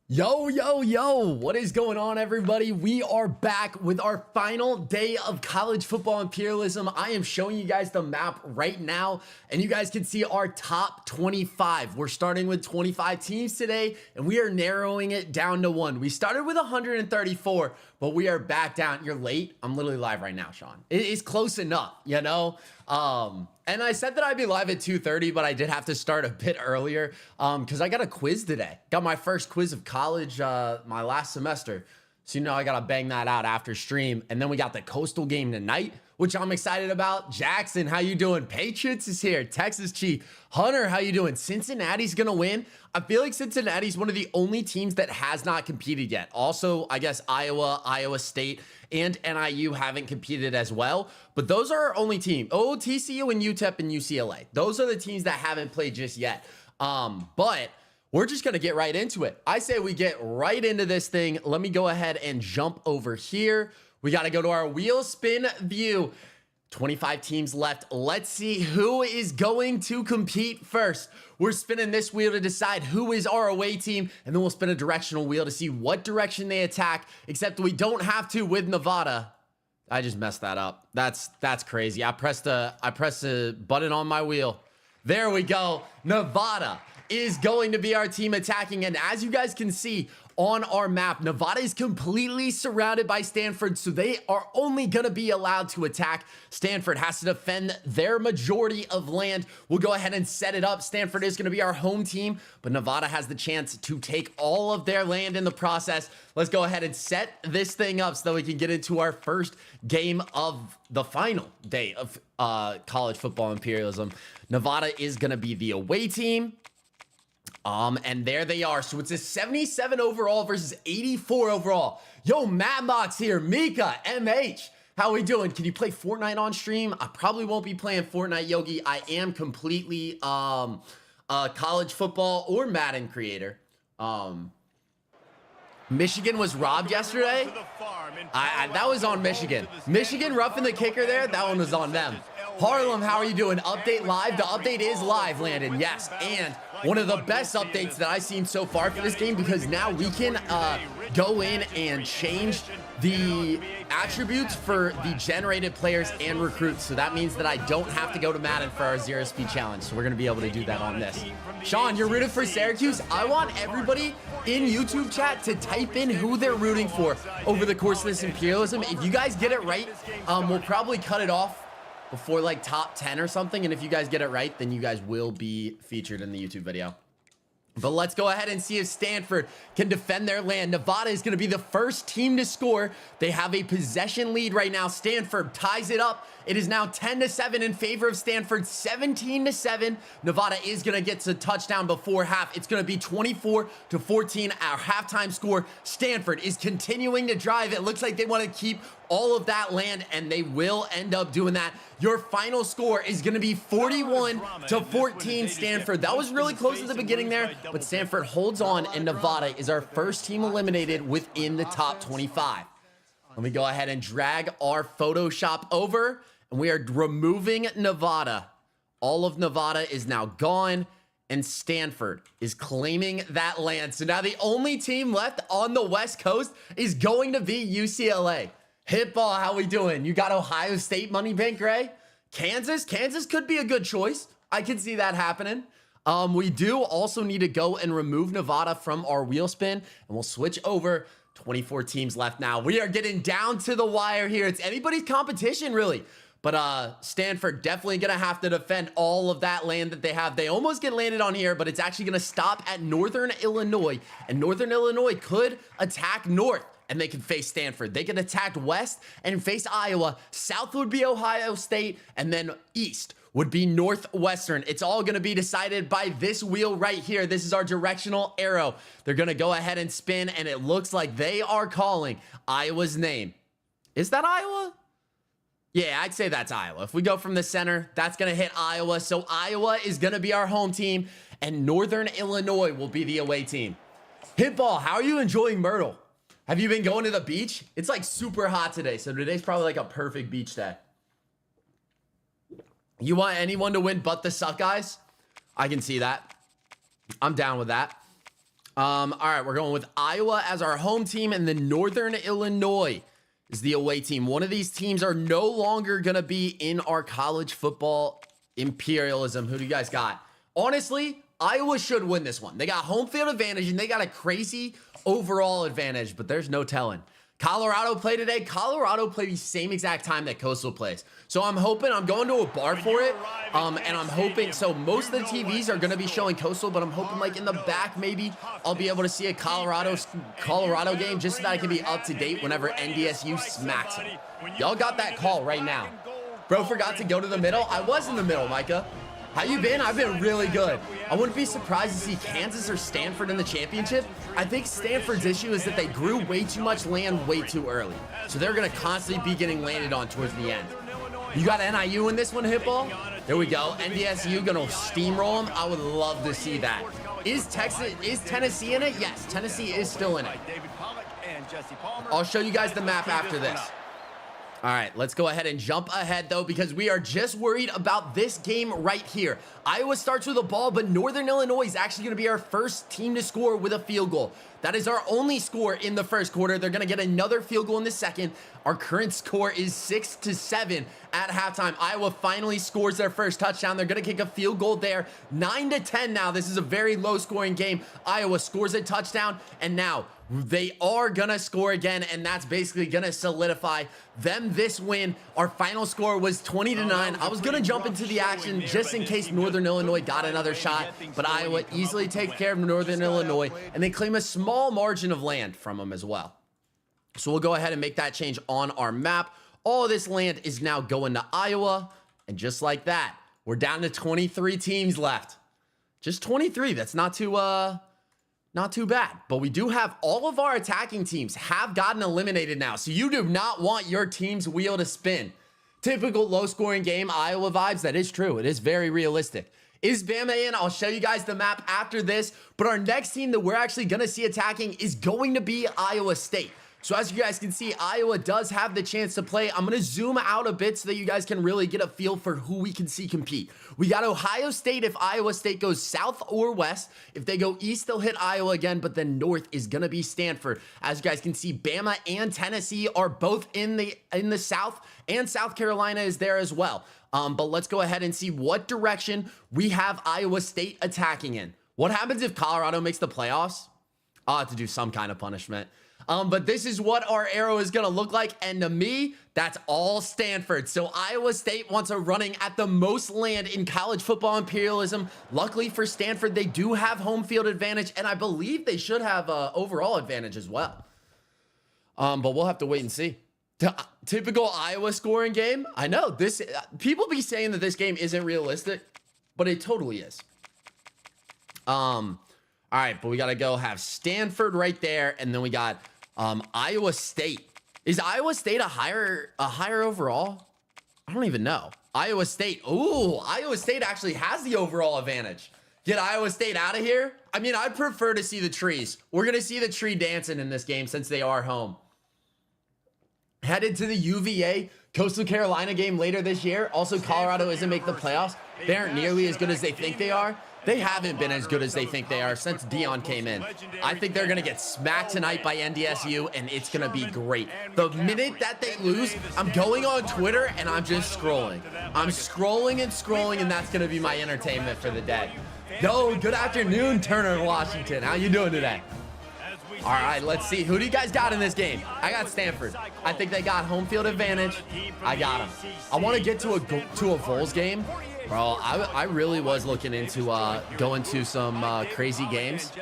Yo, what is going on, everybody? We are back with our final day of college football imperialism. I am showing you guys the map right now, and you guys can see our top 25. We're starting with 25 teams today, and we are narrowing it down to one. We started with 134, but we are back down. You're late. I'm literally live right now, Sean. It is close enough, you know? And I said that I'd be live at 2:30, but I did have to start a bit earlier because I got a quiz today. Got my first quiz of college my last semester. So, you know, I got to bang that out after stream. And then we got the Coastal game tonight, which I'm excited about. Jackson, how you doing? Patriots is here. Texas Chief. Hunter, how you doing? Cincinnati's going to win. I feel like Cincinnati's one of the only teams that has not competed yet. Also, I guess Iowa State, and NIU haven't competed as well. But those are our only team. Oh, TCU and UTEP and UCLA. Those are the teams that haven't played just yet. But we're just going to get right into it. I say we get right into this thing. Let me go ahead and jump over here. We got to go to our wheel spin view. 25 teams left. Let's see who is going to compete first. We're spinning this wheel to decide who is our away team, and then we'll spin a directional wheel to see what direction they attack, except we don't have to with Nevada. I just messed that up. That's crazy. I pressed a button on my wheel. There we go. Nevada is going to be our team attacking, and as you guys can see on our map, Nevada is completely surrounded by Stanford, so they are only going to be allowed to attack. Stanford has to defend their majority of land. We'll go ahead and set it up. Stanford is going to be our home team, but Nevada has the chance to take all of their land in the process. Let's go ahead and set this thing up so that we can get into our first game of the final day of college football imperialism. Nevada is going to be the away team. And there they are. So it's a 77 overall versus 84 overall. Yo, Madbox here. Mika, MH. How we doing? Can you play Fortnite on stream? I probably won't be playing Fortnite, Yogi. I am completely college football or Madden creator. Michigan was robbed yesterday. That was on Michigan. Michigan roughing the kicker there. That one was on them. Harlem, how are you doing? Update live? The update is live, Landon. Yes, and one of the best updates that I've seen so far for this game, because now we can go in and change the attributes for the generated players and recruits. So that means that I don't have to go to Madden for our zero speed challenge. So we're going to be able to do that on this. Sean, you're rooting for Syracuse? I want everybody in YouTube chat to type in who they're rooting for over the course of this imperialism. If you guys get it right, we'll probably cut it off before like top 10 or something. And if you guys get it right, then you guys will be featured in the YouTube video. But let's go ahead and see if Stanford can defend their land. Nevada is going to be the first team to score. They have a possession lead right now. Stanford ties it up. It is now 10-7 in favor of Stanford, 17-7. Nevada is going to get to touchdown before half. It's going to be 24-14, our halftime score. Stanford is continuing to drive. It looks like they want to keep all of that land, and they will end up doing that. Your final score is going to be 41-14 Stanford. That was really close at the beginning there, but Stanford holds on, and Nevada is our first team eliminated within the top 25. Let me go ahead and drag our Photoshop over, and we are removing Nevada. All of Nevada is now gone, and Stanford is claiming that land. So now the only team left on the West Coast is going to be UCLA. Hitball, how we doing? You got Ohio State money bank, Ray? Kansas could be a good choice. I can see that happening. We do also need to go and remove Nevada from our wheel spin, and we'll switch over. 24 teams left now. We are getting down to the wire here. It's anybody's competition, really. But Stanford definitely going to have to defend all of that land that they have. They almost get landed on here, but it's actually going to stop at Northern Illinois. And Northern Illinois could attack north, and they could face Stanford. They could attack west and face Iowa. South would be Ohio State, and then east would be Northwestern. It's all going to be decided by this wheel right here. This is our directional arrow. They're going to go ahead and spin, and it looks like they are calling Iowa's name. Is that Iowa? Yeah, I'd say that's Iowa. If we go from the center, that's going to hit Iowa. So Iowa is going to be our home team, and Northern Illinois will be the away team. Hitball, how are you enjoying Myrtle? Have you been going to the beach? It's like super hot today, so today's probably like a perfect beach day. You want anyone to win but the Suck Guys? I can see that. I'm down with that. All right, we're going with Iowa as our home team, and then Northern Illinois is the away team. One of these teams are no longer going to be in our college football imperialism. Who do you guys got? Honestly, Iowa should win this one. They got home field advantage, and they got a crazy overall advantage, but there's no telling. Colorado played today. Colorado played the same exact time that Coastal plays. So I'm hoping, I'm going to a bar for it, and I'm hoping, so most of the TVs are going to be showing Coastal, but I'm hoping like in the back maybe I'll be able to see a Colorado game just so that I can be up to date whenever NDSU smacks them. Y'all got that call right now. Bro forgot to go to the middle. I was in the middle, Micah. How you been? I've been really good. I wouldn't be surprised to see Kansas or Stanford in the championship. I think Stanford's issue is that they grew way too much land way too early. So they're going to constantly be getting landed on towards the end. You got NIU in this one, Hitball? There we go. NDSU going to steamroll them. I would love to see that. Is Tennessee in it? Yes, Tennessee is still in it. I'll show you guys the map after this. All right, let's go ahead and jump ahead, though, because we are just worried about this game right here. Iowa starts with a ball, but Northern Illinois is actually going to be our first team to score with a field goal. That is our only score in the first quarter. They're going to get another field goal in the second. Our current score is 6-7 at halftime. Iowa finally scores their first touchdown. They're going to kick a field goal there. 9-10 now. This is a very low-scoring game. Iowa scores a touchdown, and now they are going to score again, and that's basically going to solidify them this win. Our final score was 20-9. I was going to jump into the action just in case Northern Illinois got another shot, but Iowa easily takes care of Northern Illinois, and they claim a small margin of land from them as well. So we'll go ahead and make that change on our map. All this land is now going to Iowa, and just like that, we're down to 23 teams left. Just 23. That's not too bad, but we do have all of our attacking teams have gotten eliminated now. So you do not want your team's wheel to spin. Typical low scoring game, Iowa vibes. That is true. It is very realistic. Is Bama in? I'll show you guys the map after this, but our next team that we're actually going to see attacking is going to be Iowa State. So as you guys can see, Iowa does have the chance to play. I'm going to zoom out a bit so that you guys can really get a feel for who we can see compete. We got Ohio State if Iowa State goes south or west. If they go east, they'll hit Iowa again, but then north is going to be Stanford. As you guys can see, Bama and Tennessee are both in the south, and South Carolina is there as well. But let's go ahead and see what direction we have Iowa State attacking in. What happens if Colorado makes the playoffs? I'll have to do some kind of punishment. But this is what our arrow is going to look like. And to me, that's all Stanford. So Iowa State wants a running at the most land in college football imperialism. Luckily for Stanford, they do have home field advantage. And I believe they should have overall advantage as well. But we'll have to wait and see. Typical Iowa scoring game. I know this. People be saying that this game isn't realistic, but it totally is. All right, but we got to go have Stanford right there. And then we got Iowa State. Is Iowa State a higher overall? I don't even know. Iowa State. Ooh, Iowa State actually has the overall advantage. Get Iowa State out of here. I mean, I'd prefer to see the trees. We're going to see the tree dancing in this game since they are home. Headed to the UVA Coastal Carolina game later this year. Also, Colorado isn't making the playoffs. They aren't nearly as good as they think they are. They haven't been as good as they think they are since Dion came in. I think they're going to get smacked tonight by NDSU, and it's going to be great. The minute that they lose, I'm going on Twitter, and I'm just scrolling. I'm scrolling and scrolling, and that's going to be my entertainment for the day. Yo, good afternoon, Turner in Washington. How you doing today? All right, let's see. Who do you guys got in this game? I got Stanford. I think they got home field advantage. I got them. I want to get to a Vols game. Bro, I really was looking into going to some crazy games.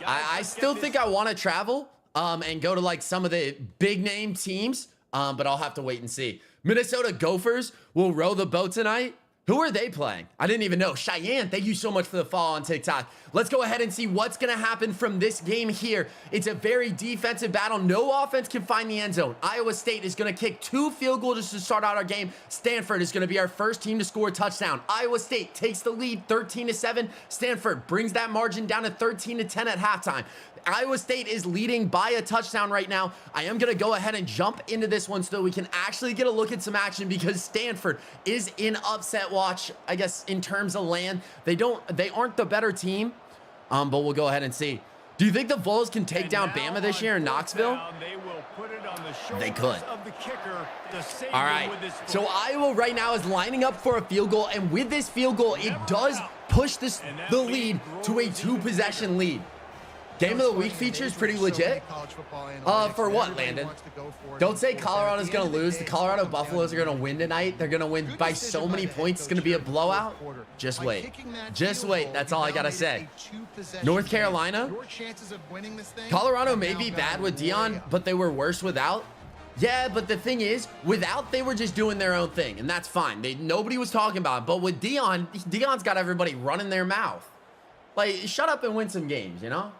I still think I want to travel and go to like some of the big name teams, but I'll have to wait and see. Minnesota Gophers will row the boat tonight. Who are they playing? I didn't even know. Cheyenne, thank you so much for the follow on TikTok. Let's go ahead and see what's going to happen from this game here. It's a very defensive battle. No offense can find the end zone. Iowa State is going to kick 2 field goals to start out our game. Stanford is going to be our first team to score a touchdown. Iowa State takes the lead 13-7. Stanford brings that margin down to 13-10 at halftime. Iowa State is leading by a touchdown right now. I am going to go ahead and jump into this one so that we can actually get a look at some action because Stanford is in upset watch, I guess, in terms of land. They aren't the better team. But we'll go ahead and see. Do you think the Vols can take down Bama this year in Knoxville? They could. All right. So Iowa right now is lining up for a field goal, and with this field goal, it does push the lead to a 2-possession lead. Game of the week feature is pretty legit. For what, Landon? Don't say Colorado's going to lose. The Colorado Buffaloes are going to win tonight. They're going to win by so many points. It's going to be a blowout. Just wait. Just wait. That's all I got to say. North Carolina. Colorado may be bad with Deion, but they were worse without. Yeah, but the thing is, without, they were just doing their own thing, and that's fine. Nobody was talking about it. But with Deion, Deion's got everybody running their mouth. Like, shut up and win some games, you know?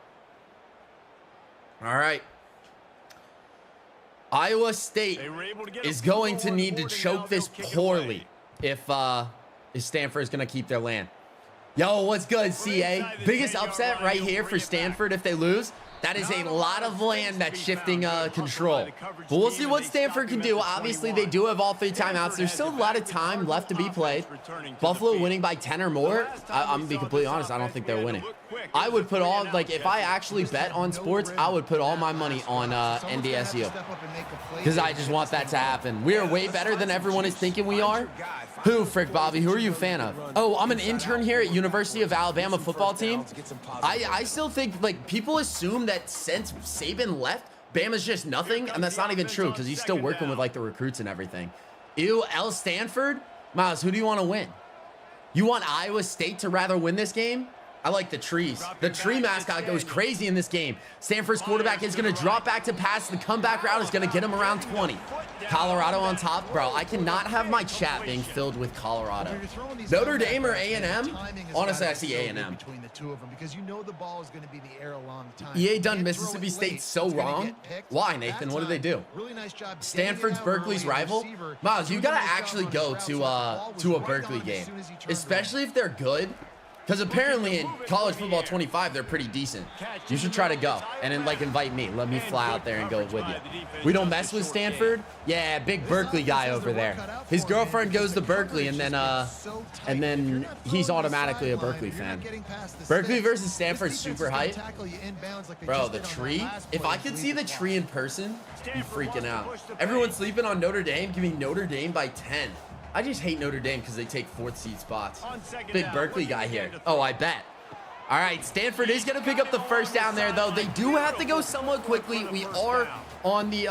All right. Iowa State is going to need to choke this poorly if Stanford is going to keep their land. Yo, what's good, CA? Biggest upset right here for Stanford if they lose. That is a lot of land that's shifting control. But we'll see what Stanford can do. Obviously, they do have all 3 timeouts. There's still a lot of time left to be played. Buffalo winning by 10 or more. I'm going to be completely honest. I don't think they're winning. I would put all, like, if I actually bet on sports, I would put all my money on NDSU. Because I just want that to happen. We are way better than everyone is thinking we are. Who, frick, Bobby? Who are you a fan of? Oh, I'm an intern here at University of Alabama football team. I still think, like, people assume that since Saban left, Bama's just nothing, and that's not even true because he's still working with, like, the recruits and everything. Ew, L. Stanford? Miles, who do you want to win? You want Iowa State to rather win this game? I like the trees. The tree mascot goes crazy in this game. Stanford's quarterback is going to drop back to pass. The comeback route is going to get him around 20. Colorado on top. Bro, I cannot have my chat being filled with Colorado. Notre Dame or A&M? Honestly, I see A&M. EA done Mississippi State so wrong. Why, Nathan? What did they do? Stanford's Berkeley's rival? Miles, you got to actually go to a Berkeley game, especially if they're good. Because apparently in College Football 25, they're pretty decent. You should try to go and then, like, invite me. Let me fly out there and go with you. We don't mess with Stanford? Yeah, big Berkeley guy over there. His girlfriend goes to Berkeley, and then he's automatically a Berkeley fan. Berkeley versus Stanford, super hype. Bro, the tree? If I could see the tree in person, I'm freaking out. Everyone's sleeping on Notre Dame. Give me Notre Dame by 10. I just hate Notre Dame because they take 4th seed spots. Big Berkeley guy here. Oh, I bet. All right, Stanford is going to pick up the first down there, though. They do have to go somewhat quickly. We are on the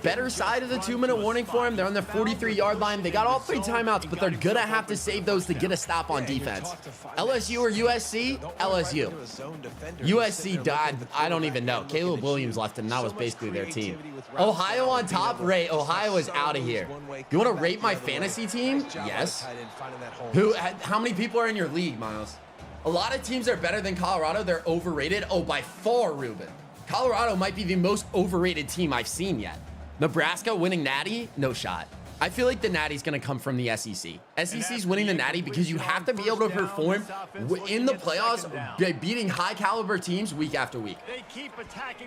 better side of the 2-minute warning for them. They're on the 43-yard line. They got all 3 timeouts, but they're going to have to save those to get a stop on defense. LSU or USC? LSU. USC died. I don't even know. Caleb Williams left, and that was basically their team. Ohio on top? Ray, Ohio is out of here. You want to rate my fantasy team? Yes. How many people are in your league, Miles? A lot of teams are better than Colorado. They're overrated. Oh, by far, Ruben. Colorado might be the most overrated team I've seen yet. Nebraska winning Natty? No shot. I feel like the Natty's going to come from the SEC. SEC's winning the Natty because you have to be able to perform in the playoffs, beating high-caliber teams week after week.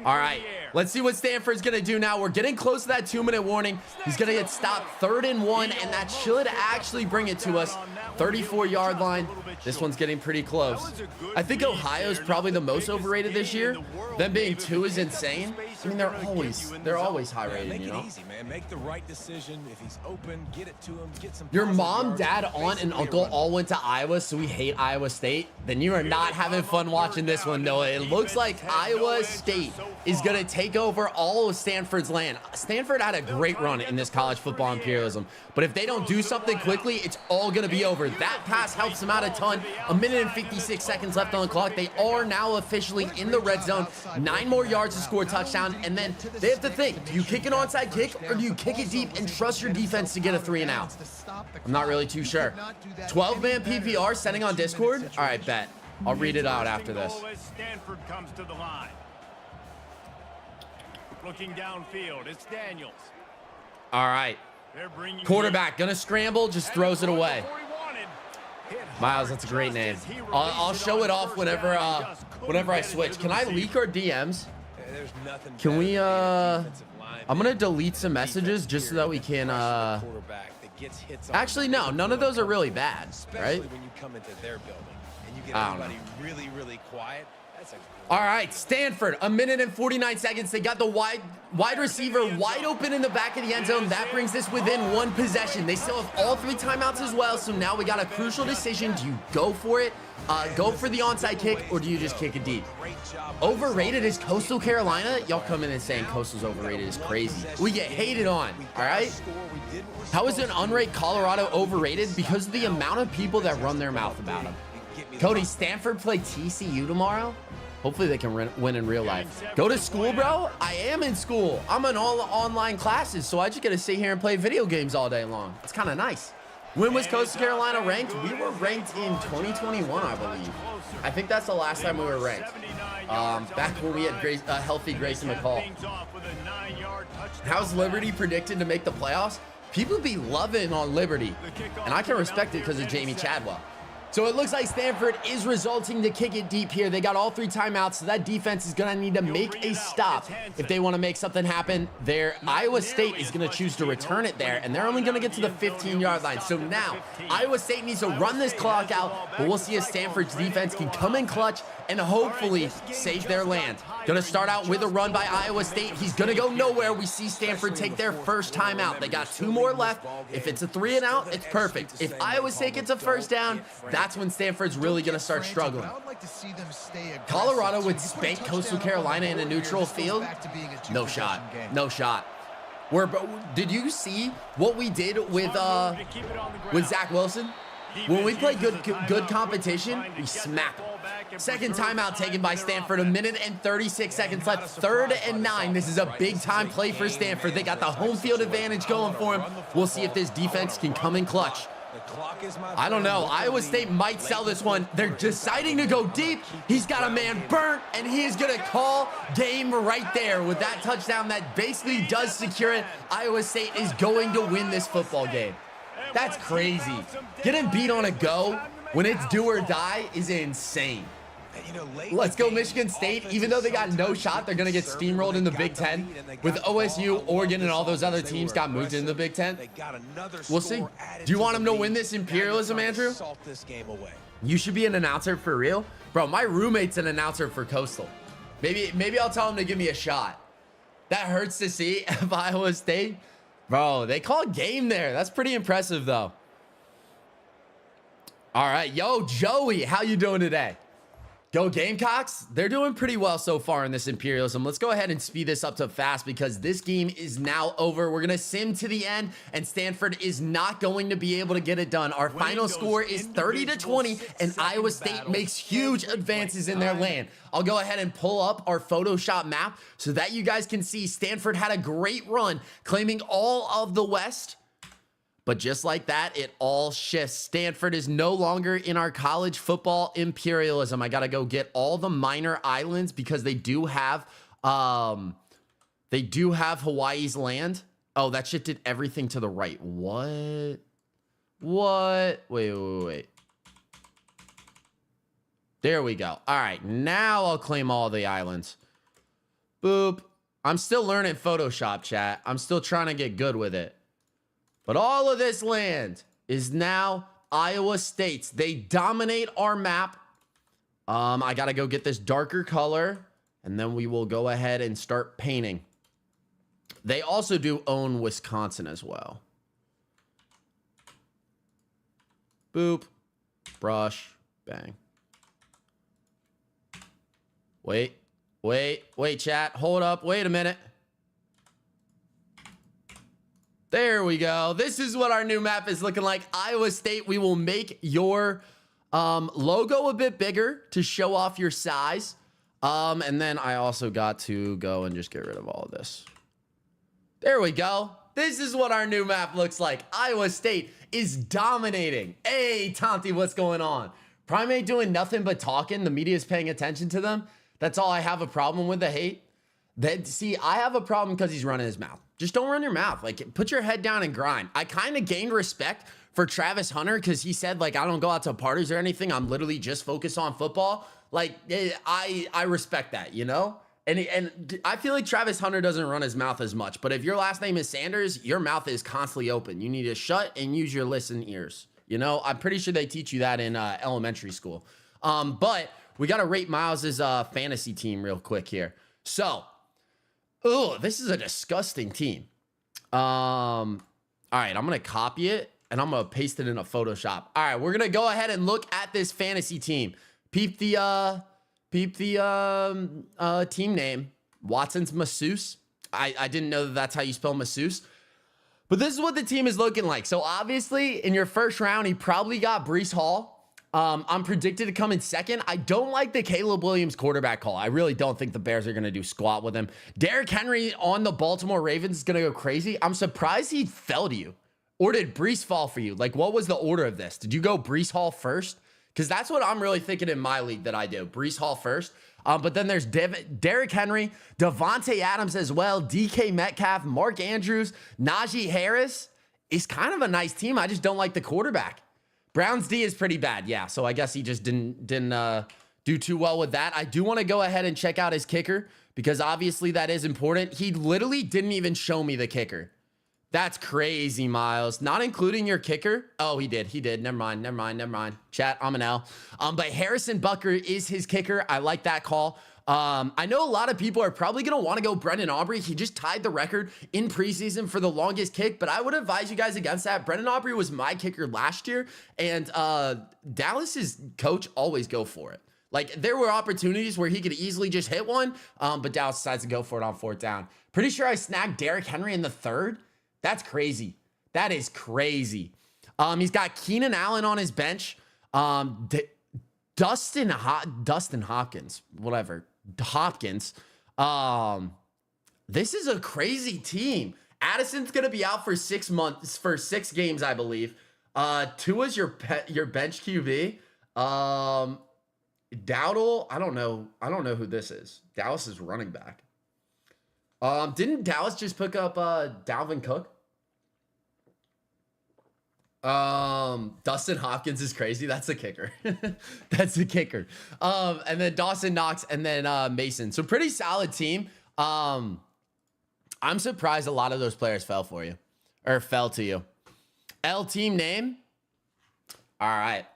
All right, let's see what Stanford's going to do now. We're getting close to that 2-minute warning. He's going to get stopped 3rd and 1, and that should actually bring it to us. 34-yard line. This one's getting pretty close. I think Ohio's probably the most overrated this year. Them being 2 is insane. I mean, they're always high rated, you know. Make the right decision. If he's open, get it to him, get some. Your mom, dad, aunt, and uncle all went to Iowa, so we hate Iowa State. Then you are not having fun watching this one, Noah. It looks like Iowa State is going to take over all of Stanford's land. Stanford had a great run in this college football imperialism, but if they don't do something quickly, it's all going to be over. That pass helps them out a ton. 1 minute and 56 seconds left on the clock. They are now officially in the red zone. 9 more yards to score a touchdown, and then they have to think, do you kick an onside kick or do you kick it deep and trust your defense to get a 3 and out? I'm not really too sure. 12-man PPR setting on Discord? All right, bet. I'll read it out after this. Stanford comes to the line. Looking downfield, it's Daniels. All right. Quarterback gonna scramble, just throws it away. Miles, that's a great name. I'll show it off whenever I switch. Can I leak our DMs? Can we I'm gonna delete some messages just so that we can actually no, none of those are really bad, right? you get everybody really quiet, that's a All right, Stanford, 1 minute and 49 seconds. They got the wide receiver wide open in the back of the end zone. That brings this within 1 possession. They still have all 3 timeouts as well, so now we got a crucial decision. Do you go for it, go for the onside kick, or do you just kick it deep? Overrated is Coastal Carolina? Y'all come in and saying Coastal's overrated is crazy. We get hated on, all right? How is an unranked Colorado overrated? Because of the amount of people that run their mouth about them. Cody, Stanford play TCU tomorrow? Hopefully they can win in real life. Go to school, bro? I am in school. I'm in all online classes, so I just gotta sit here and play video games all day long. It's kind of nice. When was Coastal Carolina ranked? We were ranked in 2021, I believe. I think that's the last time we were ranked. Back when we had healthy Grayson McCall. How's Liberty predicted to make the playoffs? People be loving on Liberty, and I can respect it because of Jamie Chadwell. So it looks like Stanford is resulting to kick it deep here. They got all 3 timeouts, so that defense is going to need to make a stop if they want to make something happen. Iowa State is going to choose to return it there, and they're only going to get to the 15-yard line. So now Iowa State needs to run this clock out, but we'll see if Stanford's defense can come in clutch and hopefully save their land. Going to start out with a run by Iowa State. He's going to go nowhere. We see Stanford take their first timeout. They got 2 more left. If it's a 3 and out, it's perfect. If Iowa State gets a first down, that's when Stanford's really going to start struggling. Colorado would spank Coastal Carolina in a neutral field? No shot. No shot. Did you see what we did with Zach Wilson? When we play good competition, we smack them. Second timeout taken by Stanford. 1 minute and 36 seconds left. 3rd and 9. This is a big time play for Stanford. They got the home field advantage going for them. We'll see if this defense can come in clutch. I don't know. Iowa State might sell this one. They're deciding to go deep. He's got a man burnt, and he is going to call game right there with that touchdown that basically does secure it. Iowa State is going to win this football game. That's crazy. Getting beat on a go when it's do or die is insane. Let's go Michigan State. Even though they got no shot, they're going to get steamrolled in the Big Ten. With OSU, Oregon, and all those other teams got moved into the Big Ten. We'll see. Do you want them to win this Imperialism, Andrew? You should be an announcer for real. Bro, my roommate's an announcer for Coastal. Maybe I'll tell him to give me a shot. That hurts to see of Iowa State. Bro, they call game there. That's pretty impressive, though. All right. Yo, Joey, how you doing today? Go Gamecocks. They're doing pretty well so far in this Imperialism. Let's go ahead and speed this up to fast because this game is now over. We're going to sim to the end, and Stanford is not going to be able to get it done. Our final score is 30-20, and Iowa State makes huge advances in their land. I'll go ahead and pull up our Photoshop map so that you guys can see Stanford had a great run, claiming all of the West. But just like that, it all shifts. Stanford is no longer in our college football imperialism. I got to go get all the minor islands because they do have Hawaii's land. Oh, that shit did everything to the right. What? Wait. There we go. All right, now I'll claim all the islands. Boop. I'm still learning Photoshop, chat. I'm still trying to get good with it. But all of this land is now Iowa State's. They dominate our map. I got to go get this darker color, and then we will go ahead and start painting. They also do own Wisconsin as well. Boop. Brush. Bang. Wait, chat. Hold up. Wait a minute. There we go. This is what our new map is looking like. Iowa State, we will make your logo a bit bigger to show off your size. And then I also got to go and just get rid of all of this. There we go. This is what our new map looks like. Iowa State is dominating. Hey, Tonti, what's going on? Primate doing nothing but talking. The media is paying attention to them. That's all I have a problem with, the hate. See, I have a problem because he's running his mouth. Just don't run your mouth. Like, put your head down and grind. I kind of gained respect for Travis Hunter because he said, like, I don't go out to parties or anything. I'm literally just focused on football. Like, I respect that, you know? And I feel like Travis Hunter doesn't run his mouth as much. But if your last name is Sanders, your mouth is constantly open. You need to shut and use your listen ears. You know, I'm pretty sure they teach you that in elementary school. But we got to rate Miles's fantasy team real quick here. So, oh, this is a disgusting team. All right, I'm going to copy it and I'm going to paste it in a Photoshop. All right, we're going to go ahead and look at this fantasy team. Peep the team name. Watson's masseuse. I didn't know that that's how you spell masseuse. But this is what the team is looking like. So obviously in your first round, he probably got Breece Hall. I'm predicted to come in second. I don't like the Caleb Williams quarterback call. I really don't think the Bears are going to do squat with him. Derrick Henry on the Baltimore Ravens is going to go crazy. I'm surprised he fell to you. Or did Breece fall for you? Like, what was the order of this? Did you go Breece Hall first? Because that's what I'm really thinking in my league that I do. Breece Hall first. But then there's Derrick Henry, Devontae Adams as well, DK Metcalf, Mark Andrews, Najee Harris. Is kind of a nice team. I just don't like the quarterback. Brown's D is pretty bad. Yeah, so I guess he just didn't do too well with that. I do want to go ahead and check out his kicker because obviously that is important. He literally didn't even show me the kicker. That's crazy, Miles. Not including your kicker. Oh, he did. He did. Never mind. Chat, I'm an L. But Harrison Butker is his kicker. I like that call. I know a lot of people are probably going to want to go Brendan Aubrey. He just tied the record in preseason for the longest kick, but I would advise you guys against that. Brendan Aubrey was my kicker last year, and Dallas's coach always go for it. Like, there were opportunities where he could easily just hit one, but Dallas decides to go for it on 4th down. Pretty sure I snagged Derrick Henry in the 3rd. That's crazy. That is crazy. He's got Keenan Allen on his bench. Dustin Hopkins, whatever. Hopkins. This is a crazy team. Addison's gonna be out for 6 months, for 6 games, I believe. Tua's your bench QB. Dowdle, I don't know who this is. Dallas is running back. Didn't Dallas just pick up Dalvin Cook? Dustin Hopkins is crazy. That's the kicker. That's the kicker. And then Dawson Knox and then Mason. So pretty solid team. I'm surprised a lot of those players fell for you or fell to you. L team name. All right.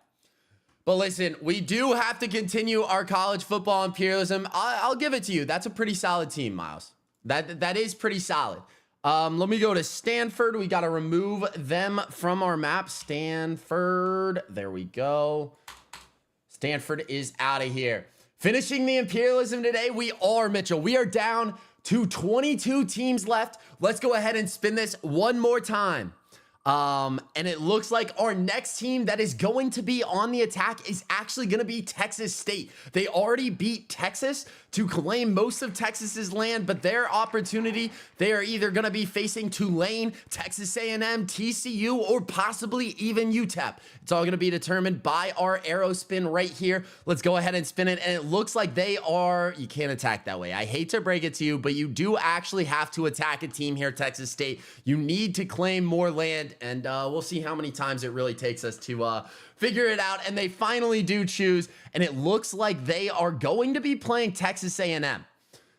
But listen, we do have to continue our college football imperialism. I'll give it to you. That's a pretty solid team, Miles. That is pretty solid. Let me go to Stanford. We got to remove them from our map. Stanford. There we go. Stanford is out of here. Finishing the imperialism today, we are, Mitchell. We are down to 22 teams left. Let's go ahead and spin this one more time. And it looks like our next team that is going to be on the attack is actually going to be Texas State. They already beat Texas to claim most of Texas's land, but their opportunity, they are either going to be facing Tulane, Texas A&M, TCU, or possibly even UTEP. It's all going to be determined by our arrow spin right here. Let's go ahead and spin it. And it looks like they are, you can't attack that way. I hate to break it to you, but you do actually have to attack a team here, Texas State. You need to claim more land, and we'll see how many times it really takes us to figure it out. And they finally do choose, and it looks like they are going to be playing Texas A&M.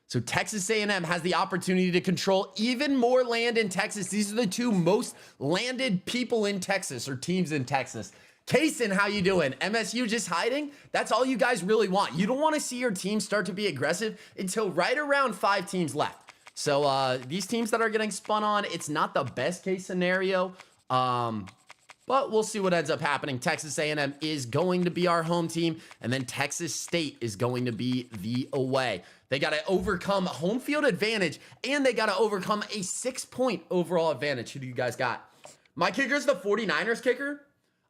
So Texas A&M has the opportunity to control even more land in Texas. These are the 2 most landed people in Texas, or teams in Texas. Kaysen, how you doing? MSU just hiding? That's all you guys really want. You don't want to see your team start to be aggressive until right around 5 teams left. So these teams that are getting spun on, it's not the best case scenario. But we'll see what ends up happening. Texas A&M is going to be our home team, and then Texas State is going to be the away. They got to overcome home field advantage, and they got to overcome a 6-point overall advantage. Who do you guys got? My kicker's the 49ers kicker.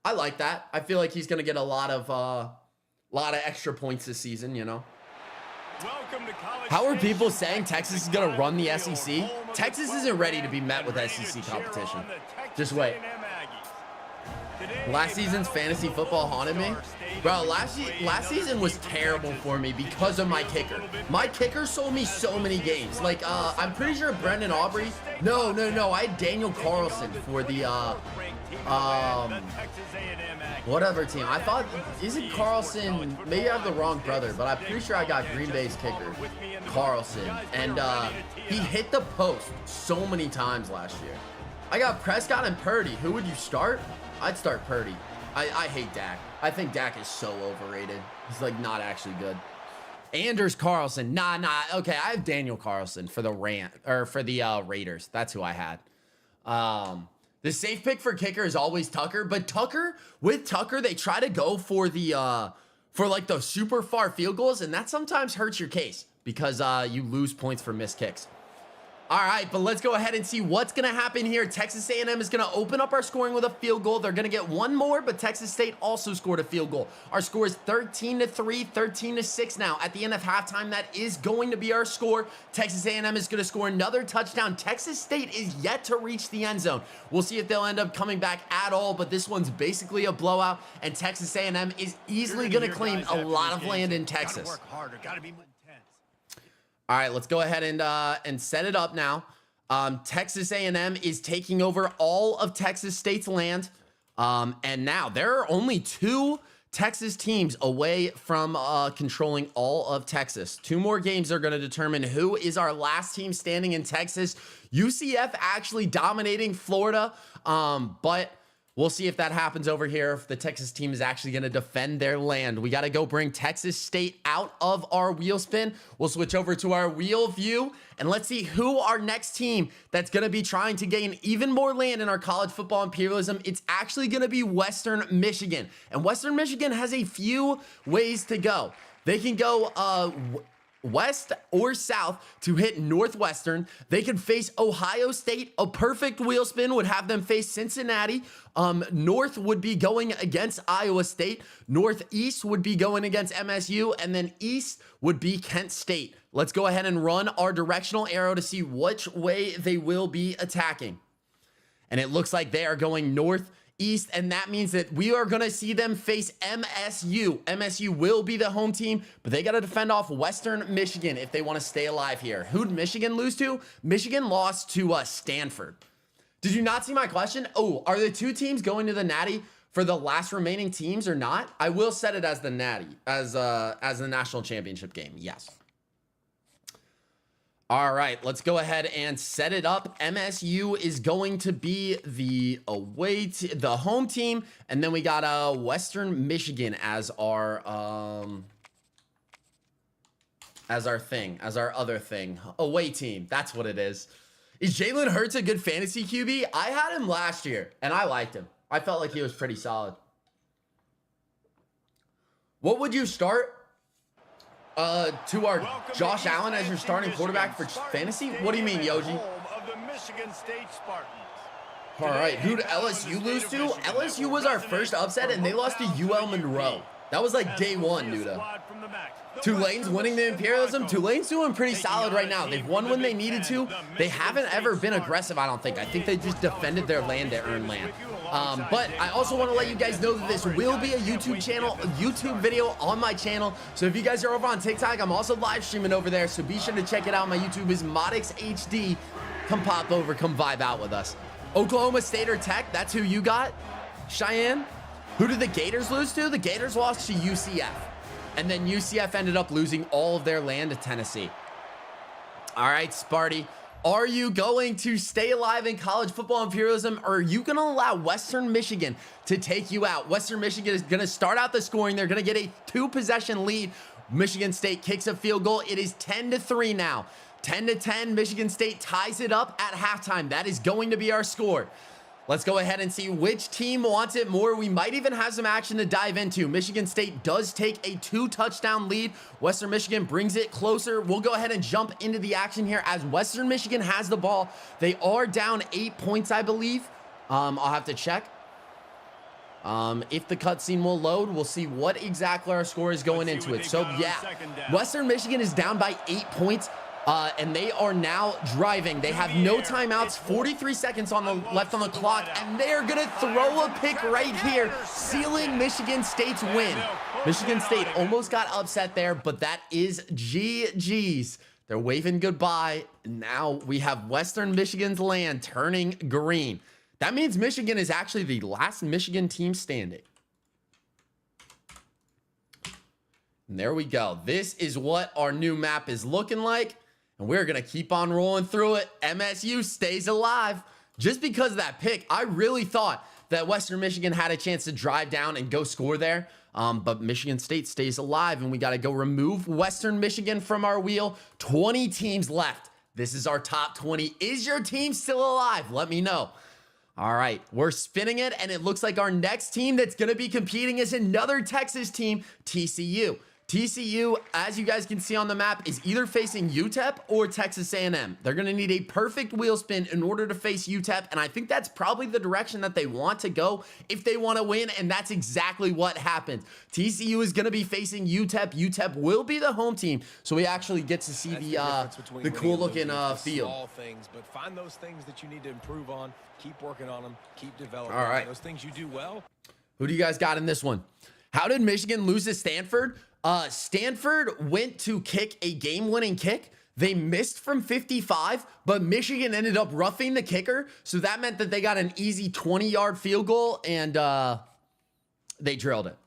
I like that. I feel like he's going to get a lot of extra points this season, you know. How are people saying Texas is going to run the SEC? Texas isn't ready to be met with SEC competition. Just wait. Last season's fantasy football haunted me. Bro, last season was terrible for me because of my kicker. My kicker sold me so many games. Like, I'm pretty sure Brendan Aubrey. No. I had Daniel Carlson for the, whatever team. I thought, isn't Carlson, maybe I have the wrong brother, but I'm pretty sure I got Green Bay's kicker, Carlson. And he hit the post so many times last year. I got Prescott and Purdy. Who would you start? I'd start Purdy. I hate Dak. I think Dak is so overrated. He's like not actually good. Anders Carlson. Nah. Okay, I have Daniel Carlson for the Raiders. That's who I had. The safe pick for kicker is always Tucker, but with Tucker, they try to go for the like the super far field goals, and that sometimes hurts your case because you lose points for missed kicks. All right, but let's go ahead and see what's going to happen here. Texas A&M is going to open up our scoring with a field goal. They're going to get one more, but Texas State also scored a field goal. Our score is 13-3, 13-6 now. At the end of halftime, that is going to be our score. Texas A&M is going to score another touchdown. Texas State is yet to reach the end zone. We'll see if they'll end up coming back at all, but this one's basically a blowout, and Texas A&M is easily going to claim a lot of land in Texas. Gotta work harder. Gotta be intense. All right, let's go ahead and set it up now. Texas A&M is taking over all of Texas State's land. And now there are only 2 Texas teams away from controlling all of Texas. 2 more games are going to determine who is our last team standing in Texas. UCF actually dominating Florida, but we'll see if that happens over here, if the Texas team is actually going to defend their land. We got to go bring Texas State out of our wheel spin. We'll switch over to our wheel view, and let's see who our next team that's going to be trying to gain even more land in our college football imperialism. It's actually going to be Western Michigan, and Western Michigan has a few ways to go. They can go west or south to hit Northwestern. They could face Ohio State. A perfect wheel spin would have them face Cincinnati. North would be going against Iowa State. Northeast would be going against MSU. And then east would be Kent State. Let's go ahead and run our directional arrow to see which way they will be attacking. And it looks like they are going northeast, and that means that we are going to see them face MSU. MSU will be the home team, but they got to defend off Western Michigan if they want to stay alive here. Who'd Michigan lose to? Michigan lost to Stanford. Did you not see my question? Oh, are the 2 teams going to the Natty for the last remaining teams or not? I will set it as the Natty, as the national championship game. Yes. All right, let's go ahead and set it up. MSU is going to be the the home team, and then we got Western Michigan as our other thing, away team. That's what it is. Is Jalen Hurts a good fantasy QB? I had him last year, and I liked him. I felt like he was pretty solid. What would you start? To our Josh Allen as your starting quarterback for fantasy? What do you mean, Yoji? All right, who did LSU lose to? LSU was our first upset, and they lost to UL Monroe. That was like day 1, Nuda. Tulane's winning the Imperialism. Tulane's doing pretty solid right now. They've won when they needed to. They haven't ever been aggressive, I don't think. I think they just defended their land to earn land. But I also want to let you guys know that this will be a YouTube video on my channel. So if you guys are over on TikTok, I'm also live streaming over there. So be sure to check it out. My YouTube is ModixHD. Come pop over, come vibe out with us. Oklahoma State or Tech, that's who you got. Cheyenne, who did the Gators lose to? The Gators lost to UCF. And then UCF ended up losing all of their land to Tennessee. All right, Sparty. Are you going to stay alive in college football imperialism, or are you going to allow Western Michigan to take you out? Western Michigan is going to start out the scoring. They're going to get a 2-possession lead. Michigan State kicks a field goal. It is 10-3 now. 10-10. Michigan State ties it up at halftime. That is going to be our score. Let's go ahead and see which team wants it more. We might even have some action to dive into. Michigan State does take a 2-touchdown lead. Western Michigan brings it closer. We'll go ahead and jump into the action here as Western Michigan has the ball. They are down 8 points, I believe. I'll have to check. If the cutscene will load, we'll see what exactly our score is going into it. So yeah, Western Michigan is down by 8 points. And they are now driving. They have no timeouts, 43 seconds left on the clock, and they're going to throw a pick right here, sealing Michigan State's win. Michigan State almost got upset there, but that is GG's. They're waving goodbye. Now we have Western Michigan's land turning green. That means Michigan is actually the last Michigan team standing. And there we go. This is what our new map is looking like. And we're going to keep on rolling through it. MSU stays alive. Just because of that pick, I really thought that Western Michigan had a chance to drive down and go score there. But Michigan State stays alive, and we got to go remove Western Michigan from our wheel. 20 teams left. This is our top 20. Is your team still alive? Let me know. All right, we're spinning it, and it looks like our next team that's going to be competing is another Texas team, TCU. TCU, as you guys can see on the map, is either facing UTEP or Texas A&M. They're going to need a perfect wheel spin in order to face UTEP, and I think that's probably the direction that they want to go if they want to win, and that's exactly what happened. TCU is going to be facing UTEP. UTEP will be the home team, so we actually get to see the cool-looking field. Small things, but find those things that you need to improve on. Keep working on them. Keep developing. All right. Those things you do well. Who do you guys got in this one? How did Michigan lose to Stanford? Stanford went to kick a game-winning kick. They missed from 55, but Michigan ended up roughing the kicker. So that meant that they got an easy 20-yard field goal, and they drilled it.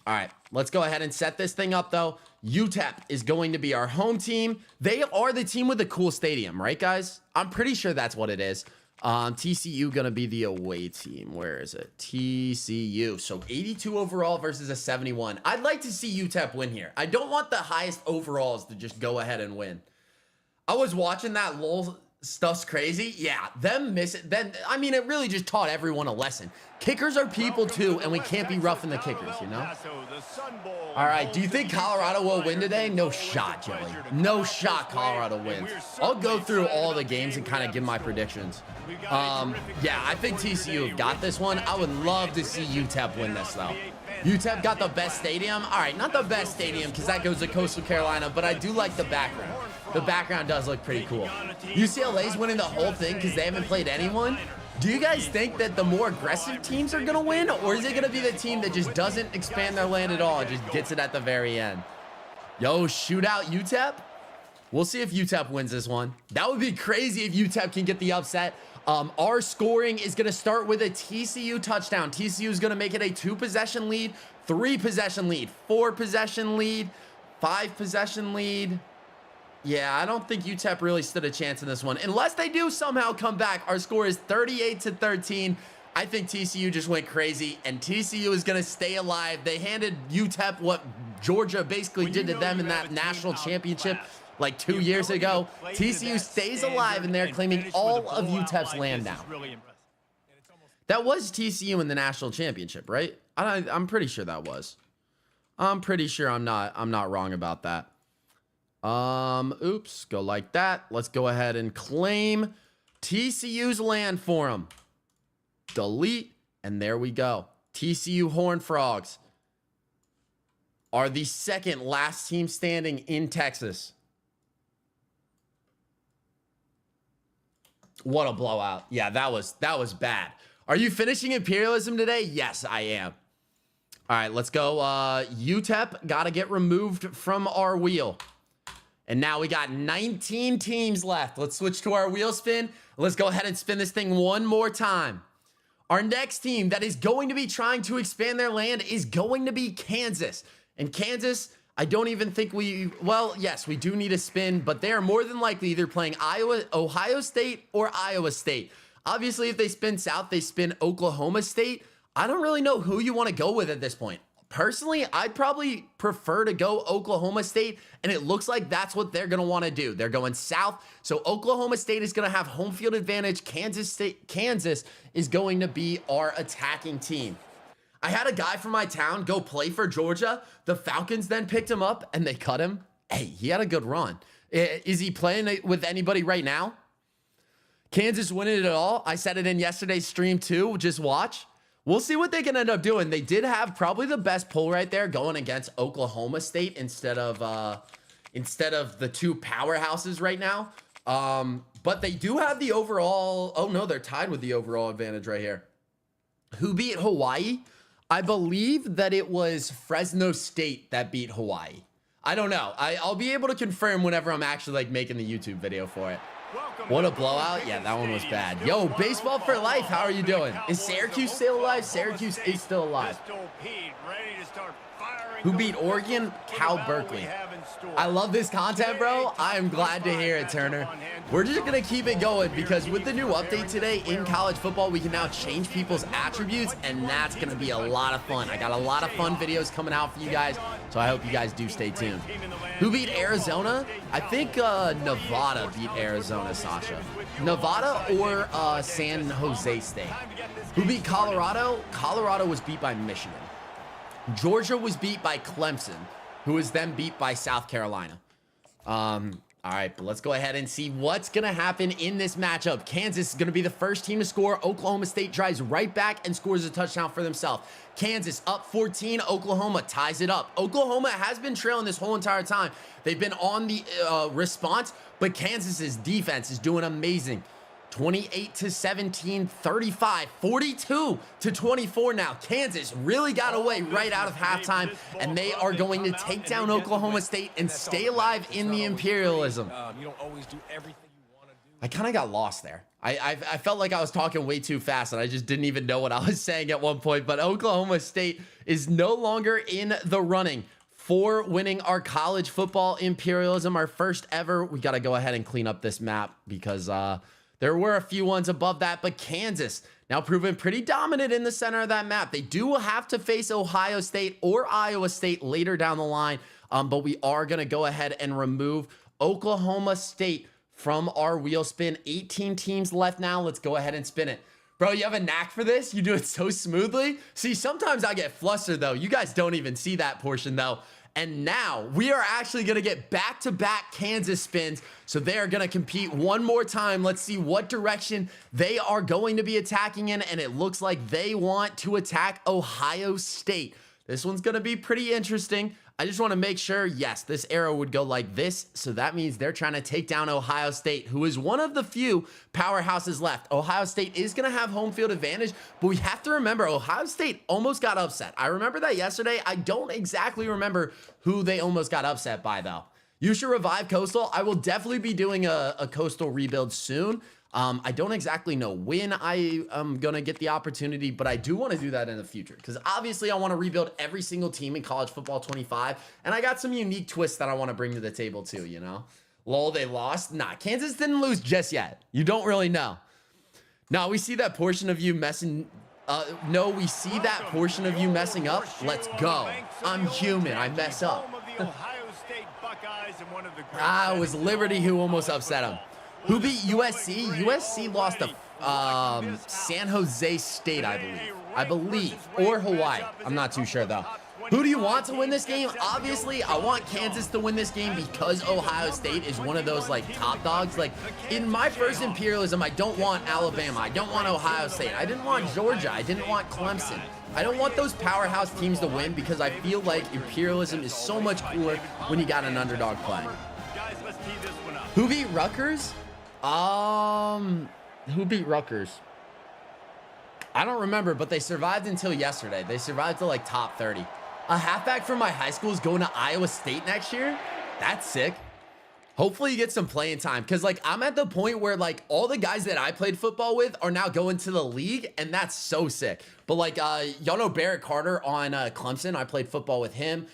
All right, let's go ahead and set this thing up, though. UTEP is going to be our home team. They are the team with the cool stadium, right, guys? I'm pretty sure that's what it is. TCU gonna be the away team. Where is it? TCU. So 82 overall versus a 71. I'd like to see UTEP win here. I don't want the highest overalls to just go ahead and win. I was watching that LOL stuff's crazy. Yeah, them miss it. Then I mean, it really just taught everyone a lesson. Kickers are people too, and we can't be roughing the kickers, you know? All right, do you think Colorado will win today? No shot, Joey. No shot Colorado wins. I'll go through all the games and kind of give my predictions. Yeah, I think TCU got this one. I would love to see UTEP win this, though. UTEP got the best stadium. All right, not the best stadium because that goes to Coastal Carolina, but I do like the background. The background does look pretty cool. UCLA's winning the whole thing because they haven't played anyone. Do you guys think that the more aggressive teams are going to win, or is it going to be the team that just doesn't expand their land at all and just gets it at the very end? Yo, shootout UTEP? We'll see if UTEP wins this one. That would be crazy if UTEP can get the upset. Our scoring is going to start with a TCU touchdown. TCU is going to make it a 2-possession lead, 3-possession lead, 4-possession lead, 5-possession lead. Yeah, I don't think UTEP really stood a chance in this one. Unless they do somehow come back. Our score is 38-13. I think TCU just went crazy, and TCU is going to stay alive. They handed UTEP what Georgia basically did to them in that national championship like 2 years ago. TCU stays alive, and they're claiming all of UTEP's land now. That was TCU in the national championship, right? I'm pretty sure that was. I'm pretty sure I'm not wrong about that. Oops, go like that. Let's go ahead and claim TCU's land for them. Delete, and there we go. TCU Horned Frogs are the second last team standing in Texas. What a blowout. Yeah, that was bad. Are you finishing Imperialism today? Yes, I am. All right, let's go. UTEP got to get removed from our wheel. And now we got 19 teams left. Let's switch to our wheel spin. Let's go ahead and spin this thing one more time. Our next team that is going to be trying to expand their land is going to be Kansas. And Kansas, I don't even think well, yes, we do need a spin, but they are more than likely either playing Ohio State or Iowa State. Obviously, if they spin south, they spin Oklahoma State. I don't really know who you want to go with at this point. Personally, I'd probably prefer to go Oklahoma State, and it looks like that's what they're going to want to do. They're going south, so Oklahoma State is going to have home field advantage. Kansas is going to be our attacking team. I had a guy from my town go play for Georgia. The Falcons then picked him up, and they cut him. Hey, he had a good run. Is he playing with anybody right now? Kansas winning it all. I said it in yesterday's stream too. Just watch. We'll see what they can end up doing. They did have probably the best pull right there going against Oklahoma State instead of the two powerhouses right now. But they do have the overall. Oh no, they're tied with the overall advantage right here. Who beat Hawaii? I believe that it was Fresno State that beat Hawaii. I don't know. I'll be able to confirm whenever I'm actually like making the YouTube video for it. What a blowout. Yeah, that one was bad. Yo, baseball for life. How are you doing? Is Syracuse still alive? Syracuse is still alive. Who beat Oregon? Cal Berkeley. I love this content, bro. I am glad to hear it, Turner. We're just going to keep it going because with the new update today in college football, we can now change people's attributes, and that's going to be a lot of fun. I got a lot of fun videos coming out for you guys, so I hope you guys do stay tuned. Who beat Arizona? I think Nevada beat Arizona, Sasha. Nevada or San Jose State. Who beat Colorado? Colorado was beat by Michigan. Georgia was beat by Clemson, who was then beat by South Carolina. All right, but let's go ahead and see what's going to happen in this matchup. Kansas is going to be the first team to score. Oklahoma State drives right back and scores a touchdown for themselves. Kansas up 14. Oklahoma ties it up. Oklahoma has been trailing this whole entire time. They've been on the response, but Kansas's defense is doing amazing. 28-17, 35, 42-24 now. Kansas really got away right out of halftime, and they are going to take down Oklahoma State and stay alive in the Imperialism. You don't always do everything you want to do. I kind of got lost there. I felt like I was talking way too fast, and I just didn't even know what I was saying at one point, but Oklahoma State is no longer in the running for winning our college football imperialism, our first ever. We got to go ahead and clean up this map because there were a few ones above that, but Kansas now proven pretty dominant in the center of that map. They do have to face Ohio State or Iowa State later down the line, but we are going to go ahead and remove Oklahoma State from our wheel spin. 18 teams left now. Let's go ahead and spin it. Bro, you have a knack for this? You do it so smoothly. See, sometimes I get flustered, though. You guys don't even see that portion, though. And now we are actually going to get back-to-back Kansas spins. So they are going to compete one more time. Let's see what direction they are going to be attacking in. And it looks like they want to attack Ohio State. This one's going to be pretty interesting. I just want to make sure, yes, this arrow would go like this. So that means they're trying to take down Ohio State, who is one of the few powerhouses left. Ohio State is going to have home field advantage, but we have to remember Ohio State almost got upset. I remember that yesterday. I don't exactly remember who they almost got upset by, though. You should revive Coastal. I will definitely be doing a Coastal rebuild soon. I don't exactly know when I am going to get the opportunity, but I do want to do that in the future because obviously I want to rebuild every single team in college football 25. And I got some unique twists that I want to bring to the table too, you know? Lol, they lost. Nah, Kansas didn't lose just yet. You don't really know. Now we see that portion of you messing. No, we see that portion of you messing up. Let's go. I'm human. I mess up. It was Liberty who almost upset him. Who beat USC? USC lost to San Jose State, I believe, or Hawaii. I'm not too sure, though. Who do you want to win this game? Obviously, I want Kansas to win this game because Ohio State is one of those, like, top dogs. Like, in my first imperialism, I don't want Alabama. I don't want Ohio State. I didn't want Georgia. I didn't want Clemson. I don't want those powerhouse teams to win because I feel like imperialism is so much cooler when you got an underdog playing. Who beat Rutgers? Who beat Rutgers? I don't remember, but they survived until yesterday. They survived to like top 30. A halfback from my high school is going to Iowa State next year. That's sick. Hopefully you get some playing time because like I'm at the point where like all the guys that I played football with are now going to the league, and that's so sick. But like y'all know Barrett Carter on Clemson. I played football with him.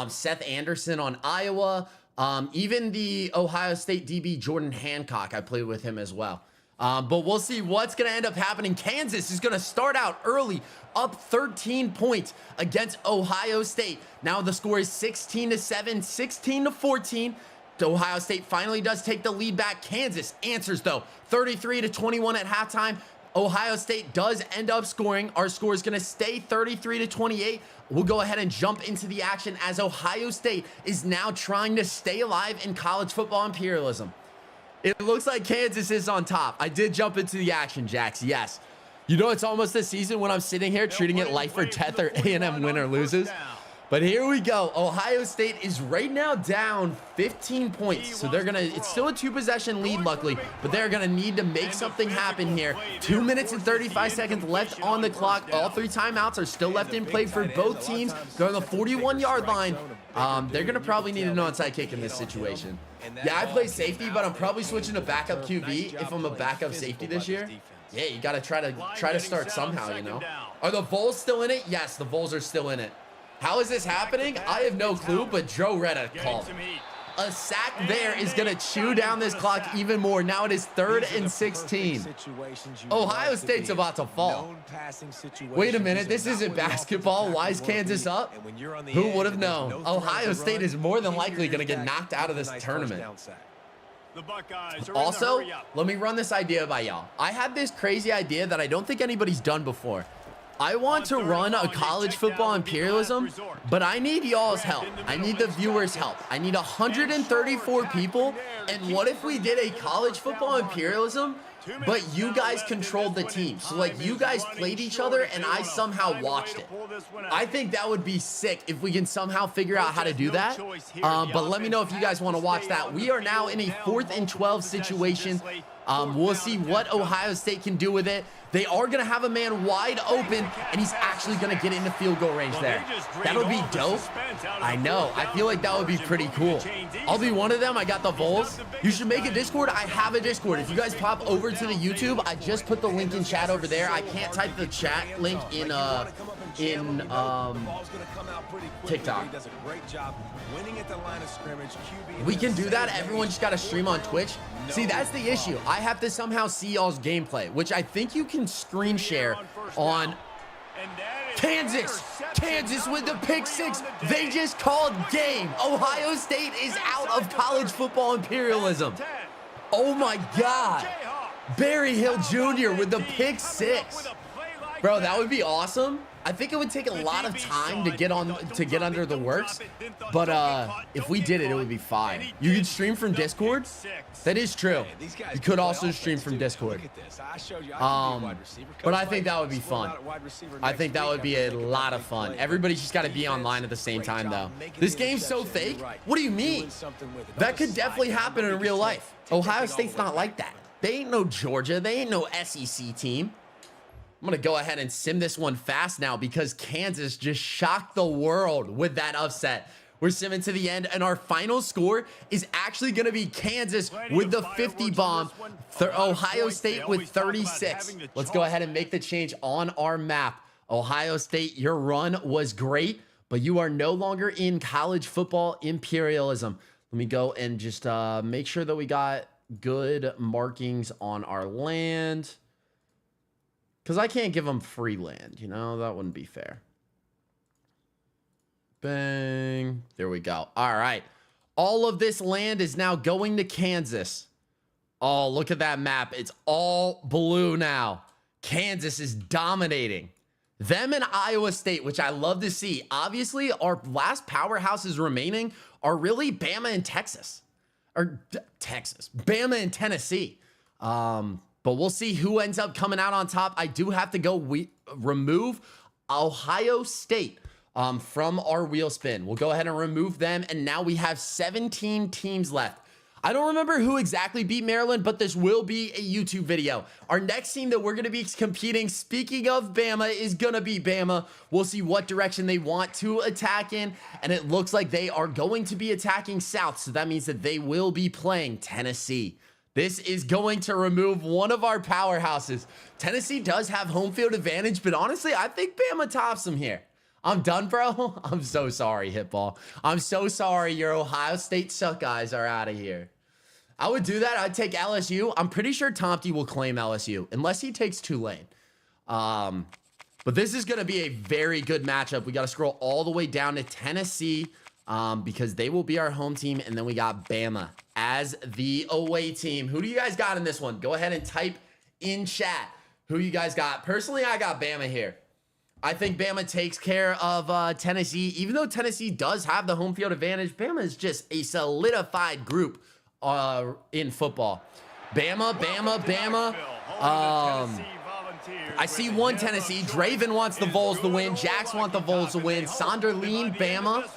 Seth Anderson on Iowa. Even the Ohio State DB Jordan Hancock, I played with him as well. But we'll see what's going to end up happening. Kansas is going to start out early, up 13 points against Ohio State. Now the score is 16-7, 16-14. Ohio State finally does take the lead back. Kansas answers, though, 33-21 at halftime. Ohio State does end up scoring. Our score is going to stay 33-28. We'll go ahead and jump into the action as Ohio State is now trying to stay alive in college football imperialism. It looks like Kansas is on top. I did jump into the action, Jax. Yes. You know, it's almost the season when I'm sitting here treating it life or death or A&M win or loses. But here we go. Ohio State is right now down 15 points. So they're going to, it's still a 2-possession lead, luckily, but they're going to need to make something happen here. 2 minutes and 35 seconds left on the clock. All 3 timeouts are still left in play for both teams. They're on the 41-yard line. They're going to probably need an onside kick in this situation. Yeah, I play safety, but I'm probably switching to backup QB if I'm a backup safety this year. Yeah, you got to try to start somehow, you know. Are the Vols still in it? Yes, the Vols are still in it. How is this happening? I have no clue, but Joe read a call. A sack there is going to chew down this clock even more. Now it is 3rd and 16. Ohio State's about to fall. Wait a minute, this isn't basketball. Why is Kansas up? Who would have known? Ohio State is more than likely going to get knocked out of this tournament. Also, let me run this idea by y'all. I had this crazy idea that I don't think anybody's done before. I want to run a college football imperialism, but I need y'all's help. I need the viewers' help. I need 134 people. And what if we did a college football imperialism, but you guys controlled the team? So like you guys played each other and I somehow watched it. I think that would be sick if we can somehow figure out how to do that. But let me know if you guys want to watch that. We are now in a 4th and 12 situation. We'll see what Ohio State can do with it. They are going to have a man wide open, and he's actually going to get into field goal range there. That'll be dope. I know. I feel like that would be pretty cool. I'll be one of them. I got the Vols. You should make a Discord. I have a Discord. If you guys pop over to the YouTube, I just put the link in chat over there. I can't type the chat link in TikTok. We can do that. Everyone just got to stream on Twitch. See, that's the issue. I have to somehow see y'all's gameplay, which I think you can screen share on Kansas. Kansas with the pick 6. They just called game. Ohio State is out of college football imperialism. Oh my God. Barry Hill Jr. with the pick 6. Bro, that would be awesome. I think it would take a lot of time to get under the works, but if we did it, it would be fine. You could stream from Discord. That is true. You could also stream from Discord. But I think that would be fun. I think that would be a lot of fun. Everybody's just got to be online at the same time, though. This game's so fake. What do you mean? That could definitely happen in real life. Ohio State's not like that. They ain't no Georgia. They ain't no SEC team. I'm going to go ahead and sim this one fast now because Kansas just shocked the world with that upset. We're simming to the end, and our final score is actually going to be Kansas with the 50 bomb, Ohio State with 36. Let's go ahead and make the change on our map. Ohio State, your run was great, but you are no longer in college football imperialism. Let me go and just make sure that we got good markings on our land. Because I can't give them free land, you know? That wouldn't be fair. Bang. There we go. All right. All of this land is now going to Kansas. Oh, look at that map. It's all blue now. Kansas is dominating. Them and Iowa State, which I love to see. Obviously, our last powerhouses remaining are really Bama and Texas. Or Texas. Bama and Tennessee. But we'll see who ends up coming out on top. I do have to go remove Ohio State from our wheel spin. We'll go ahead and remove them. And now we have 17 teams left. I don't remember who exactly beat Maryland, but this will be a YouTube video. Our next team that we're going to be competing, speaking of Bama, is going to be Bama. We'll see what direction they want to attack in. And it looks like they are going to be attacking south. So that means that they will be playing Tennessee. This is going to remove one of our powerhouses. Tennessee does have home field advantage, but honestly, I think Bama tops them here. I'm done, bro. I'm so sorry, Hitball. I'm so sorry your Ohio State suck guys are out of here. I would do that. I'd take LSU. I'm pretty sure Tomty will claim LSU, unless he takes Tulane. But this is going to be a very good matchup. We got to scroll all the way down to Tennessee. Because they will be our home team, and then we got Bama as the away team. Who do you guys got in this one? Go ahead and type in chat who you guys got. Personally, I got Bama here. I think Bama takes care of Tennessee. Even though Tennessee does have the home field advantage, Bama is just a solidified group in football. Bama. I see one Tennessee. Draven wants the Vols to win. Jax want the Vols to win. Sonderleen, Bama.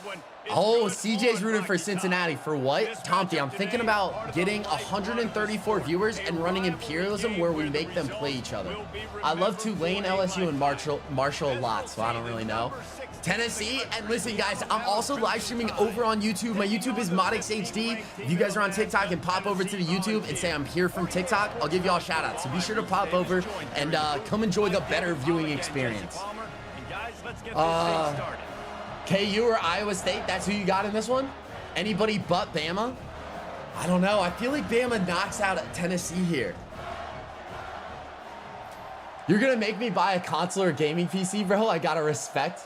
Oh, CJ's rooting for Cincinnati. For what? Tomty, I'm thinking about getting 134 viewers and running Imperialism where we make them play each other. I love Tulane, LSU, and Marshall a lot, so I don't really know. Tennessee, and listen, guys, I'm also live streaming over on YouTube. My YouTube is ModixHD. If you guys are on TikTok and pop over to the YouTube and say I'm here from TikTok, I'll give you all shout outs. So be sure to pop over and come enjoy the better viewing experience. KU or Iowa State, that's who you got in this one? Anybody but Bama? I don't know. I feel like Bama knocks out Tennessee here. You're going to make me buy a console or gaming PC, bro? I got to respect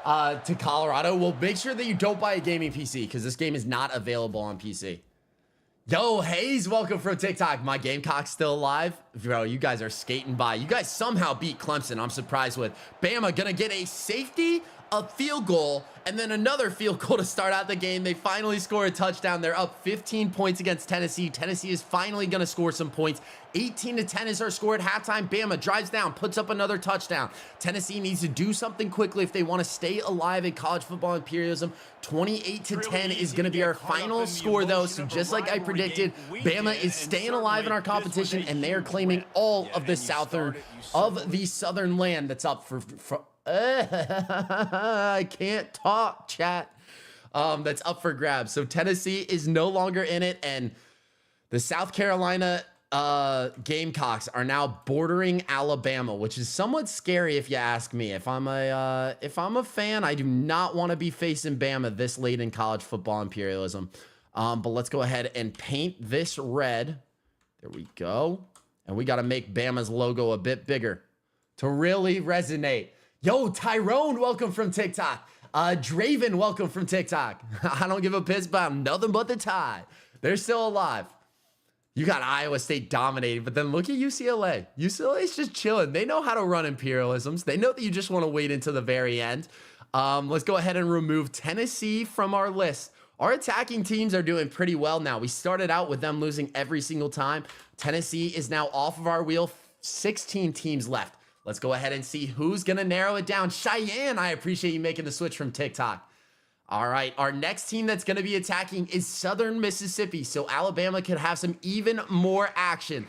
to Colorado. Well, make sure that you don't buy a gaming PC because this game is not available on PC. Yo, Hayes, welcome from TikTok. My Gamecock's still alive. Bro, you guys are skating by. You guys somehow beat Clemson. I'm surprised with. Bama going to get a safety, a field goal, and then another field goal to start out the game. They finally score a touchdown. They're up 15 points against Tennessee. Tennessee is finally going to score some points. 18-10 is our score at halftime. Bama drives down, puts up another touchdown. Tennessee needs to do something quickly if they want to stay alive in college football imperialism. 28-10 is going to be our final score, though. So just like I predicted, Bama is staying alive in our competition, and they are claiming all of the southern land that's up for I can't talk, chat. That's up for grabs. So Tennessee is no longer in it, and the South Carolina Gamecocks are now bordering Alabama, which is somewhat scary if you ask me. If I'm a fan, I do not want to be facing Bama this late in college football imperialism. But let's go ahead and paint this red. There we go. And we got to make Bama's logo a bit bigger to really resonate. Yo, Tyrone, welcome from TikTok. Draven, welcome from TikTok. I don't give a piss about nothing but the tie. They're still alive. You got Iowa State dominating, but then look at UCLA. UCLA's just chilling. They know how to run imperialisms. They know that you just want to wait until the very end. Let's go ahead and remove Tennessee from our list. Our attacking teams are doing pretty well now. We started out with them losing every single time. Tennessee is now off of our wheel. 16 teams left. Let's go ahead and see who's going to narrow it down. Cheyenne, I appreciate you making the switch from TikTok. All right, our next team that's going to be attacking is Southern Mississippi, so Alabama could have some even more action.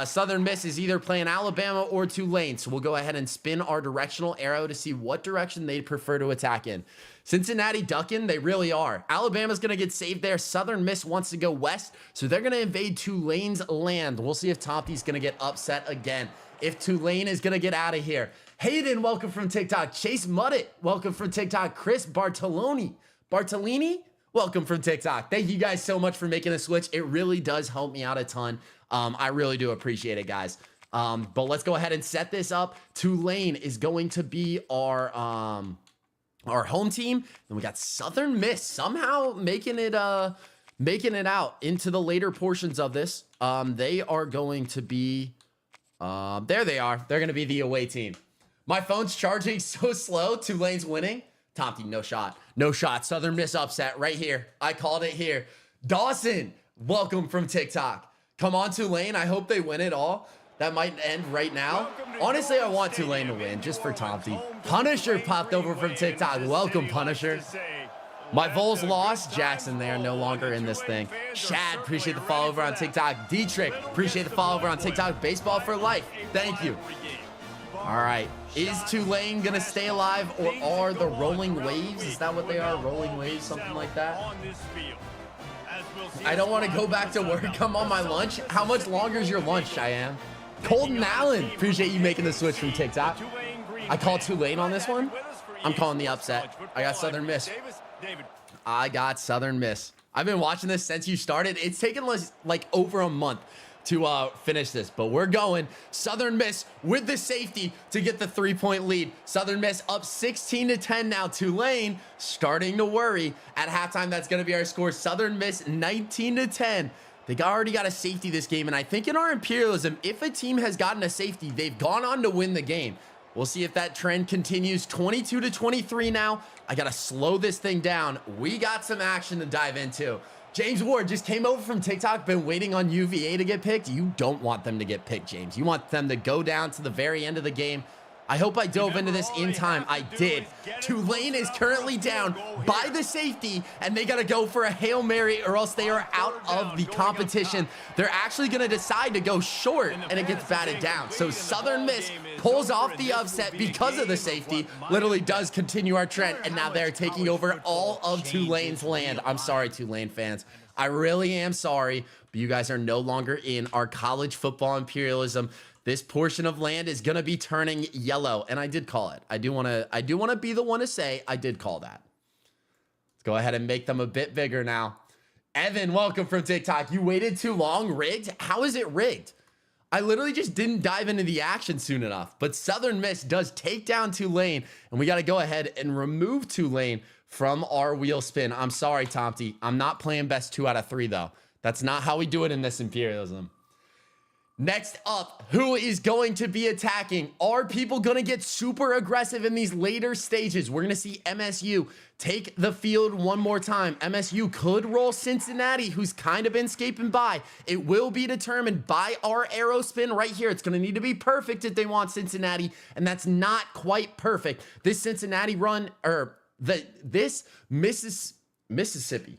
Southern Miss is either playing Alabama or Tulane, so we'll go ahead and spin our directional arrow to see what direction they prefer to attack in. Cincinnati ducking, they really are. Alabama's going to get saved there. Southern Miss wants to go west, so they're going to invade Tulane's land. We'll see if Tomty's going to get upset again. If Tulane is going to get out of here. Hayden, welcome from TikTok. Chase Muddit, welcome from TikTok. Chris Bartolini, welcome from TikTok. Thank you guys so much for making the switch. It really does help me out a ton. I really do appreciate it, guys. But let's go ahead and set this up. Tulane is going to be our home team. And we got Southern Miss somehow making it out into the later portions of this. They are going to be... there they are. They're going to be the away team. My phone's charging so slow. Tulane's winning. Tomty, no shot. No shot. Southern Miss upset right here. I called it here. Dawson, welcome from TikTok. Come on, Tulane. I hope they win it all. That might end right now. Honestly, I want Tulane to win just for Tomty. Punisher popped over from TikTok. Welcome, Punisher. My Vols lost. Jackson, they are no longer in this thing. Shad, appreciate the follow over on TikTok. Dietrich, appreciate the follow over on TikTok. Baseball for life. Thank you. All right. Is Tulane going to stay alive, or are the Rolling Waves? Is that what they are? Rolling Waves, something like that? I don't want to go back to work. I'm on my lunch. How much longer is your lunch, Cheyenne? Colton Allen, appreciate you making the switch from TikTok. I call Tulane on this one. I'm calling the upset. I got Southern Miss. I got Southern Miss. I've been watching this since you started. It's taken like over a month to finish this, but we're going. Southern Miss with the safety to get the 3-point lead. Southern Miss up 16-10 now. Tulane starting to worry. At halftime, that's going to be our score. Southern Miss 19-10. They already got a safety this game, and I think in our imperialism, if a team has gotten a safety, they've gone on to win the game. We'll see if that trend continues. 22-23 now. I got to slow this thing down. We got some action to dive into. James Ward just came over from TikTok, been waiting on UVA to get picked. You don't want them to get picked, James. You want them to go down to the very end of the game. I hope I dove into this in time. I did. Tulane is currently down by the safety, and they got to go for a Hail Mary or else they are out of the competition. They're actually going to decide to go short, and it gets batted down. So Southern Miss pulls off the upset because of the safety, literally does continue our trend, and now they're taking over all of Tulane's land. I'm sorry, Tulane fans. I really am sorry, but you guys are no longer in our college football imperialism. This portion of land is going to be turning yellow, and I did call it. I do want to be the one to say I did call that. Let's go ahead and make them a bit bigger now. Evan, welcome from TikTok. You waited too long. Rigged? How is it rigged? I literally just didn't dive into the action soon enough. But Southern Miss does take down Tulane, and we got to go ahead and remove Tulane from our wheel spin. I'm sorry, Tomty. I'm not playing best 2 out of 3, though. That's not how we do it in this imperialism. Next up, who is going to be attacking? Are people going to get super aggressive in these later stages? We're going to see MSU take the field one more time. MSU could roll Cincinnati, who's kind of been scaping by. It will be determined by our arrow spin right here. It's going to need to be perfect if they want Cincinnati, and that's not quite perfect. This Cincinnati run, or this Mississippi.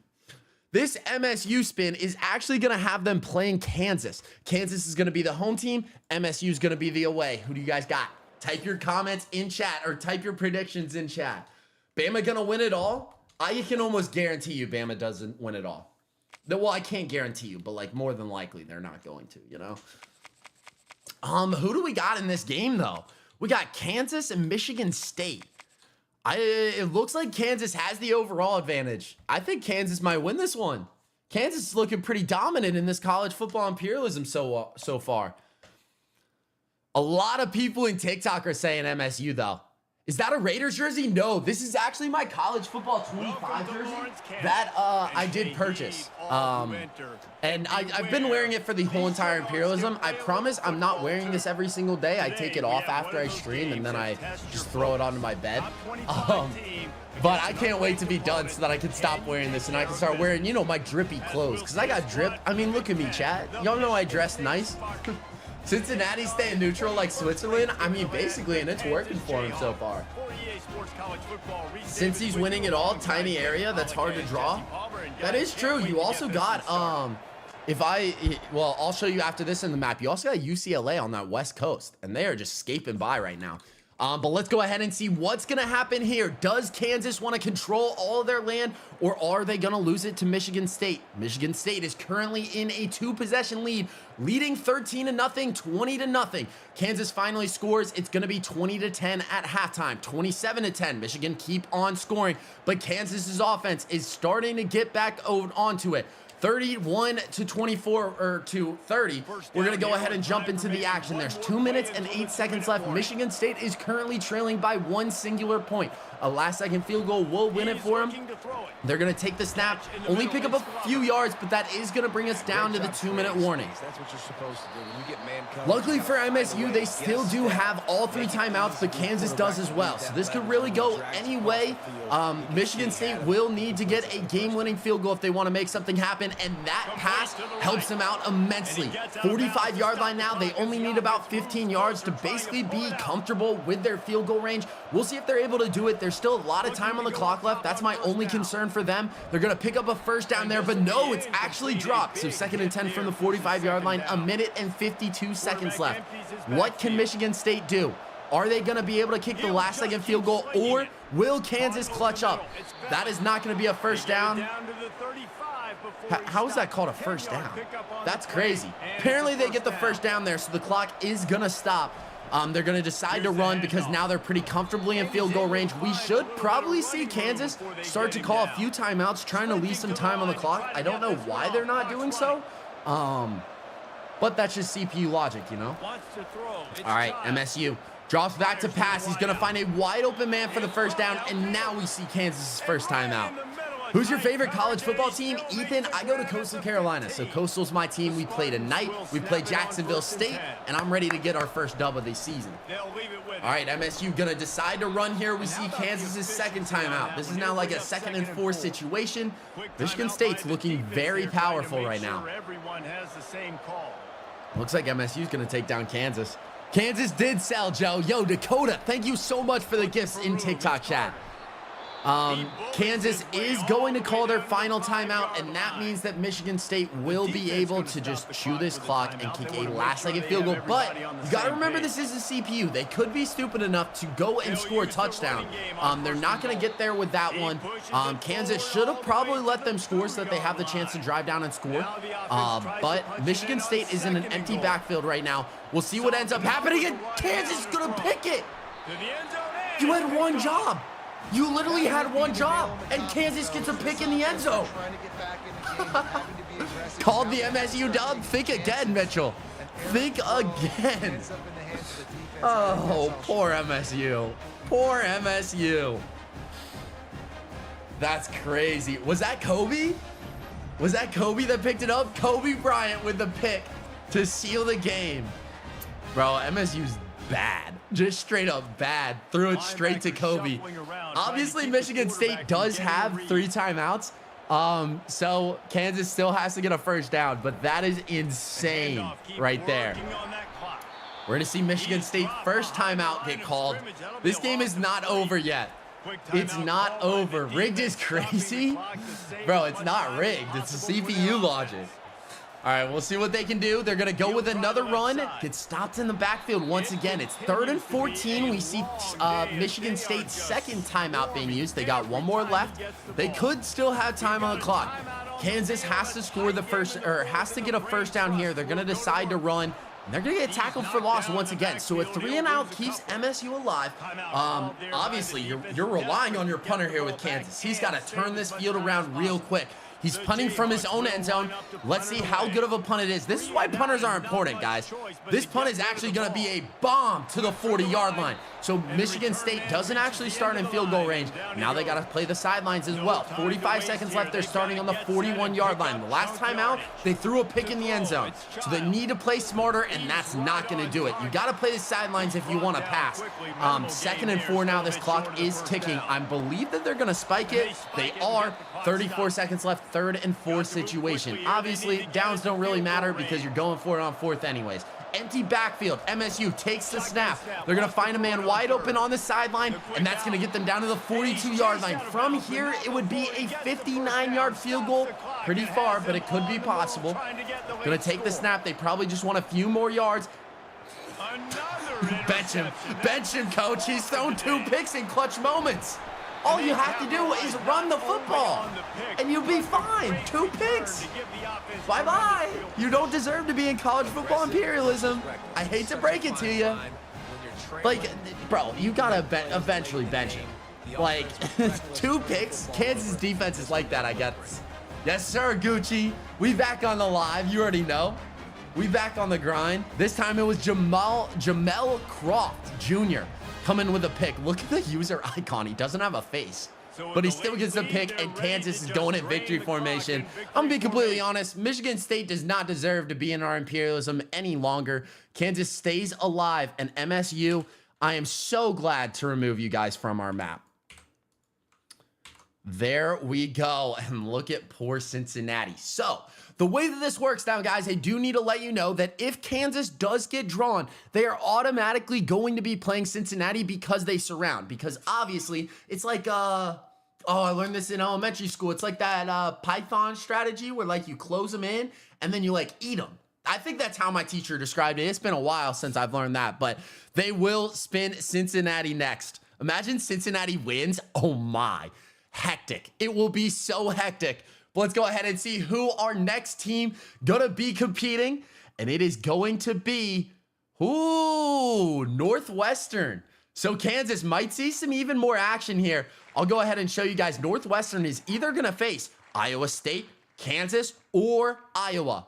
This MSU spin is actually going to have them playing Kansas. Kansas is going to be the home team. MSU is going to be the away. Who do you guys got? Type your comments in chat or type your predictions in chat. Bama going to win it all? I can almost guarantee you Bama doesn't win it all. Well, I can't guarantee you, but like more than likely they're not going to, you know? Who do we got in this game though? We got Kansas and Michigan State. It looks like Kansas has the overall advantage. I think Kansas might win this one. Kansas is looking pretty dominant in this college football imperialism so far. A lot of people in TikTok are saying MSU, though. Is that a Raiders jersey? No, this is actually my college football 25 jersey that I did purchase. And I've been wearing it for the whole entire imperialism. I promise I'm not wearing this every single day. I take it off after I stream and then I just throw it onto my bed. But I can't wait to be done so that I can stop wearing this and I can start wearing, you know, my drippy clothes. Because I got drip. I mean, look at me, chat. Y'all know I dress nice. Cincinnati staying neutral like Switzerland. I mean, basically, and it's working for him so far. Since he's winning it all, tiny area, that's hard to draw. That is true. You also got, well, I'll show you after this in the map. You also got UCLA on that West Coast, and they are just scaping by right now. But let's go ahead and see what's going to happen here. Does Kansas want to control all of their land, or are they going to lose it to Michigan State? Michigan State is currently in a 2-possession lead, leading 13-0, 20-0. Kansas finally scores. It's going to be 20-10 at halftime, 27-10. Michigan keep on scoring, but Kansas's offense is starting to get back onto it. 31-24 or to 30. We're going to go ahead and jump into the action. There's 2 minutes and 8 seconds left. Michigan State is currently trailing by 1 singular point. A last-second field goal will win it for them. They're going to take the snap, only pick up a few yards, but that is going to bring us down to the 2-minute warning. That's what you're supposed to do. When you get man coverage. Luckily for MSU, they still do have all 3 timeouts, but Kansas does as well. So this could really go any way. Michigan State will need to get a game-winning field goal if they want to make something happen, and that pass helps them out immensely. 45-yard line now. They only need about 15 yards to basically be comfortable with their field goal range. We'll see if they're able to do it. There's still a lot of time on the clock left. That's my only concern for them. They're going to pick up a first down there, but no, it's actually dropped. So 2nd and 10 from the 45-yard line, 1 minute and 52 seconds left. What can Michigan State do? Are they going to be able to kick the last-second field goal, or will Kansas clutch up? That is not going to be a first down. How is that called a first down? That's crazy. Apparently they get the first down there, so the clock is going to stop. They're going to decide to run because now they're pretty comfortably in field goal range. We should probably see Kansas start to call a few timeouts, trying to leave some time on the clock. I don't know why they're not doing so. But that's just CPU logic, you know? All right, MSU drops back to pass. He's going to find a wide open man for the first down, and now we see Kansas' first timeout. Who's your favorite college football team? Ethan, I go to Coastal Carolina. So Coastal's my team. We play tonight. We play Jacksonville State, and I'm ready to get our first dub of the season. All right, MSU gonna decide to run here. We see Kansas's second timeout. This is now like a 2nd and 4 situation. Michigan State's looking very powerful right now. Looks like MSU's gonna take down Kansas. Kansas did sell, Joe. Yo, Dakota, thank you so much for the gifts in TikTok chat. Kansas is going to call their final timeout, and that means that Michigan State will be able to just chew this clock and kick a last-second field goal. But you got to remember, this is a CPU. They could be stupid enough to go and score a touchdown. They're not going to get there with that one. Kansas should have probably let them score so that they have the chance to drive down and score. But Michigan State is in an empty backfield right now. We'll see what ends up happening, and Kansas is going to pick it. You had one job. You literally had one job, and Kansas gets a pick in the end zone. Called the MSU dub. Think again, Mitchell. Think again. Oh, poor MSU. Poor MSU. That's crazy. Was that Kobe? Was that Kobe that picked it up? Kobe Bryant with the pick to seal the game. Bro, MSU's bad. Just straight up bad. Threw it straight to Kobe. Obviously, Michigan State does have 3 timeouts. So Kansas still has to get a first down, but that is insane right there. We're going to see Michigan State first timeout get called. This game is not over yet. It's not over. Rigged is crazy. Bro, it's not rigged. It's the CPU logic. All right, we'll see what they can do. They're going to go with another run. Get stopped in the backfield once again. It's 3rd and 14. We see Michigan State's second timeout being used. They got one more left. They could still have time on the clock. Kansas has to score the first, or has to get a first down here. They're going to decide to run. And they're going to get tackled for loss once again. So a 3-and-out keeps MSU alive. Obviously, you're relying on your punter here with Kansas. He's got to turn this field around real quick. He's punting from his own end zone. Let's see how good of a punt it is. This is why punters are important, guys. This punt is actually going to be a bomb to the 40-yard line. So Michigan State doesn't actually start in field goal range. Now they got to play the sidelines as well. 45 seconds left. They're starting on the 41-yard line. The last time out, they threw a pick in the end zone. So they need to play smarter, and that's not going to do it. You got to play the sidelines if you want to pass. 2nd and 4 now. This clock is ticking. I believe that they're going to spike it. They are. 34 seconds left. 3rd and 4 situation. Obviously, downs don't really matter because you're going for it on 4th anyways. Empty backfield. MSU takes the snap. They're going to find a man wide open on the sideline, and that's going to get them down to the 42-yard line. From here, it would be a 59-yard field goal. Pretty far, but it could be possible. Going to take the snap. They probably just want a few more yards. Bench him. Bench him, coach. He's thrown 2 picks in clutch moments. All you have to do is run the football, and you'll be fine. 2 picks. Bye-bye. You don't deserve to be in college football imperialism. I hate to break it to you. Like, bro, you got to eventually bench him. Like, 2 picks. Kansas defense is like that, I guess. Yes, sir, Gucci. We back on the live. You already know. We back on the grind. This time it was Jamel Croft Jr. coming with a pick. Look at the user icon. He doesn't have a face, but he still gets the pick, and Kansas is going in victory formation. I'm gonna be completely honest. Michigan State does not deserve to be in our imperialism any longer. Kansas stays alive, and MSU, I am so glad to remove you guys from our map. There we go. And look at poor Cincinnati. So the way that this works now, guys, I do need to let you know that if Kansas does get drawn, they are automatically going to be playing Cincinnati because they surround. Because obviously, it's like, oh, I learned this in elementary school. It's like that Python strategy where, like, you close them in and then you, like, eat them. I think that's how my teacher described it. It's been a while since I've learned that, but they will spin Cincinnati next. Imagine Cincinnati wins. Oh, my. Hectic. It will be so hectic. But let's go ahead and see who our next team gonna be competing. And it is going to be, Northwestern. So Kansas might see some even more action here. I'll go ahead and show you guys. Northwestern is either gonna face Iowa State, Kansas, or Iowa.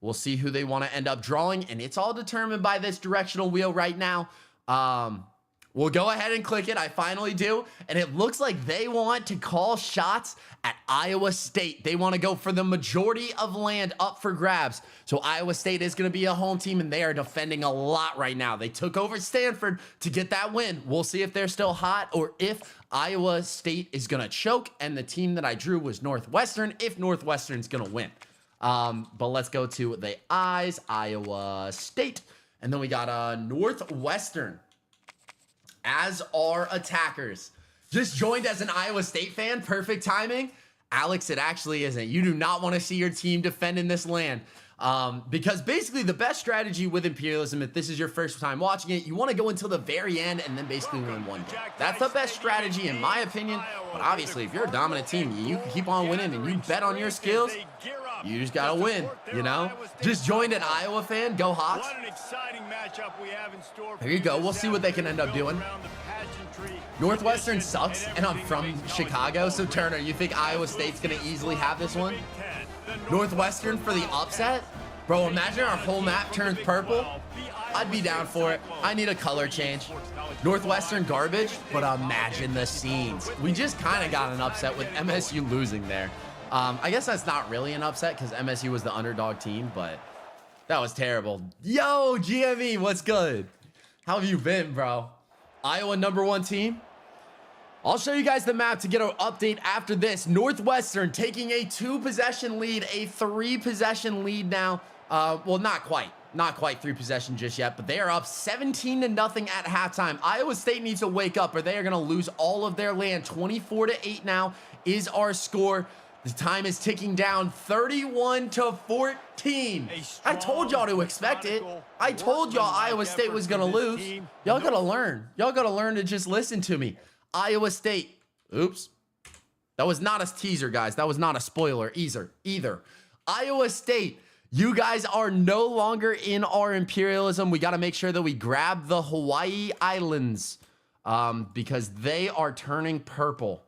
We'll see who they want to end up drawing, and it's all determined by this directional wheel right now. We'll go ahead and click it. I finally do. And it looks like they want to call shots at Iowa State. They want to go for the majority of land up for grabs. So Iowa State is going to be a home team, and they are defending a lot right now. They took over Stanford to get that win. We'll see if they're still hot or if Iowa State is going to choke. And the team that I drew was Northwestern, if Northwestern's going to win. But let's go to the eyes, Iowa State. And then we got Northwestern as our attackers. Just joined as an Iowa State fan. Perfect timing. Alex, it actually isn't. You do not want to see your team defend in this land. Because basically the best strategy with Imperialism, if this is your first time watching it, you want to go until the very end and then basically win one game. That's the best strategy in my opinion. But obviously, if you're a dominant team, you can keep on winning and you bet on your skills. You just got to win, you know? Just joined an Iowa fan. Go Hawks. There you go. We'll see what they can end up doing. Northwestern sucks, and I'm from Chicago. So, Turner, you think Iowa State's going to easily have this one? Northwestern for the upset? Bro, imagine our whole map turns purple. I'd be down for it. I need a color change. Northwestern garbage, but imagine the scenes. We just kind of got an upset with MSU losing there. I guess that's not really an upset because MSU was the underdog team, but that was terrible. Yo, GME, what's good? How have you been, bro? Iowa #1 team? I'll show you guys the map to get an update after this. Northwestern taking a 2-possession lead, a 3-possession lead now. Well, not quite 3 possession just yet, but they are up 17-0 at halftime. Iowa State needs to wake up or they are going to lose all of their land. 24-8 now is our score. The time is ticking down, 31-14. I told y'all to expect it. I told y'all Iowa State was going to lose. Y'all got to learn. Y'all got to learn to just listen to me. Iowa State. Oops. That was not a teaser, guys. That was not a spoiler either. Iowa State, you guys are no longer in our imperialism. We got to make sure that we grab the Hawaii Islands because they are turning purple.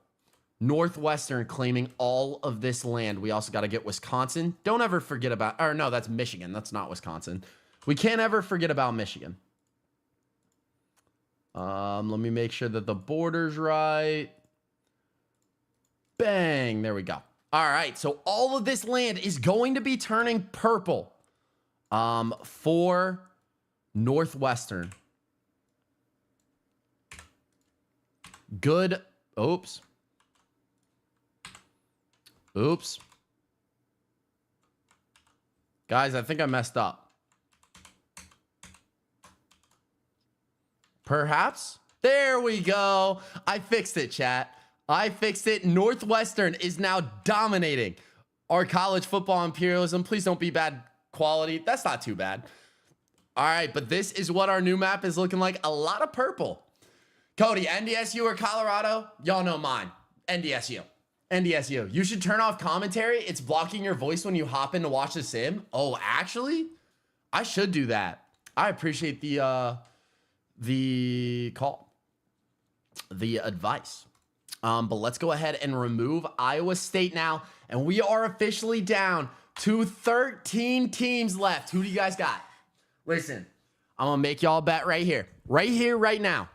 Northwestern claiming all of this land. We also got to get Wisconsin. Don't ever forget about, or no, that's Michigan. That's not Wisconsin. We can't ever forget about Michigan. Let me make sure that the border's right. Bang. There we go. All right. So all of this land is going to be turning purple for Northwestern. Good. Oops. Guys, I think I messed up. Perhaps? There we go. I fixed it, chat. I fixed it. Northwestern is now dominating our college football imperialism. Please don't be bad quality. That's not too bad. All right, but this is what our new map is looking like. A lot of purple. Cody, NDSU or Colorado? Y'all know mine. NDSU. NDSU. You should turn off commentary. It's blocking your voice when you hop in to watch the sim. Oh, actually? I should do that. I appreciate the call. The advice. But let's go ahead and remove Iowa State now. And we are officially down to 13 teams left. Who do you guys got? Listen, I'm going to make y'all a bet right here. Right here, right now.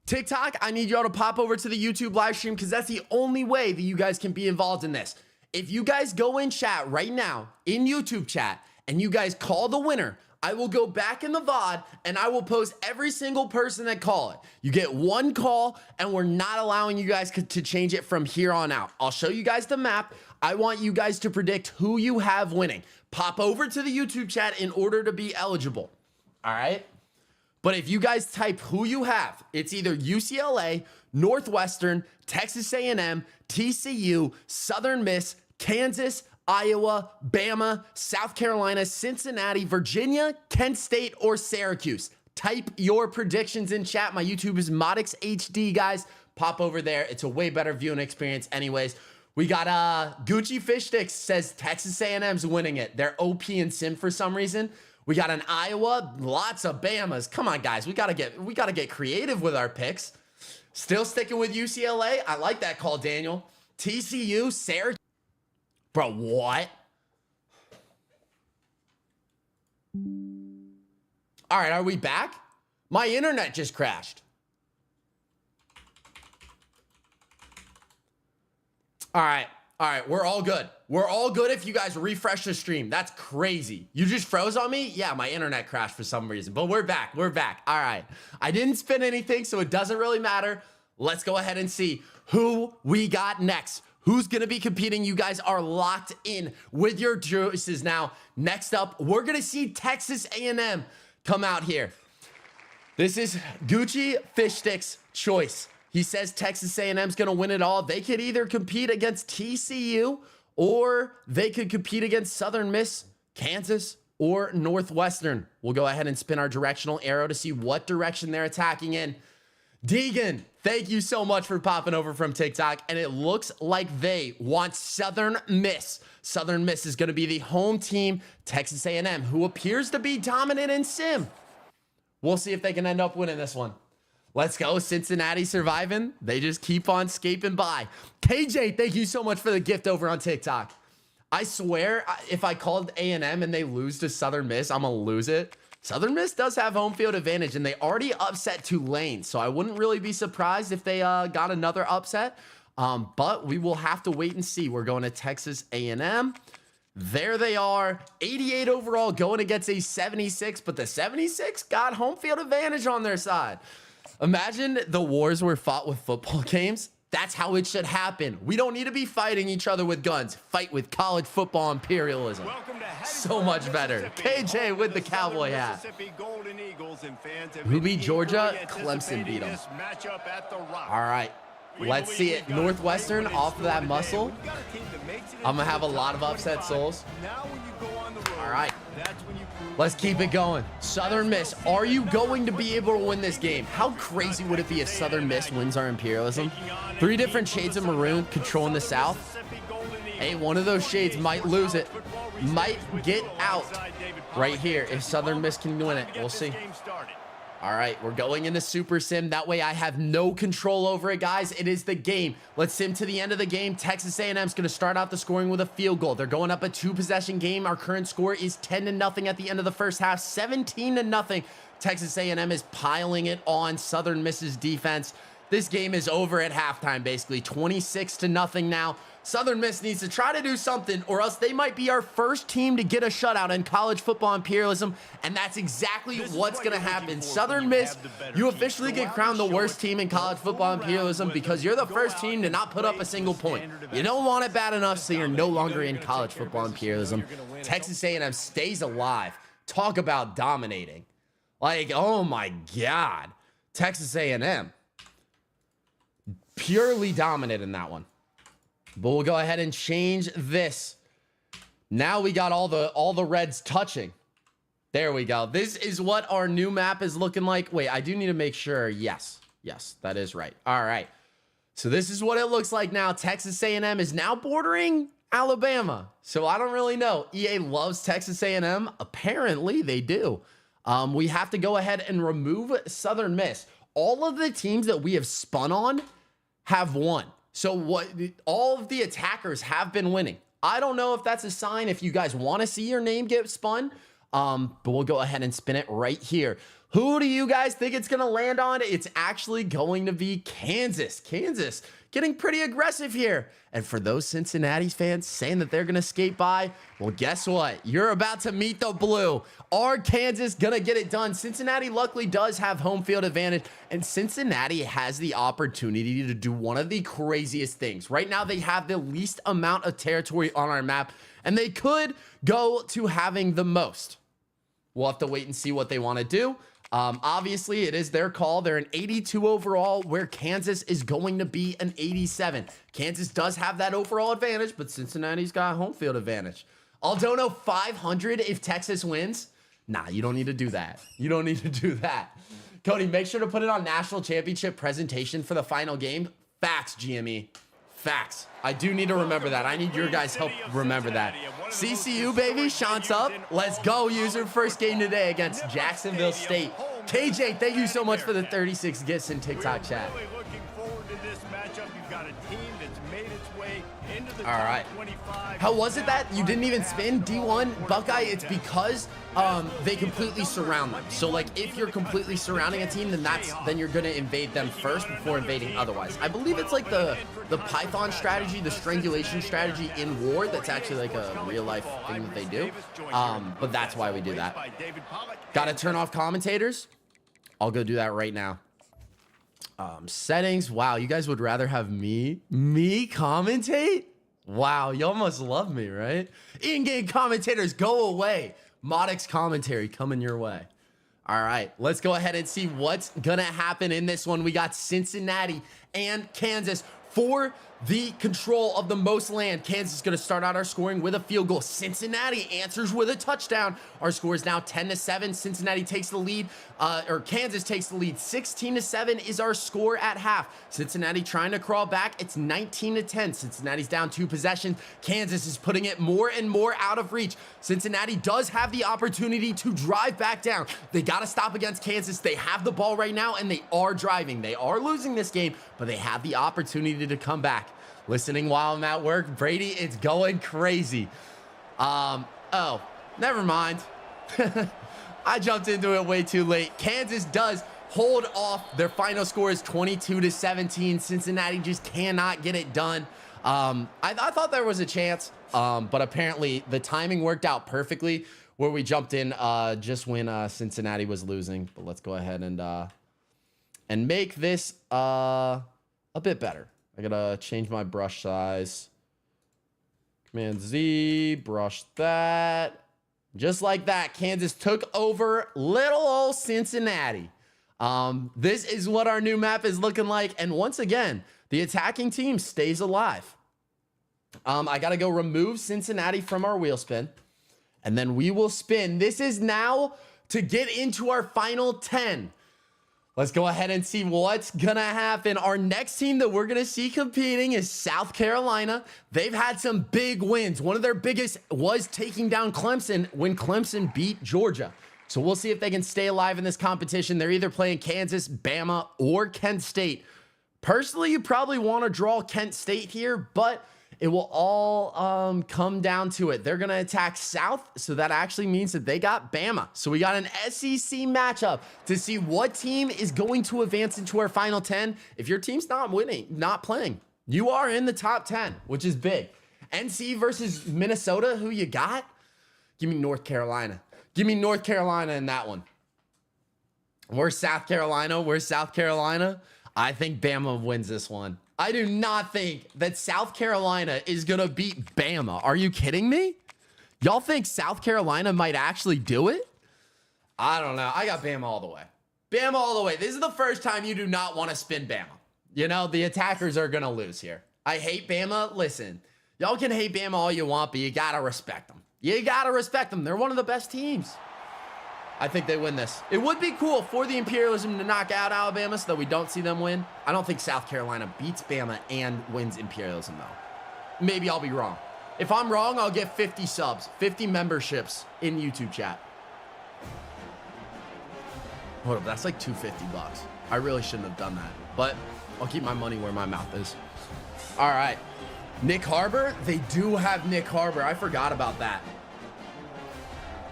TikTok, I need y'all to pop over to the YouTube live stream because that's the only way that you guys can be involved in this. If you guys go in chat right now, in YouTube chat, and you guys call the winner, I will go back in the VOD and I will post every single person that call it. You get one call and we're not allowing you guys to change it from here on out. I'll show you guys the map. I want you guys to predict who you have winning. Pop over to the YouTube chat in order to be eligible. All right? But if you guys type who you have, it's either UCLA, Northwestern, Texas A&M, TCU, Southern Miss, Kansas, Iowa, Bama, South Carolina, Cincinnati, Virginia, Kent State, or Syracuse. Type your predictions in chat. My YouTube is ModixHD, guys. Pop over there. It's a way better viewing experience anyways. We got Gucci Fish Sticks says Texas A&M's winning it. They're OP and sim for some reason. We got an Iowa, lots of Bamas. Come on, guys. We gotta get creative with our picks. Still sticking with UCLA. I like that call, Daniel. TCU, Syracuse. Bro, what? All right, are we back? My internet just crashed. All right. All right. We're all good. We're all good if you guys refresh the stream. That's crazy. You just froze on me? Yeah, my internet crashed for some reason, but we're back. We're back. All right. I didn't spin anything, so it doesn't really matter. Let's go ahead and see who we got next. Who's going to be competing? You guys are locked in with your choices now. Next up, we're going to see Texas A&M come out here. This is Gucci Fishstick's choice. He says Texas A&M's going to win it all. They could either compete against TCU or they could compete against Southern Miss, Kansas, or Northwestern. We'll go ahead and spin our directional arrow to see what direction they're attacking in. Deegan, thank you so much for popping over from TikTok. And it looks like they want Southern Miss. Southern Miss is going to be the home team, Texas A&M, who appears to be dominant in sim. We'll see if they can end up winning this one. Let's go. Cincinnati surviving. They just keep on scaping by. KJ, thank you so much for the gift over on TikTok. I swear, if I called A&M and they lose to Southern Miss, I'm going to lose it. Southern Miss does have home field advantage, and they already upset Tulane, so I wouldn't really be surprised if they got another upset. But we will have to wait and see. We're going to Texas A&M. There they are, 88 overall, going against a 76, but the 76 got home field advantage on their side. Imagine the wars were fought with football games. That's how it should happen. We don't need to be fighting each other with guns. Fight with college football imperialism. So much better. KJ with the cowboy hat. Who beat Georgia? Clemson beat them. All right. Let's see it. Northwestern off of that muscle. I'm going to have a lot of upset souls. All right. Let's keep it going. Southern Miss, are you going to be able to win this game? How crazy would it be if Southern Miss wins our imperialism? 3 different shades of maroon controlling the South. Hey, one of those shades might lose it. Might get out right here if Southern Miss can win it. We'll see. All right, we're going into Super Sim. That way I have no control over it, guys. It is the game. Let's sim to the end of the game. Texas A&M is going to start out the scoring with a field goal. They're going up a 2-possession game. Our current score is 10-0 at the end of the first half, 17-0. Texas A&M is piling it on Southern Miss's defense. This game is over at halftime, basically 26-0 now. Southern Miss needs to try to do something, or else they might be our first team to get a shutout in college football imperialism, and that's exactly what's going to happen. Southern Miss, you officially get crowned the worst team in college football imperialism because you're the first team to not put up a single point. You don't want it bad enough, so you're no longer in college football imperialism. Texas A&M stays alive. Talk about dominating. Like, oh my God. Texas A&M. Purely dominant in that one. But we'll go ahead and change this. Now we got all the reds touching. There we go. This is what our new map is looking like. Wait, I do need to make sure. Yes, that is right. All right. So this is what it looks like now. Texas A&M is now bordering Alabama. So I don't really know. EA loves Texas A&M. Apparently they do. We have to go ahead and remove Southern Miss. All of the teams that we have spun on have won. So all of the attackers have been winning. I don't know if that's a sign if you guys want to see your name get spun. But we'll go ahead and spin it right here. Who do you guys think it's going to land on? It's actually going to be Kansas. Kansas getting pretty aggressive here. And for those Cincinnati fans saying that they're going to skate by, well, guess what? You're about to meet the blue. Are Kansas going to get it done? Cincinnati luckily does have home field advantage, and Cincinnati has the opportunity to do one of the craziest things. Right now, they have the least amount of territory on our map, and they could go to having the most. We'll have to wait and see what they want to do. Obviously, it is their call. They're an 82 overall, where Kansas is going to be an 87. Kansas does have that overall advantage, but Cincinnati's got home field advantage. Aldono 500 if Texas wins. Nah, you don't need to do that. You don't need to do that. Cody, make sure to put it on national championship presentation for the final game. Facts, GME. Facts. I do need to remember that. I need your guys' help remember that. CCU, baby. Shant's up. Let's go, user. First game today against Jacksonville State. KJ, thank you so much for the 36 gifts in TikTok chat. forward to this matchup, you've got a team that's made its way into the All right. top 25. How was it that you didn't even spin D1 Buckeye? It's because they completely surround them. So like if you're completely surrounding a team, then you're gonna invade them first before invading otherwise. I believe it's like the Python strategy, the strangulation strategy in war. That's actually like a real life thing that they do. But that's why we do that. Gotta turn off commentators. I'll go do that right now. Settings. Wow, you guys would rather have me commentate? Wow, you almost love me, right? In-game commentators, go away. Modix commentary coming your way. All right, let's go ahead and see what's gonna happen in this one. We got Cincinnati and Kansas for the control of the most land. Kansas is going to start out our scoring with a field goal. Cincinnati answers with a touchdown. Our score is now 10-7. Cincinnati takes the lead, or Kansas takes the lead. 16-7 is our score at half. Cincinnati trying to crawl back. It's 19-10. Cincinnati's down 2 possessions. Kansas is putting it more and more out of reach. Cincinnati does have the opportunity to drive back down. They got to stop against Kansas. They have the ball right now, and they are driving. They are losing this game, but they have the opportunity to come back. Listening while I'm at work, Brady, it's going crazy. Oh, never mind. I jumped into it way too late. Kansas does hold off. Their final score is 22-17. Cincinnati just cannot get it done. I thought there was a chance, but apparently the timing worked out perfectly where we jumped in just when Cincinnati was losing. But let's go ahead and make this a bit better. I gotta change my brush size. Command Z, brush that. Just like that, Kansas took over little old Cincinnati. This is what our new map is looking like. And once again, the attacking team stays alive. I gotta go remove Cincinnati from our wheel spin. And then we will spin. This is now to get into our final 10. Let's go ahead and see what's gonna happen. Our next team that we're gonna see competing is South Carolina. They've had some big wins. One of their biggest was taking down Clemson when Clemson beat Georgia. So we'll see if they can stay alive in this competition. They're either playing Kansas, Bama, or Kent State. Personally, you probably want to draw Kent State here, but it will all come down to it. They're going to attack South, so that actually means that they got Bama. So we got an SEC matchup to see what team is going to advance into our final 10. If your team's not winning, not playing, you are in the top 10, which is big. NC versus Minnesota, who you got? Give me North Carolina. Give me North Carolina in that one. Where's South Carolina? Where's South Carolina? I think Bama wins this one. I do not think that South Carolina is going to beat Bama. Are you kidding me? Y'all think South Carolina might actually do it? I don't know. I got Bama all the way. Bama all the way. This is the first time you do not want to spin Bama. You know, the attackers are going to lose here. I hate Bama. Listen, y'all can hate Bama all you want, but you got to respect them. You got to respect them. They're one of the best teams. I think they win this. It would be cool for the Imperialism to knock out Alabama so that we don't see them win. I don't think South Carolina beats Bama and wins Imperialism, though. Maybe I'll be wrong. If I'm wrong, I'll get 50 subs, 50 memberships in YouTube chat. Hold up, that's like $250. I really shouldn't have done that, but I'll keep my money where my mouth is. All right. Nick Harbor? They do have Nick Harbor. I forgot about that.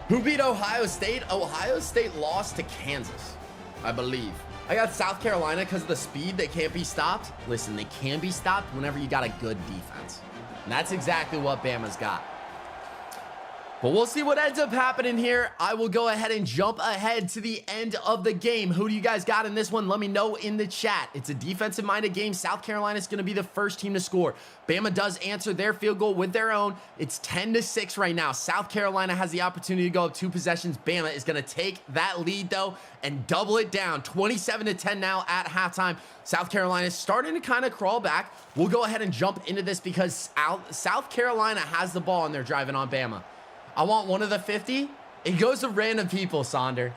Who beat Ohio State? Ohio State lost to Kansas, I believe. I got South Carolina because of the speed. They can't be stopped. Listen, they can be stopped whenever you got a good defense. And that's exactly what Bama's got. But we'll see what ends up happening here. I will go ahead and jump ahead to the end of the game. Who do you guys got in this one? Let me know in the chat. It's a defensive-minded game. South Carolina is going to be the first team to score. Bama does answer their field goal with their own. It's 10-6 right now. South Carolina has the opportunity to go up 2 possessions. Bama is going to take that lead, though, and double it down. 27-10 now at halftime. South Carolina is starting to kind of crawl back. We'll go ahead and jump into this because South Carolina has the ball, and they're driving on Bama. I want one of the 50. It goes to random people, Sonder.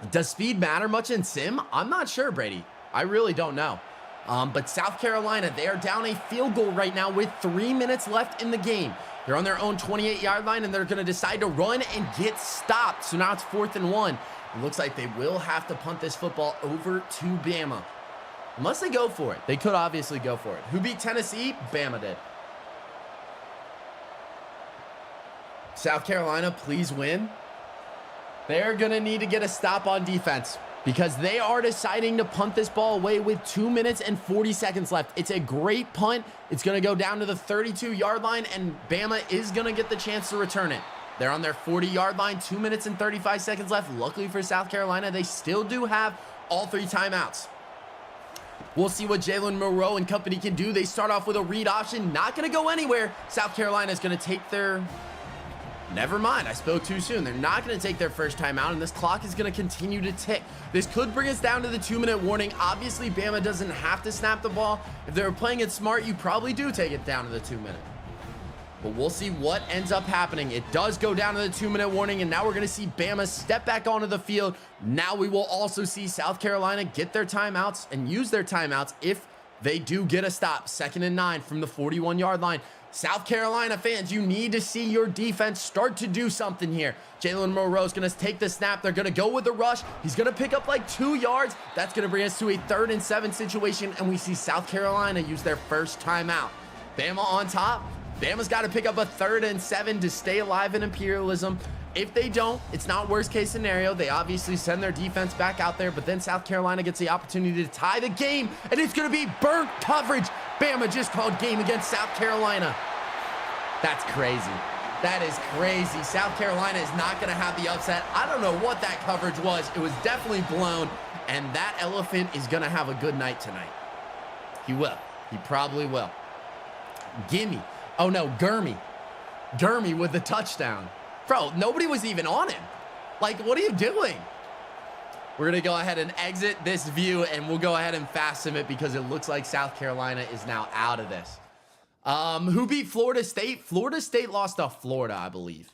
Does speed matter much in sim? I'm not sure, Brady. I really don't know. But South Carolina, they are down a field goal right now with 3 minutes left in the game. They're on their own 28-yard line, and they're going to decide to run and get stopped. So now it's 4th and 1. It looks like they will have to punt this football over to Bama. Unless they go for it. They could obviously go for it. Who beat Tennessee? Bama did. South Carolina, please win. They're going to need to get a stop on defense because they are deciding to punt this ball away with 2 minutes and 40 seconds left. It's a great punt. It's going to go down to the 32-yard line, and Bama is going to get the chance to return it. They're on their 40-yard line, 2 minutes and 35 seconds left. Luckily for South Carolina, they still do have all 3 timeouts. We'll see what Jalen Monroe and company can do. They start off with a read option, not going to go anywhere. South Carolina is going to take their... Never mind, I spoke too soon. They're not going to take their first timeout, and this clock is going to continue to tick. This could bring us down to the 2-minute warning. Obviously, Bama doesn't have to snap the ball. If they were playing it smart, you probably do take it down to the 2-minute. But we'll see what ends up happening. It does go down to the 2-minute warning, and now we're going to see Bama step back onto the field. Now we will also see South Carolina get their timeouts and use their timeouts if they do get a stop. 2nd and 9 from the 41-yard line. South Carolina fans, you need to see your defense start to do something here. Jalen Monroe is going to take the snap. They're going to go with the rush. He's going to pick up like 2 yards. That's going to bring us to a 3rd and 7 situation, and we see South Carolina use their first timeout. Bama on top. Bama's got to pick up a 3rd and 7 to stay alive in Imperialism. If they don't, it's not worst case scenario. They obviously send their defense back out there, but then South Carolina gets the opportunity to tie the game, and it's going to be burnt coverage. Bama just called game against South Carolina. That's crazy. That is crazy. South Carolina is not going to have the upset. I don't know what that coverage was. It was definitely blown, and that elephant is going to have a good night tonight. He will. He probably will. Gimme. Oh, no, Gurmy. Gurmy with the touchdown. Bro, nobody was even on him. Like, what are you doing? We're going to go ahead and exit this view, and we'll go ahead and fast sim it because it looks like South Carolina is now out of this. Who beat Florida State? Florida State lost to Florida, I believe.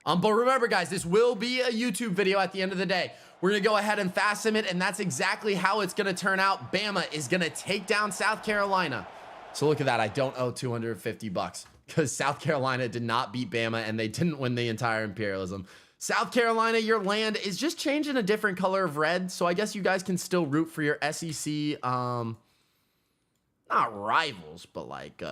But remember, guys, this will be a YouTube video at the end of the day. We're going to go ahead and fast sim it, and that's exactly how it's going to turn out. Bama is going to take down South Carolina. So look at that. I don't owe $250 because South Carolina did not beat Bama, and they didn't win the entire Imperialism. South Carolina, your land is just changing a different color of red, so I guess you guys can still root for your SEC, not rivals, but like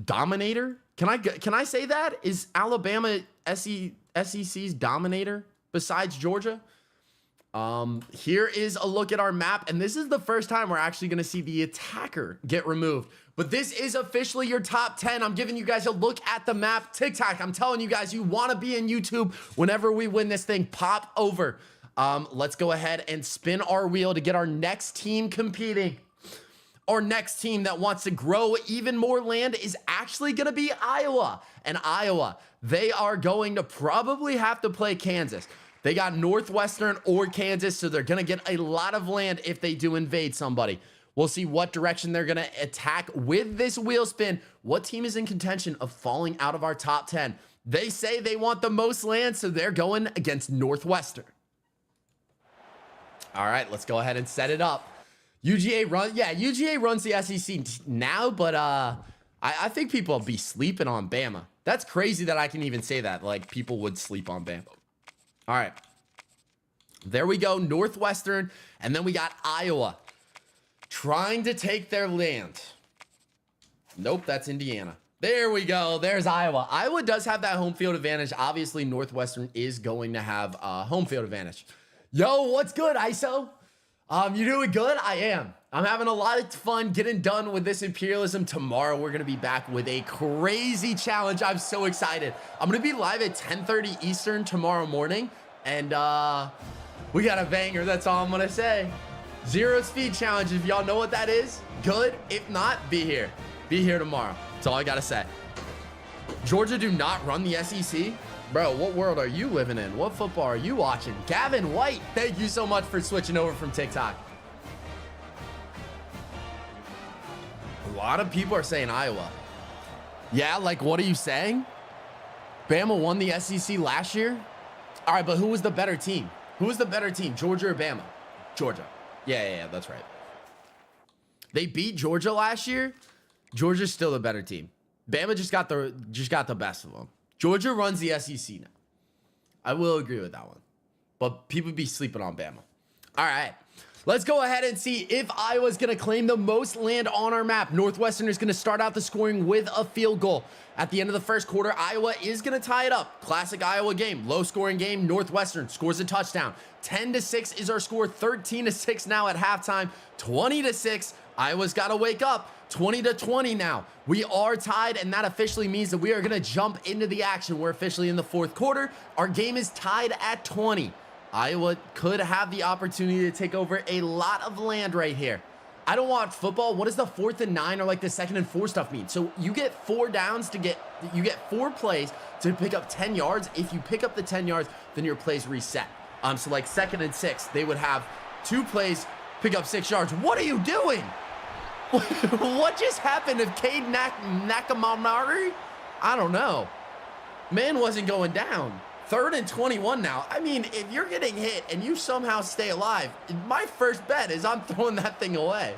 dominator. Can I say that? Is Alabama SEC's dominator besides Georgia? Here is a look at our map, and this is the first time we're actually going to see the attacker get removed. But this is officially your top 10. I'm giving you guys a look at the map. TikTok, I'm telling you guys, you want to be in YouTube whenever we win this thing. Pop over. Let's go ahead and spin our wheel to get our next team competing. Our next team that wants to grow even more land is actually going to be Iowa. And Iowa, they are going to probably have to play Kansas. They got Northwestern or Kansas, so they're going to get a lot of land if they do invade somebody. We'll see what direction they're going to attack with this wheel spin. What team is in contention of falling out of our top 10? They say they want the most land, so they're going against Northwestern. All right, let's go ahead and set it up. UGA runs the SEC now, but I think people will be sleeping on Bama. That's crazy that I can even say that. Like, people would sleep on Bama. All right. There we go, Northwestern, and then we got Iowa trying to take their land. Nope, that's Indiana. There we go. There's Iowa. Iowa does have that home field advantage. Obviously, Northwestern is going to have a home field advantage. Yo, what's good, ISO? You doing good? I am. I'm having a lot of fun getting done with this Imperialism. Tomorrow, we're going to be back with a crazy challenge. I'm so excited. I'm going to be live at 10:30 Eastern tomorrow morning, and we got a banger. That's all I'm going to say. Zero speed challenge. If y'all know what that is, good. If not, be here. Be here tomorrow. That's all I got to say. Georgia do not run the SEC. Bro, what world are you living in? What football are you watching? Gavin White, thank you so much for switching over from TikTok. A lot of people are saying Iowa. Yeah, like, what are you saying? Bama won the SEC last year? All right, but who was the better team? Who was the better team, Georgia or Bama? Georgia. Yeah, that's right. They beat Georgia last year. Georgia's still the better team. Bama just got the best of them. Georgia runs the SEC now. I will agree with that one. But people be sleeping on Bama. All right. Let's go ahead and see if Iowa's going to claim the most land on our map. Northwestern is going to start out the scoring with a field goal. At the end of the first quarter, Iowa is going to tie it up. Classic Iowa game, low scoring game. Northwestern scores a touchdown. 10-6 is our score. 13-6 now at halftime. 20-6. Iowa's got to wake up. 20-20 now. We are tied, and that officially means that we are going to jump into the action. We're officially in the fourth quarter. Our game is tied at 20. Iowa could have the opportunity to take over a lot of land right here. I don't watch football. What does the 4th and 9 or like the 2nd and 4 stuff mean? So you get 4 downs to you get 4 plays to pick up 10 yards. If you pick up the 10 yards, then your plays reset. So like 2nd and 6, they would have 2 plays, pick up 6 yards. What are you doing? What just happened to Cade Nakamari? I don't know. Man wasn't going down. 3rd and 21 now. I mean, if you're getting hit and you somehow stay alive, my first bet is I'm throwing that thing away.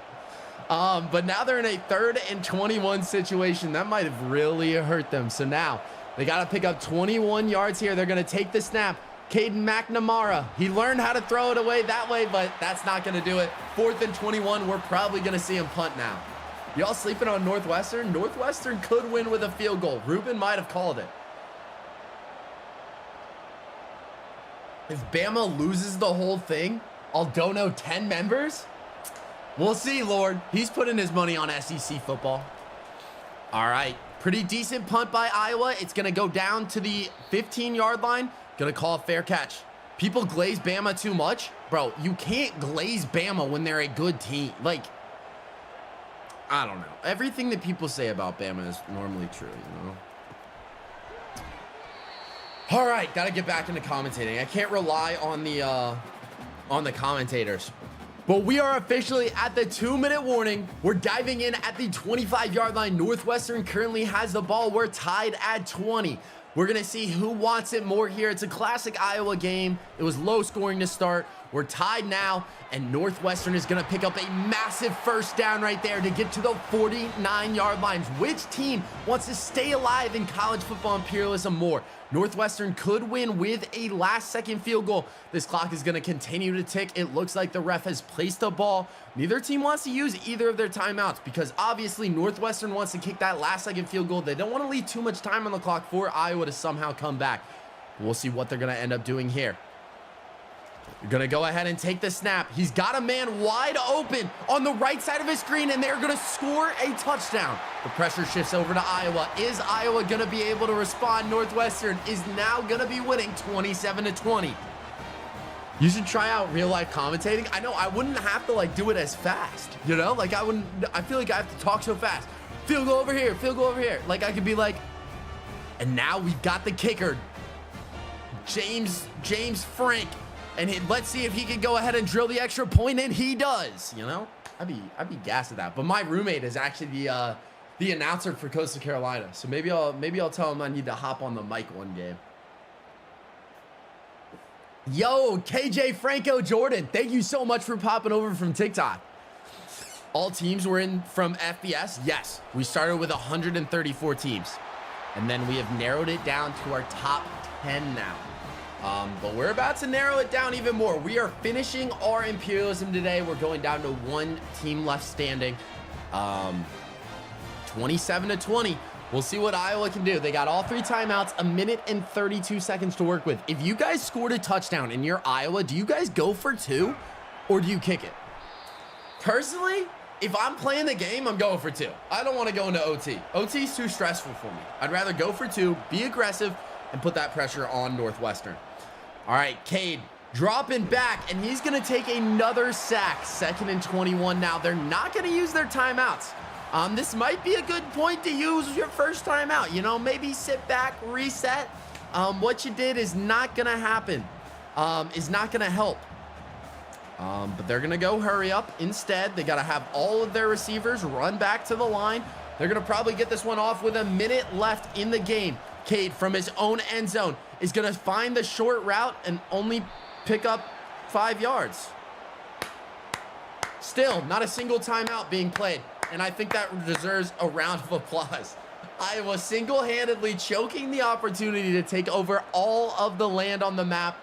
But now they're in a 3rd and 21 situation. That might have really hurt them. So now they got to pick up 21 yards here. They're going to take the snap. Caden McNamara, he learned how to throw it away that way, but that's not going to do it. 4th and 21, we're probably going to see him punt now. Y'all sleeping on Northwestern? Northwestern could win with a field goal. Ruben might have called it. If Bama loses the whole thing, I'll dono 10 members. We'll see, Lord. He's putting his money on SEC football. All right. Pretty decent punt by Iowa. It's going to go down to the 15-yard line. Going to call a fair catch. People glaze Bama too much. Bro, you can't glaze Bama when they're a good team. Like, I don't know. Everything that people say about Bama is normally true, you know? All right, got to get back into commentating. I can't rely on the commentators. But we are officially at the 2-minute warning. We're diving in at the 25-yard line. Northwestern currently has the ball. We're tied at 20. We're going to see who wants it more here. It's a classic Iowa game. It was low scoring to start. We're tied now, and Northwestern is going to pick up a massive first down right there to get to the 49-yard lines. Which team wants to stay alive in college football imperialism more? Northwestern could win with a last-second field goal. This clock is going to continue to tick. It looks like the ref has placed the ball. Neither team wants to use either of their timeouts because obviously Northwestern wants to kick that last-second field goal. They don't want to leave too much time on the clock for Iowa to somehow come back. We'll see what they're going to end up doing here. They're going to go ahead and take the snap. He's got a man wide open on the right side of his screen, and they're going to score a touchdown. The pressure shifts over to Iowa. Is Iowa going to be able to respond? Northwestern is now going to be winning 27-20. You should try out real-life commentating. I know I wouldn't have to, like, do it as fast, you know? Like, I feel like I have to talk so fast. Field goal over here, field goal over here. Like, I could be like, and now we've got the kicker, James Frank. And let's see if he can go ahead and drill the extra point, and he does. You know, I'd be gassed at that. But my roommate is actually the announcer for Coastal Carolina, so maybe I'll tell him I need to hop on the mic one game. Yo, KJ Franco Jordan, thank you so much for popping over from TikTok. All teams were in from FBS. Yes, we started with 134 teams, and then we have narrowed it down to our top 10 now. But we're about to narrow it down even more. We are finishing our imperialism today. We're going down to one team left standing. 27-20. We'll see what Iowa can do. They got all 3 timeouts, 1 minute and 32 seconds to work with. If you guys scored a touchdown and you're Iowa, do you guys go for 2 or do you kick it? Personally, if I'm playing the game, I'm going for 2. I don't want to go into OT. OT is too stressful for me. I'd rather go for 2, be aggressive, and put that pressure on Northwestern. All right, Cade dropping back, and he's going to take another sack. 2nd and 21 now. They're not going to use their timeouts. This might be a good point to use your first timeout. You know, maybe sit back, reset. What you did is not going to happen. Is not going to help. But they're going to go hurry up. Instead, they got to have all of their receivers run back to the line. They're going to probably get this one off with 1 minute left in the game. Cade from his own end zone is going to find the short route and only pick up 5 yards. Still, not a single timeout being played, and I think that deserves a round of applause. Iowa single-handedly choking the opportunity to take over all of the land on the map.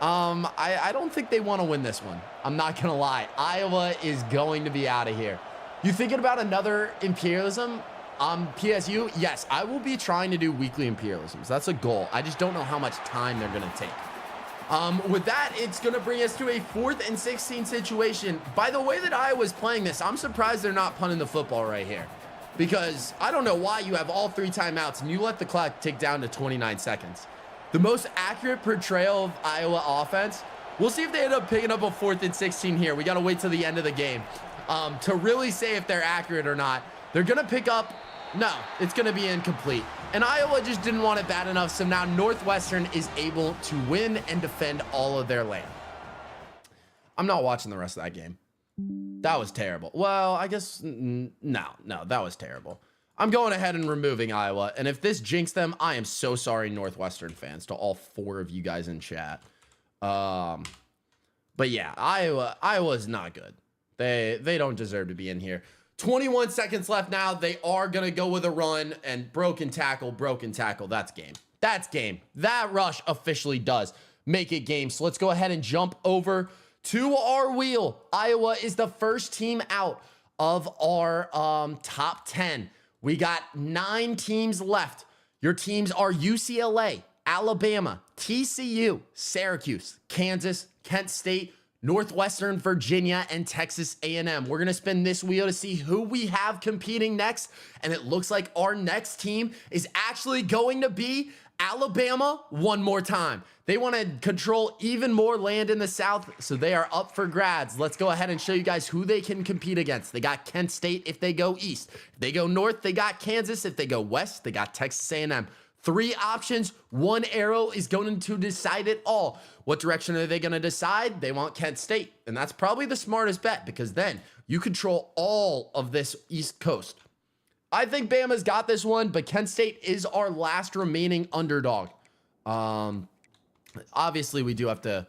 I don't think they want to win this one. I'm not going to lie. Iowa is going to be out of here. You thinking about another imperialism? PSU? Yes, I will be trying to do weekly imperialisms. That's a goal. I just don't know how much time they're going to take. With that, it's going to bring us to a 4th and 16 situation. By the way that Iowa's playing this, I'm surprised they're not punting the football right here. Because I don't know why you have all 3 timeouts and you let the clock tick down to 29 seconds. The most accurate portrayal of Iowa offense. We'll see if they end up picking up a 4th and 16 here. We got to wait till the end of the game to really say if they're accurate or not. They're going to pick up. No, it's going to be incomplete. And Iowa just didn't want it bad enough. So now Northwestern is able to win and defend all of their land. I'm not watching the rest of that game. That was terrible. Well, I guess no, that was terrible. I'm going ahead and removing Iowa. And if this jinxed them, I am so sorry, Northwestern fans, to all 4 of you guys in chat. But yeah, Iowa's not good. They don't deserve to be in here. 21 seconds left now. They are going to go with a run and broken tackle. That's game. That's game. That rush officially does make it game. So let's go ahead and jump over to our wheel. Iowa is the first team out of our top 10. We got 9 teams left. Your teams are UCLA, Alabama, TCU, Syracuse, Kansas, Kent State, Northwestern, Virginia, and Texas A&M. We're going to spin this wheel to see who we have competing next. And it looks like our next team is actually going to be Alabama one more time. They want to control even more land in the South, so they are up for grabs. Let's go ahead and show you guys who they can compete against. They got Kent State if they go east. If they go north, they got Kansas. If they go west, they got Texas A&M. 3 options, 1 arrow is going to decide it all. What direction are they going to decide? They want Kent State, and that's probably the smartest bet because then you control all of this East Coast. I think Bama's got this one, but Kent State is our last remaining underdog. Obviously, we do have to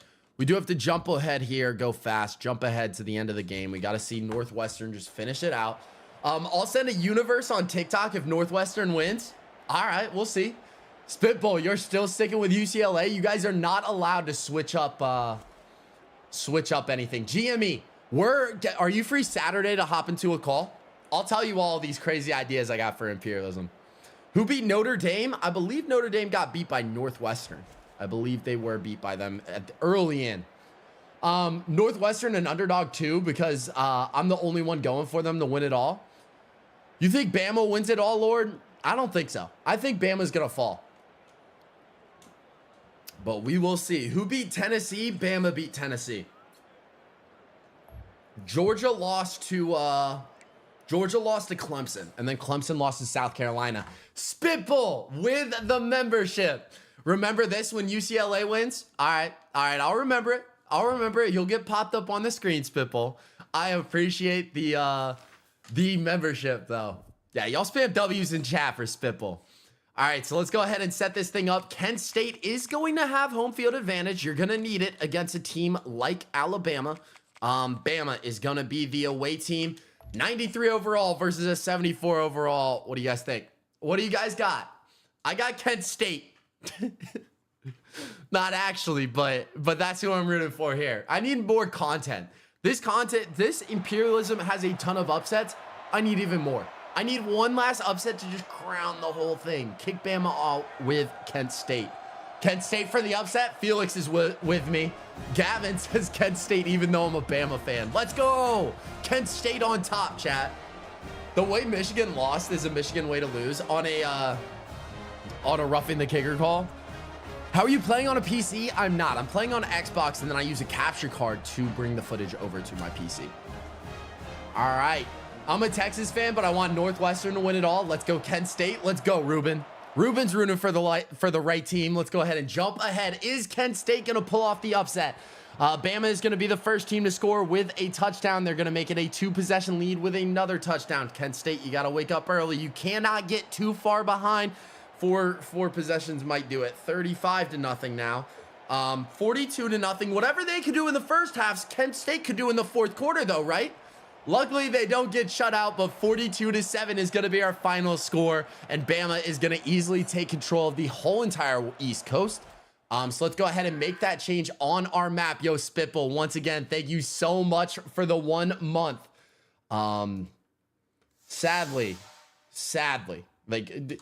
jump ahead here, go fast, jump ahead to the end of the game. We got to see Northwestern just finish it out. I'll send a universe on TikTok if Northwestern wins. All right, we'll see. Spitball, you're still sticking with UCLA. You guys are not allowed to switch up anything. GME, are you free Saturday to hop into a call? I'll tell you all these crazy ideas I got for imperialism. Who beat Notre Dame? I believe Notre Dame got beat by Northwestern. I believe they were beat by them early in. Northwestern an underdog too because I'm the only one going for them to win it all. You think Bama wins it all, Lord? I don't think so. I think Bama's going to fall. But we will see. Who beat Tennessee? Bama beat Tennessee. Georgia lost to Clemson. And then Clemson lost to South Carolina. Spitball with the membership. Remember this when UCLA wins? All right. I'll remember it. You'll get popped up on the screen, Spitball. I appreciate the membership, though. Yeah, y'all spam W's in chat for Spitball. All right, so let's go ahead and set this thing up. Kent State is going to have home field advantage. You're going to need it against a team like Alabama. Bama is going to be the away team. 93 overall versus a 74 overall. What do you guys think? What do you guys got? I got Kent State. Not actually, but that's who I'm rooting for here. I need more content. This imperialism has a ton of upsets. I need even more. I need one last upset to just crown the whole thing. Kick Bama out with Kent State. Kent State for the upset. Felix is with me. Gavin says Kent State even though I'm a Bama fan. Let's go. Kent State on top, chat. The way Michigan lost is a Michigan way to lose on a roughing the kicker call. How are you playing on a PC? I'm not. I'm playing on Xbox and then I use a capture card to bring the footage over to my PC. All right. I'm a Texas fan, but I want Northwestern to win it all. Let's go Kent State. Let's go, Ruben. Ruben's rooting for the right team. Let's go ahead and jump ahead. Is Kent State going to pull off the upset? Bama is going to be the first team to score with a touchdown. They're going to make it a 2-possession lead with another touchdown. Kent State, you got to wake up early. You cannot get too far behind. Four possessions might do it. 35-0 now. 42-0. Whatever they could do in the first half, Kent State could do in the fourth quarter, though, right? Luckily, they don't get shut out, but 42-7 is going to be our final score, and Bama is going to easily take control of the whole entire East Coast. So let's go ahead and make that change on our map. Yo, Spitbull, once again, thank you so much for the 1 month. Sadly, like,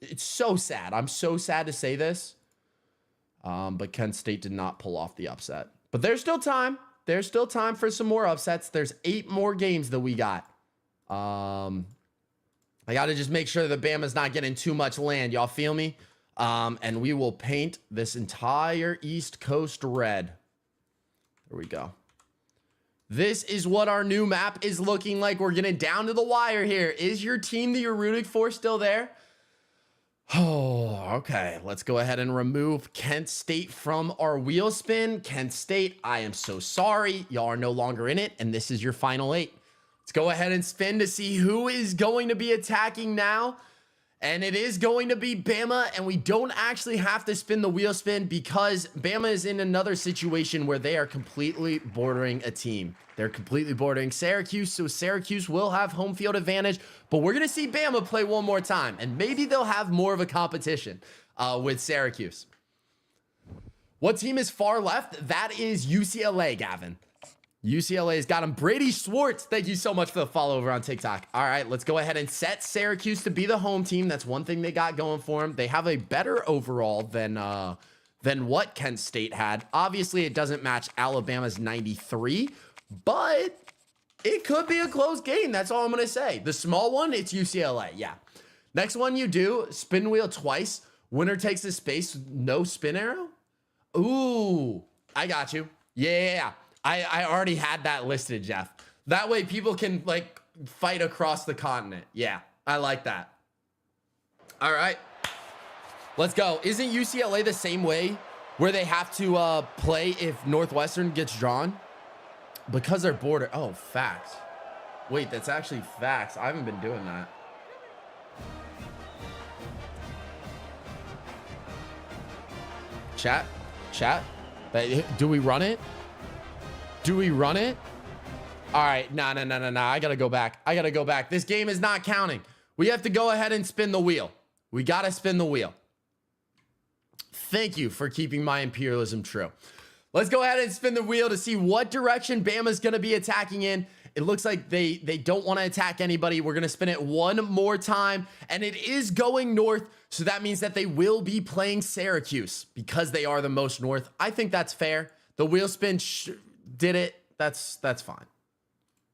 it's so sad. I'm so sad to say this. But Kent State did not pull off the upset. But there's still time. There's still time for some more upsets. There's 8 more games that we got. I got to just make sure that Bama's not getting too much land. Y'all feel me? And we will paint this entire East Coast red. There we go. This is what our new map is looking like. We're getting down to the wire here. Is your team that you're rooting for still there? Oh, okay. Let's go ahead and remove Kent State from our wheel spin. Kent State, I am so sorry. Y'all are no longer in it, and this is your final 8. Let's go ahead and spin to see who is going to be attacking now. And it is going to be Bama, and we don't actually have to spin the wheel spin because Bama is in another situation where they are completely bordering a team. They're completely bordering Syracuse, so Syracuse will have home field advantage, but we're going to see Bama play one more time, and maybe they'll have more of a competition with Syracuse. What team is far left? That is UCLA, Gavin. UCLA's got him. Brady Schwartz, thank you so much for the follow over on TikTok. All right, let's go ahead and set Syracuse to be the home team. That's one thing they got going for them. They have a better overall than what Kent State had. Obviously, it doesn't match Alabama's 93, but it could be a close game. That's all I'm going to say. The small one, it's UCLA. Yeah. Next one you do, spin wheel twice. Winner takes the space, no spin arrow. Ooh, I got you. Yeah. I already had that listed, Jeff. That way people can, like, fight across the continent. Yeah, I like that. All right. Let's go. Isn't UCLA the same way where they have to play if Northwestern gets drawn? Because they're border. Oh, facts. Wait, that's actually facts. I haven't been doing that. Chat. Do we run it? Do we run it? All right. No. I got to go back. This game is not counting. We have to go ahead and spin the wheel. We got to spin the wheel. Thank you for keeping my imperialism true. Let's go ahead and spin the wheel to see what direction Bama's going to be attacking in. It looks like they don't want to attack anybody. We're going to spin it one more time, and it is going north. So that means that they will be playing Syracuse because they are the most north. I think that's fair. The wheel spin did it. That's fine.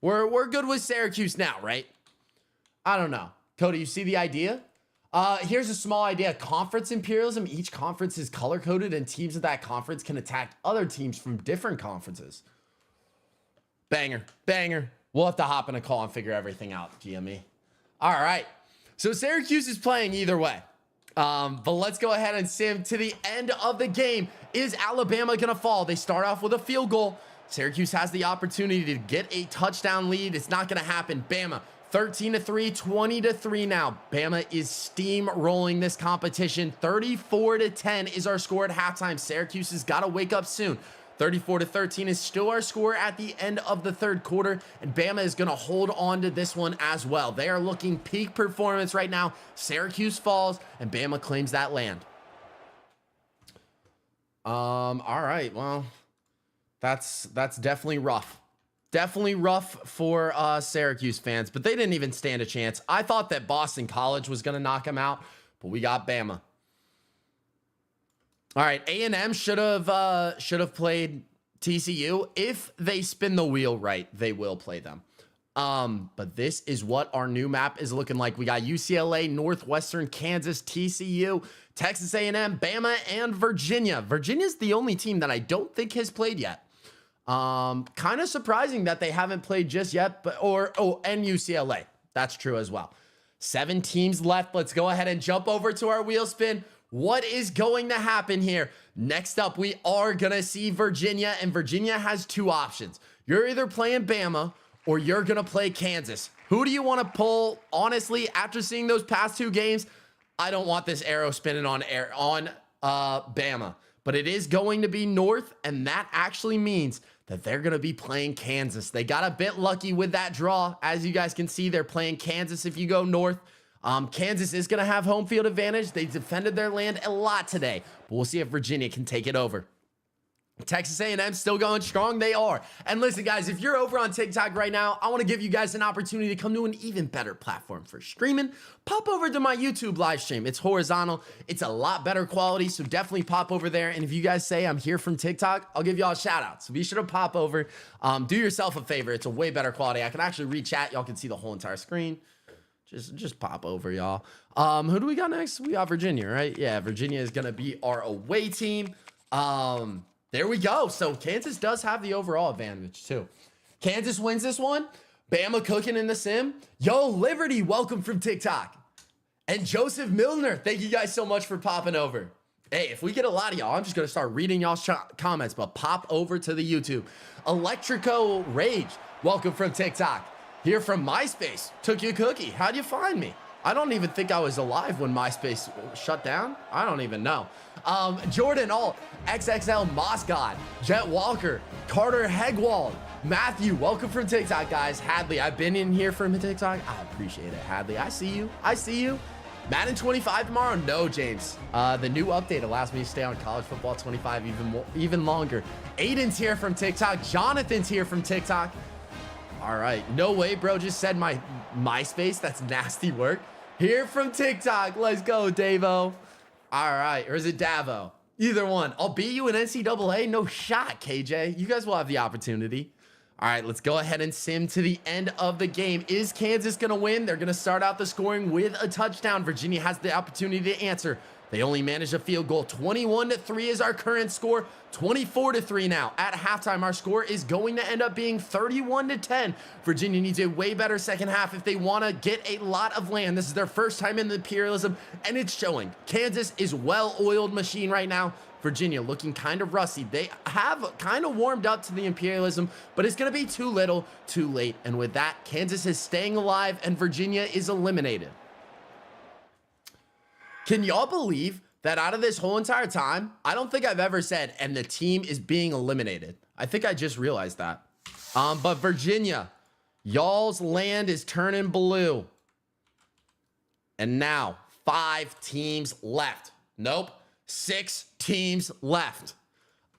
We're good with Syracuse now, right? I don't know. Cody, you see the idea? Here's a small idea. Conference imperialism. Each conference is color-coded, and teams of that conference can attack other teams from different conferences. Banger. We'll have to hop in a call and figure everything out, GME. All right. So Syracuse is playing either way. But let's go ahead and sim to the end of the game. Is Alabama going to fall? They start off with a field goal. Syracuse has the opportunity to get a touchdown lead. It's not going to happen. Bama, 13-3, 20-3 now. Bama is steamrolling this competition. 34-10 is our score at halftime. Syracuse has got to wake up soon. 34-13 is still our score at the end of the third quarter, and Bama is going to hold on to this one as well. They are looking peak performance right now. Syracuse falls, and Bama claims that land. All right, well, that's definitely rough. Definitely rough for Syracuse fans, but they didn't even stand a chance. I thought that Boston College was going to knock them out, but we got Bama. All right, A&M should have played TCU. If they spin the wheel right, they will play them. But this is what our new map is looking like. We got UCLA, Northwestern, Kansas, TCU, Texas A&M, Bama, and Virginia. Virginia's the only team that I don't think has played yet. Kind of surprising that they haven't played just yet, but and UCLA. That's true as well. 7 teams left. Let's go ahead and jump over to our wheel spin. What is going to happen here? Next up, we are going to see Virginia, and Virginia has 2 options. You're either playing Bama or you're going to play Kansas. Who do you want to pull? Honestly, after seeing those past 2 games, I don't want this arrow spinning on Bama, but it is going to be north, and that actually means that they're going to be playing Kansas. They got a bit lucky with that draw. As you guys can see, they're playing Kansas if you go north. Kansas is going to have home field advantage. They defended their land a lot today, but we'll see if Virginia can take it over. Texas A&M still going strong. They are. And listen, guys, if you're over on TikTok right now, I want to give you guys an opportunity to come to an even better platform for streaming. Pop over to my YouTube live stream. It's horizontal. It's a lot better quality, so definitely pop over there. And if you guys say I'm here from TikTok, I'll give y'all a shout out. So be sure to pop over. Do yourself a favor. It's a way better quality. I can actually read chat. Y'all can see the whole entire screen. Just pop over, y'all. Who do we got next? We got Virginia, right? Yeah, Virginia is going to be our away team. There we go. So Kansas does have the overall advantage too. Kansas wins this one. Bama cooking in the sim. Yo, Liberty, welcome from TikTok. And Joseph Milner, thank you guys so much for popping over. Hey, if we get a lot of y'all, I'm just going to start reading y'all's comments, but pop over to the YouTube. Electrico Rage, welcome from TikTok. Here from MySpace, took you a cookie. How'd you find me? I don't even think I was alive when MySpace shut down. I don't even know. Jordan Alt, XXL Moss God, Jet Walker, Carter Hegwald, Matthew, welcome from TikTok, guys. Hadley, I've been in here from TikTok. I appreciate it, Hadley. I see you. I see you. Madden 25 tomorrow? No, James. The new update allows me to stay on College Football 25 even longer. Aiden's here from TikTok. Jonathan's here from TikTok. All right. No way, bro. Just said my MySpace. That's nasty work. Here from TikTok. Let's go, Davo. All right. Or is it Davo? Either one. I'll beat you in NCAA. No shot, KJ. You guys will have the opportunity. All right. Let's go ahead and sim to the end of the game. Is Kansas going to win? They're going to start out the scoring with a touchdown. Virginia has the opportunity to answer. They only managed a field goal. 21-3 is our current score. 24-3 now. At halftime, our score is going to end up being 31-10. Virginia needs a way better second half if they want to get a lot of land. This is their first time in the imperialism, and it's showing. Kansas is well-oiled machine right now. Virginia looking kind of rusty. They have kind of warmed up to the imperialism, but it's going to be too little, too late. And with that, Kansas is staying alive, and Virginia is eliminated. Can y'all believe that out of this whole entire time, I don't think I've ever said, and the team is being eliminated. I think I just realized that. But Virginia, y'all's land is turning blue. And now 5 teams left. Nope, 6 teams left.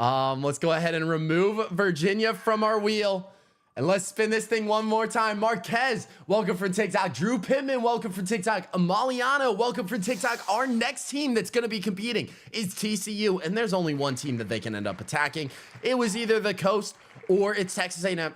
Let's go ahead and remove Virginia from our wheel. And let's spin this thing one more time. Marquez, welcome from TikTok. Drew Pittman, welcome from TikTok. Amaliano, welcome from TikTok. Our next team that's going to be competing is TCU, and there's only one team that they can end up attacking. It was either the Coast or it's Texas A&M.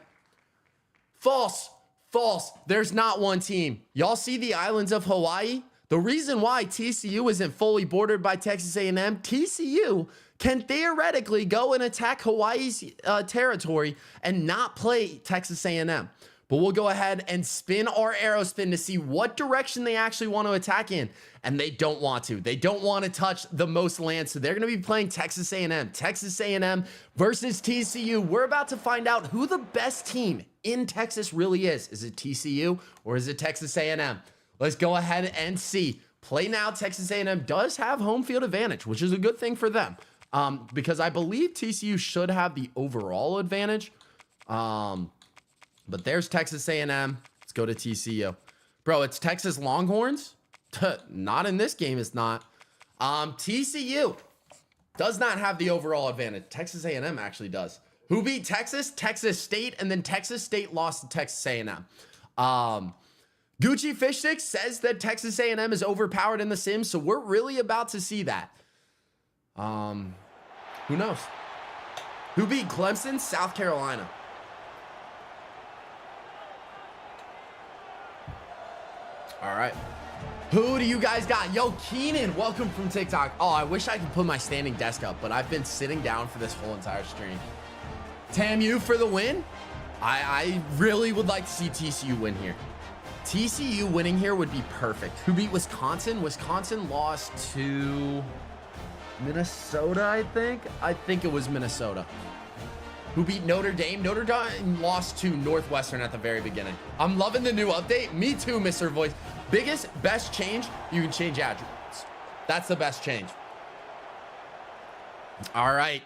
False. False. There's not one team. Y'all see the islands of Hawaii? The reason why TCU isn't fully bordered by Texas A&M, TCU can theoretically go and attack Hawaii's territory and not play Texas A&M. But we'll go ahead and spin our arrow spin to see what direction they actually want to attack in. And they don't want to. They don't want to touch the most land. So they're going to be playing Texas A&M. Texas A&M versus TCU. We're about to find out who the best team in Texas really is. Is it TCU or is it Texas A&M? Let's go ahead and see. Play now. Texas A&M does have home field advantage, which is a good thing for them. Because I believe TCU should have the overall advantage. But there's Texas A&M. Let's go to TCU. Bro, it's Texas Longhorns? Not in this game, it's not. TCU does not have the overall advantage. Texas A&M actually does. Who beat Texas? Texas State, and then Texas State lost to Texas A&M. Gucci Fish Sticks says that Texas A&M is overpowered in the sim, so we're really about to see that. Who knows? Who beat Clemson? South Carolina. All right. Who do you guys got? Yo, Keenan, welcome from TikTok. Oh, I wish I could put my standing desk up, but I've been sitting down for this whole entire stream. TAMU for the win. I really would like to see TCU win here. TCU winning here would be perfect. Who beat Wisconsin? Wisconsin lost to Minnesota, I think. I think it was Minnesota. Who beat Notre Dame? Notre Dame lost to Northwestern at the very beginning. I'm loving the new update. Me too, Mr. Voice. Best change, you can change attributes. That's the best change. All right,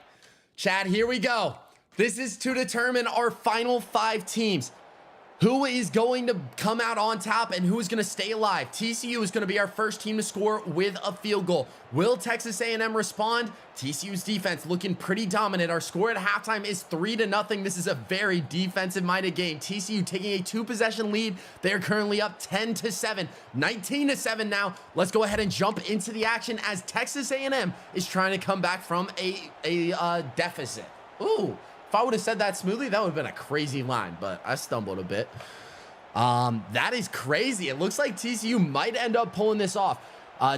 Chad, here we go. This is to determine our final 5 teams. Who is going to come out on top and who is going to stay alive? TCU is going to be our first team to score with a field goal. Will Texas A&M respond? TCU's defense looking pretty dominant. Our score at halftime is 3-0. This is a very defensive-minded game. TCU taking a 2-possession lead. They are currently up 10-7, 19-7 now. Let's go ahead and jump into the action as Texas A&M is trying to come back from a deficit. Ooh. If I would have said that smoothly, that would have been a crazy line, but I stumbled a bit. That is crazy. It looks like TCU might end up pulling this off.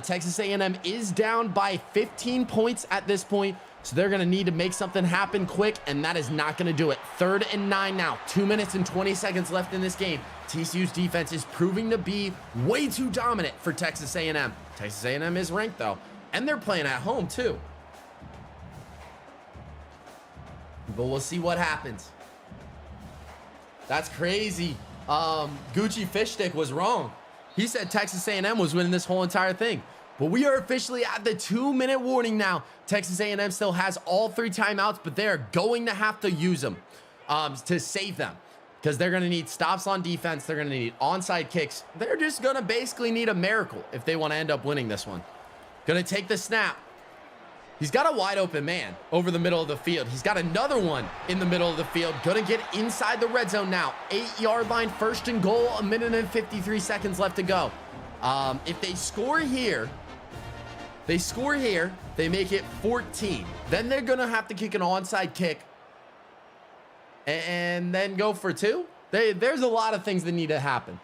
Texas A&M is down by 15 points at this point, so they're going to need to make something happen quick, and that is not going to do it. 3rd and 9 now. 2 minutes and 20 seconds left in this game. TCU's defense is proving to be way too dominant for Texas A&M. Texas A&M is ranked, though, and they're playing at home, too. But we'll see what happens. That's crazy. Gucci Fish Stick was wrong. He said Texas A&M was winning this whole entire thing. But we are officially at the 2-minute warning now. Texas A&M still has all 3 timeouts, but they are going to have to use them to save them. Because they're going to need stops on defense. They're going to need onside kicks. They're just going to basically need a miracle if they want to end up winning this one. Going to take the snap. He's got a wide open man over the middle of the field. He's got another one in the middle of the field. Gonna get inside the red zone now. 8-yard line, 1st and goal, 1 minute and 53 seconds left to go. If they score here, they make it 14. Then they're gonna have to kick an onside kick and then go for 2. There's a lot of things that need to happen.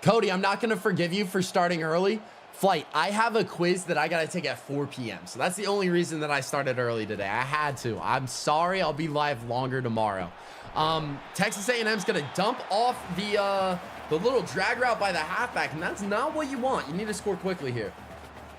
Cody, I'm not gonna forgive you for starting early. Flight, I have a quiz that I got to take at 4 p.m. So that's the only reason that I started early today. I had to. I'm sorry. I'll be live longer tomorrow. Texas A&M's going to dump off the little drag route by the halfback, and that's not what you want. You need to score quickly here.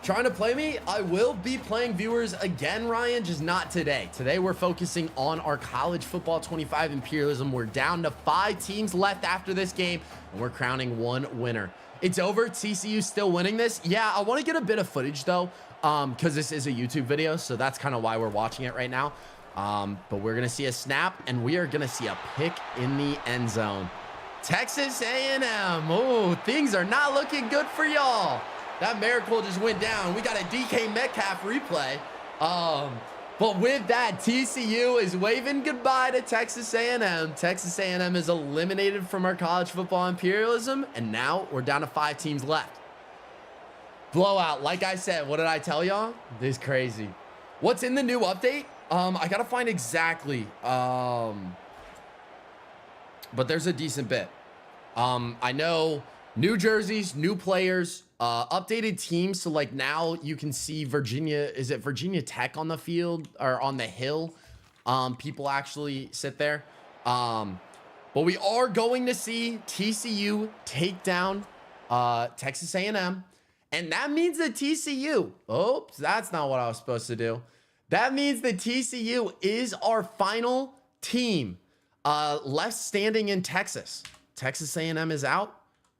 Trying to play me? I will be playing viewers again, Ryan, just not today. Today we're focusing on our College Football 25 Imperialism. We're down to 5 teams left after this game, and we're crowning 1 winner. It's over. TCU still winning this. Yeah, I want to get a bit of footage, though, because this is a YouTube video, so that's kind of why we're watching it right now. But we're going to see a snap, and we are going to see a pick in the end zone. Texas A&M. Oh, things are not looking good for y'all. That miracle just went down. We got a DK Metcalf replay. But with that, TCU is waving goodbye to Texas A&M. Texas A&M is eliminated from our College Football Imperialism, and now we're down to 5 teams left. Blowout. Like I said, what did I tell y'all? This is crazy. What's in the new update? I gotta find exactly. But there's a decent bit. I know new jerseys, new players, updated teams. So like now you can see Virginia, is it Virginia Tech on the field or on the hill? People actually sit there. But we are going to see TCU take down Texas A&M. And that means that TCU, oops, that's not what I was supposed to do. That means that TCU is our final team left standing in Texas. Texas A&M is out.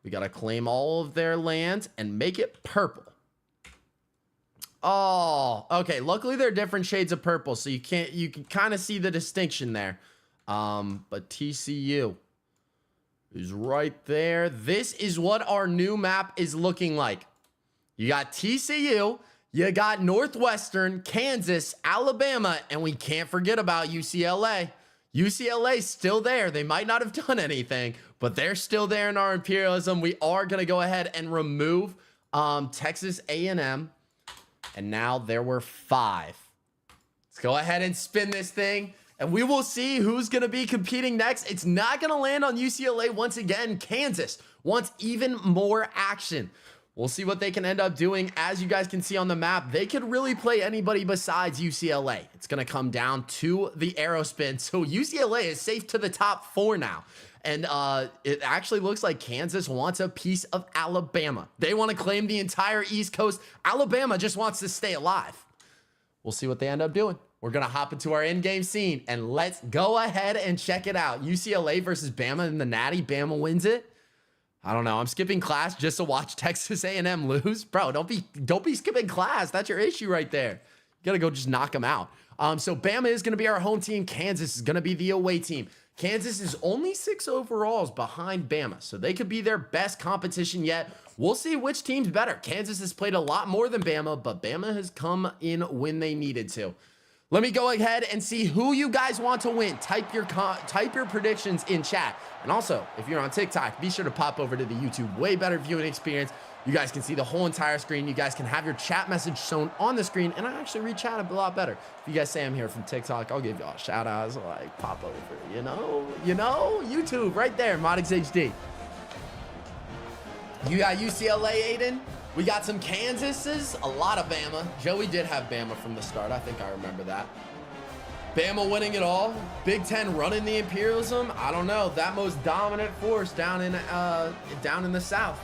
We got to claim all of their lands and make it purple. Oh, okay. Luckily, they're different shades of purple, so you can kind of see the distinction there. But TCU is right there. This is what our new map is looking like. You got TCU, you got Northwestern, Kansas, Alabama, and we can't forget about UCLA. UCLA's still there. They might not have done anything, but they're still there in our imperialism. We are going to go ahead and remove Texas A&M. And now there were 5. Let's go ahead and spin this thing, and we will see who's going to be competing next. It's not going to land on UCLA once again. Kansas wants even more action. We'll see what they can end up doing. As you guys can see on the map, they could really play anybody besides UCLA. It's going to come down to the arrow spin. So UCLA is safe to the top 4 now. And it actually looks like Kansas wants a piece of Alabama. They want to claim the entire East Coast. Alabama just wants to stay alive. We'll see what they end up doing. We're going to hop into our in-game scene, and let's go ahead and check it out. UCLA versus Bama in the Natty. Bama wins it. I don't know. I'm skipping class just to watch Texas A&M lose. Bro, don't be skipping class. That's your issue right there. You got to go just knock them out. So Bama is going to be our home team. Kansas is going to be the away team. Kansas is only 6 overalls behind Bama, so they could be their best competition yet. We'll see which team's better. Kansas has played a lot more than Bama, but Bama has come in when they needed to. Let me go ahead and see who you guys want to win. Type your predictions in chat. And also, if you're on TikTok, be sure to pop over to the YouTube. Way better viewing experience. You guys can see the whole entire screen. You guys can have your chat message shown on the screen, and I actually read chat a lot better. If you guys say I'm here from TikTok, I'll give y'all a shout out. So like pop over, you know, YouTube right there, ModixHD. You got UCLA, Aiden. We got some Kansases, a lot of Bama. Joey did have Bama from the start. I think I remember that. Bama winning it all. Big Ten running the Imperialism. I don't know. That most dominant force down in the South.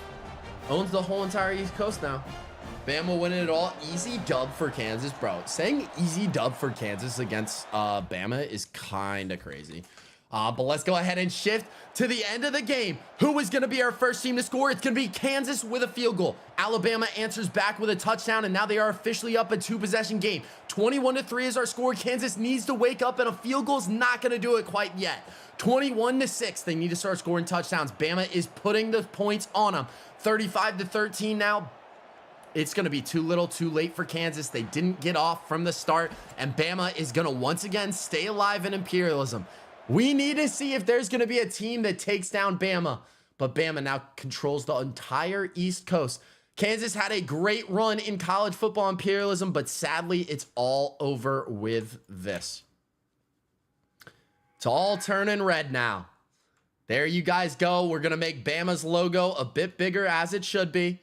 Owns the whole entire East Coast now. Bama winning it all. Easy dub for Kansas, bro. Saying easy dub for Kansas against Bama is kind of crazy. But let's go ahead and shift to the end of the game. Who is going to be our first team to score? It's going to be Kansas with a field goal. Alabama answers back with a touchdown, and now they are officially up a 2-possession game. 21-3 is our score. Kansas needs to wake up, and a field goal is not going to do it quite yet. 21-6, they need to start scoring touchdowns. Bama is putting the points on them. 35-13 now. It's going to be too little, too late for Kansas. They didn't get off from the start, and Bama is going to once again stay alive in Imperialism. We need to see if there's going to be a team that takes down Bama, but Bama now controls the entire East Coast. Kansas had a great run in college football imperialism, but sadly, it's all over with this. It's all turning red now. There you guys go. We're going to make Bama's logo a bit bigger, as it should be.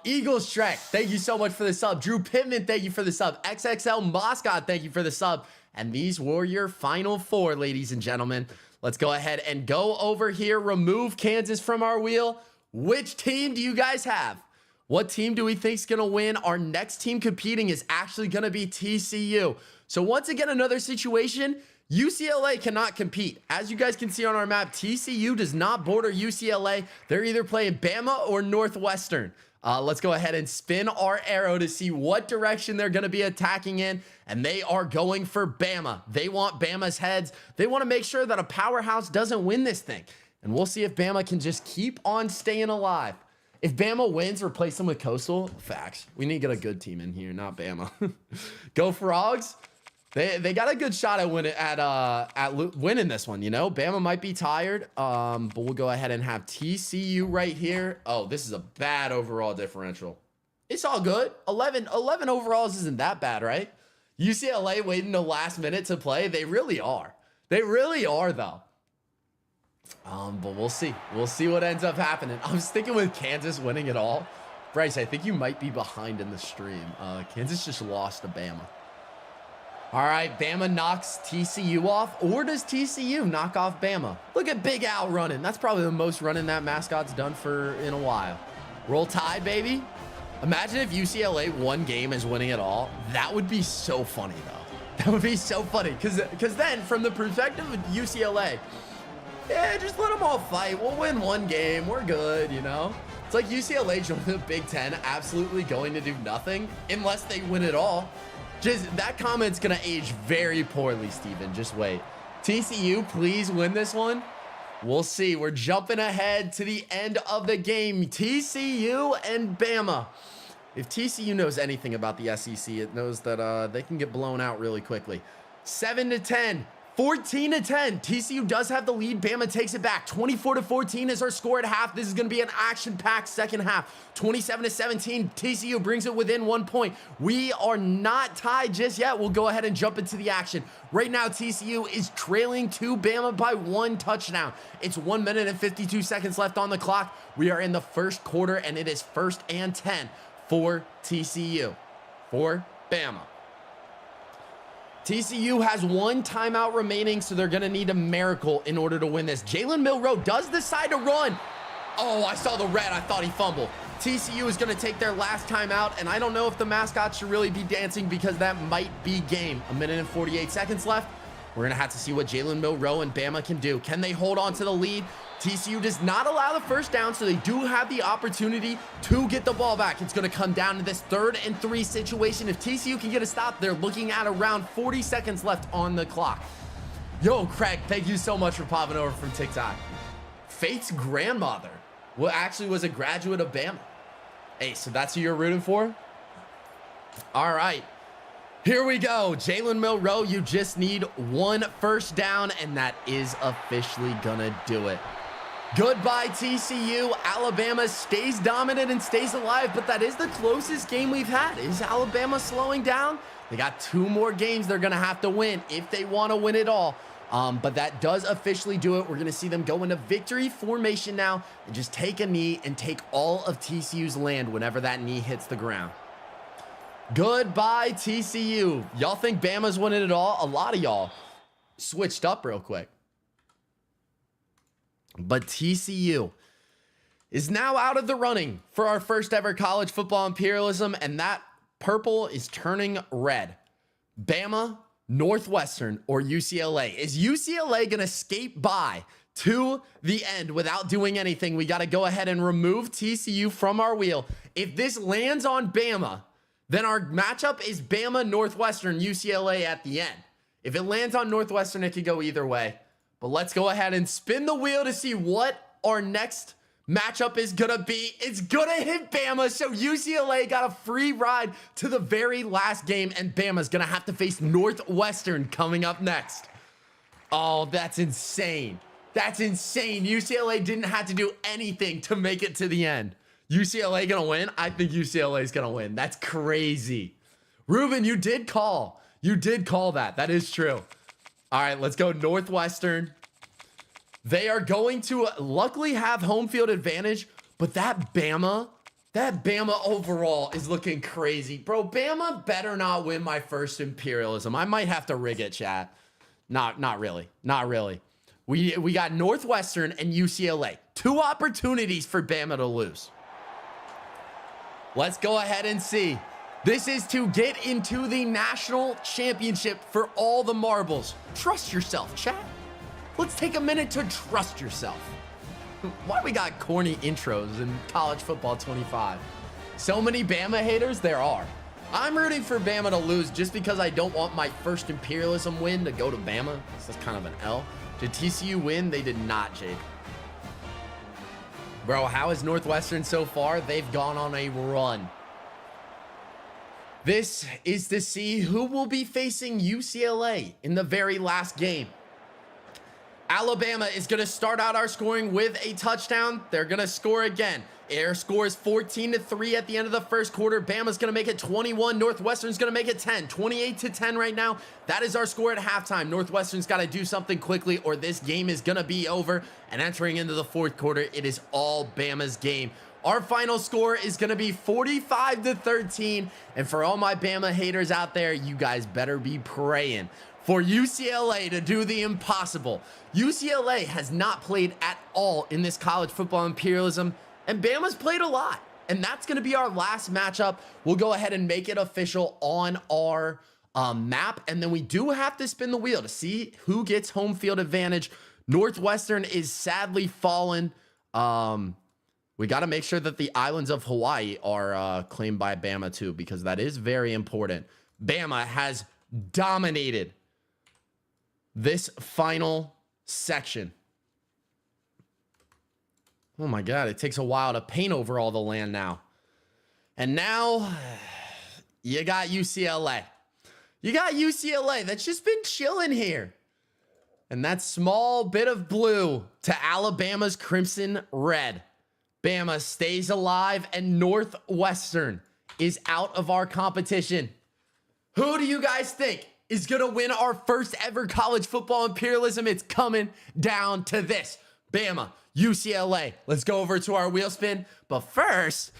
Eagles Shrek, thank you so much for the sub. Drew Pittman, thank you for the sub. XXL Moscot, thank you for the sub. And these were your final 4, ladies and gentlemen. Let's go ahead and go over here, remove Kansas from our wheel. Which team do you guys have? What team do we think is going to win? Our next team competing is actually going to be TCU. So once again, another situation, UCLA cannot compete. As you guys can see on our map, TCU does not border UCLA. They're either playing Bama or Northwestern. Let's go ahead and spin our arrow to see what direction they're going to be attacking in. And they are going for Bama. They want Bama's heads. They want to make sure that a powerhouse doesn't win this thing. And we'll see if Bama can just keep on staying alive. If Bama wins, replace them with Coastal. Facts. We need to get a good team in here, not Bama. Go Frogs. They got a good shot at winning this one, you know? Bama might be tired, but we'll go ahead and have TCU right here. Oh, this is a bad overall differential. It's all good. 11 overalls isn't that bad, right? UCLA waiting the last minute to play. They really are. They really are, though. But we'll see. We'll see what ends up happening. I'm sticking with Kansas winning it all. Bryce, I think you might be behind in the stream. Kansas just lost to Bama. All right, Bama knocks TCU off, or does TCU knock off Bama? Look at Big Al running. That's probably the most running that mascot's done in a while. Roll Tide, baby. Imagine if UCLA one game is winning it all. That would be so funny, though. That would be so funny, because then, from the perspective of UCLA, yeah, just let them all fight. We'll win one game. We're good, you know? It's like UCLA joining the Big Ten, absolutely going to do nothing unless they win it all. Just that comment's gonna age very poorly, Steven. Just wait. TCU, please win this one. We'll see. We're jumping ahead to the end of the game. TCU and Bama. If TCU knows anything about the SEC, it knows that they can get blown out really quickly. 7-10. 14-10. TCU does have the lead. Bama takes it back. 24-14 is our score at half. This is going to be an action-packed second half. 27-17. TCU brings it within 1 point. We are not tied just yet. We'll go ahead and jump into the action. Right now, TCU is trailing to Bama by 1 touchdown. It's 1 minute and 52 seconds left on the clock. We are in the first quarter, and it is 1st and 10 for TCU. For Bama. TCU has 1 timeout remaining, so they're going to need a miracle in order to win this. Jalen Milroe does decide to run. Oh, I saw the red. I thought he fumbled. TCU is going to take their last timeout, and I don't know if the mascot should really be dancing because that might be game. 1 minute and 48 seconds left. We're going to have to see what Jalen Milroe and Bama can do. Can they hold on to the lead? TCU does not allow the first down, so they do have the opportunity to get the ball back. It's going to come down to this 3rd and 3 situation. If TCU can get a stop, they're looking at around 40 seconds left on the clock. Yo, Craig, thank you so much for popping over from TikTok. Faith's grandmother actually was a graduate of Bama. Hey, so that's who you're rooting for? All right. Here we go. Jalen Milroe, you just need 1 first down, and that is officially gonna do it. Goodbye, TCU. Alabama stays dominant and stays alive, but that is the closest game we've had. Is Alabama slowing down? They got 2 more games they're gonna have to win if they want to win it all. But that does officially do it. We're gonna see them go into victory formation now and just take a knee and take all of TCU's land whenever that knee hits the ground. Goodbye, TCU. Y'all think Bama's winning it all? A lot of y'all switched up real quick. But TCU is now out of the running for our first ever college football imperialism, and that purple is turning red. Bama, Northwestern, or UCLA. Is UCLA going to skate by to the end without doing anything? We got to go ahead and remove TCU from our wheel. If this lands on Bama, then our matchup is Bama, Northwestern, UCLA at the end. If it lands on Northwestern, it could go either way. But let's go ahead and spin the wheel to see what our next matchup is going to be. It's going to hit Bama, so UCLA got a free ride to the very last game, and Bama's going to have to face Northwestern coming up next. Oh, that's insane. That's insane. UCLA didn't have to do anything to make it to the end. UCLA going to win? I think UCLA is going to win. That's crazy. Ruben, you did call. You did call that. That is true. All right, let's go Northwestern. They are going to luckily have home field advantage, but that Bama overall is looking crazy. Bro, Bama better not win my first imperialism. I might have to rig it, chat. Not really. Not really. We got Northwestern and UCLA. 2 opportunities for Bama to lose. Let's go ahead and see. This is to get into the national championship for all the marbles. Trust yourself, chat. Let's take a minute to trust yourself. Why we got corny intros in College Football 25? So many Bama haters there are. I'm rooting for Bama to lose just because I don't want my first imperialism win to go to Bama. This is kind of an L. Did TCU win? They did not, Jake. Bro, how is Northwestern so far? They've gone on a run. This is to see who will be facing UCLA in the very last game. Alabama is going to start out our scoring with a touchdown. They're going to score again. Their score is 14-3 at the end of the first quarter. Bama's going to make it 21. Northwestern's going to make it 10. 28-10 right now. That is our score at halftime. Northwestern's got to do something quickly or this game is going to be over. And entering into the fourth quarter, it is all Bama's game. Our final score is going to be 45-13. And for all my Bama haters out there, you guys better be praying for UCLA to do the impossible. UCLA has not played at all in this college football imperialism, and Bama's played a lot. And that's going to be our last matchup. We'll go ahead and make it official on our map. And then we do have to spin the wheel to see who gets home field advantage. Northwestern is sadly fallen. We got to make sure that the islands of Hawaii are claimed by Bama too, because that is very important. Bama has dominated this final section. Oh my God, it takes a while to paint over all the land now. And now you got UCLA. You got UCLA that's just been chilling here. And that small bit of blue to Alabama's crimson red. Bama stays alive and Northwestern is out of our competition. Who do you guys think is going to win our first ever college football imperialism? It's coming down to this. Bama, UCLA. Let's go over to our wheel spin. But first,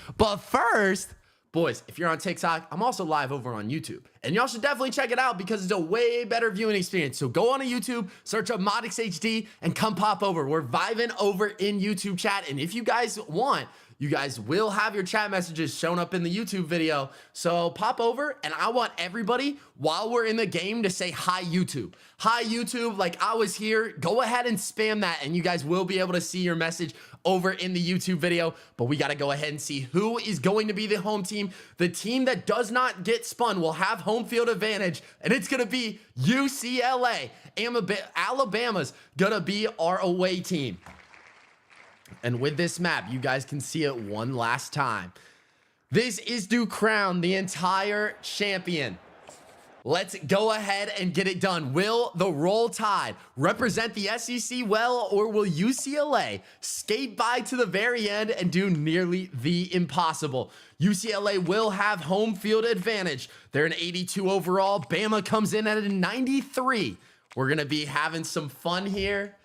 boys, if you're on TikTok, I'm also live over on YouTube. And y'all should definitely check it out because it's a way better viewing experience. So go on to YouTube, search up ModixHD, and come pop over. We're vibing over in YouTube chat. And if you guys want, you guys will have your chat messages shown up in the YouTube video. So pop over, and I want everybody, while we're in the game, to say hi YouTube. Hi YouTube, like I was here. Go ahead and spam that, and you guys will be able to see your message over in the YouTube video. But we got to go ahead and see who is going to be the home team. The team that does not get spun will have home field advantage, and it's going to be UCLA. Alabama's going to be our away team. And with this map, you guys can see it one last time. This is to crown the entire champion. Let's go ahead and get it done. Will the Roll Tide represent the SEC well, or will UCLA skate by to the very end and do nearly the impossible? UCLA will have home field advantage. They're an 82 overall. Bama comes in at a 93. We're going to be having some fun here.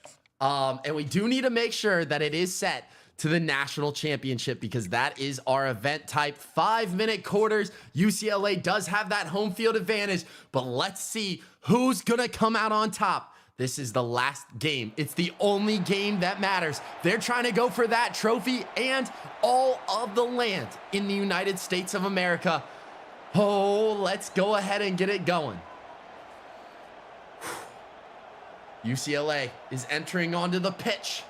And we do need to make sure that it is set to the national championship, because that is our event type. 5-minute quarters. UCLA does have that home field advantage, but let's see who's gonna come out on top. This is the last game. It's the only game that matters. They're trying to go for that trophy and all of the land in the United States of America. Oh, let's go ahead and get it going. UCLA is entering onto the pitch.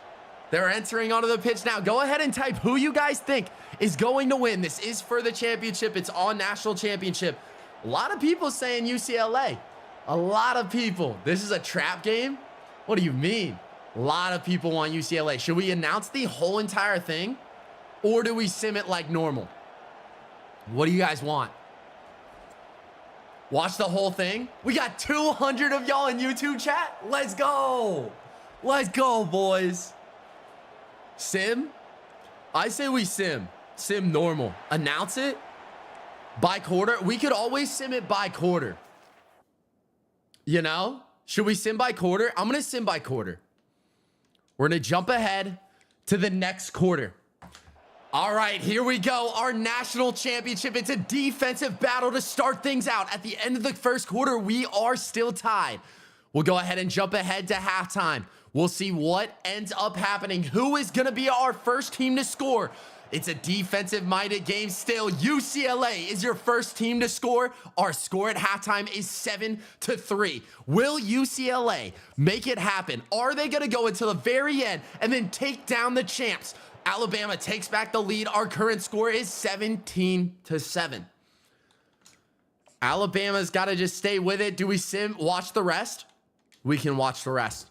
They're entering onto the pitch now. Go ahead and type who you guys think is going to win. This is for the championship. It's on national championship. A lot of people saying UCLA. A lot of people. This is a trap game? What do you mean? A lot of people want UCLA. Should we announce the whole entire thing? Or do we sim it like normal? What do you guys want? Watch the whole thing? We got 200 of y'all in YouTube chat. Let's go. Let's go, boys. Sim? I say we sim. Sim normal. Announce it by quarter. We could always sim it by quarter. You know? Should we sim by quarter? I'm going to sim by quarter. We're going to jump ahead to the next quarter. All right, here we go. Our national championship. It's a defensive battle to start things out. At the end of the first quarter, we are still tied. We'll go ahead and jump ahead to halftime. We'll see what ends up happening. Who is going to be our first team to score? It's a defensive-minded game still. UCLA is your first team to score. Our score at halftime is 7-3. Will UCLA make it happen? Are they going to go until the very end and then take down the champs? Alabama takes back the lead. Our current score is 17-7. Alabama's got to just stay with it. Do we watch the rest? We can watch the rest.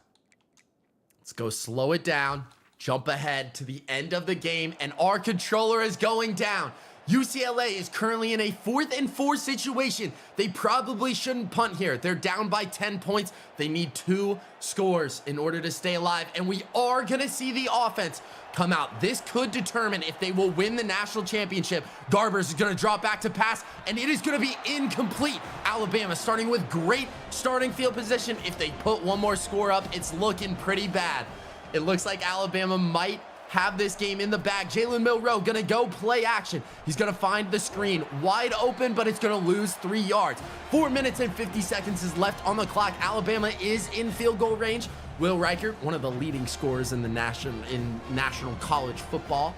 Let's go slow it down. Jump ahead to the end of the game, and our controller is going down. UCLA is currently in a 4th and 4 situation. They probably shouldn't punt here. They're down by 10 points. They need 2 scores in order to stay alive, and we are going to see the offense come out. This could determine if they will win the national championship. Garbers is going to drop back to pass, and it is going to be incomplete. Alabama starting with great starting field position. If they put one more score up, it's looking pretty bad. It looks like Alabama might have this game in the bag. Jalen Milroe gonna go play action. He's gonna find the screen wide open, but it's gonna lose 3 yards. 4 minutes and 50 seconds is left on the clock. Alabama is in field goal range. Will Reichert, one of the leading scorers in the national college football.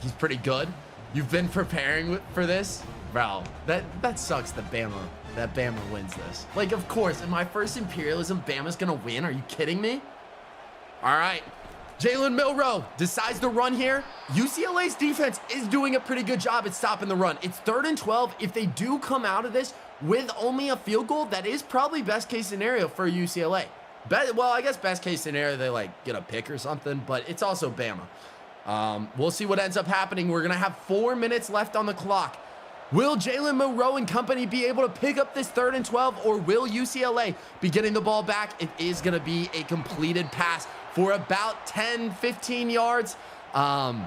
He's pretty good. You've been preparing for this? Bro, that sucks that Bama wins this. Like, of course, in my first Imperialism, Bama's gonna win. Are you kidding me? All right, Jalen Milroe decides to run here. UCLA's defense is doing a pretty good job at stopping the run. It's 3rd and 12. If they do come out of this with only a field goal, that is probably best case scenario for UCLA. Well, I guess best case scenario, they like get a pick or something, but it's also Bama. We'll see what ends up happening. We're gonna have 4 minutes left on the clock. Will Jalen Milroe and company be able to pick up this 3rd and 12, or will UCLA be getting the ball back? It is gonna be a completed pass for about 10, 15 yards. And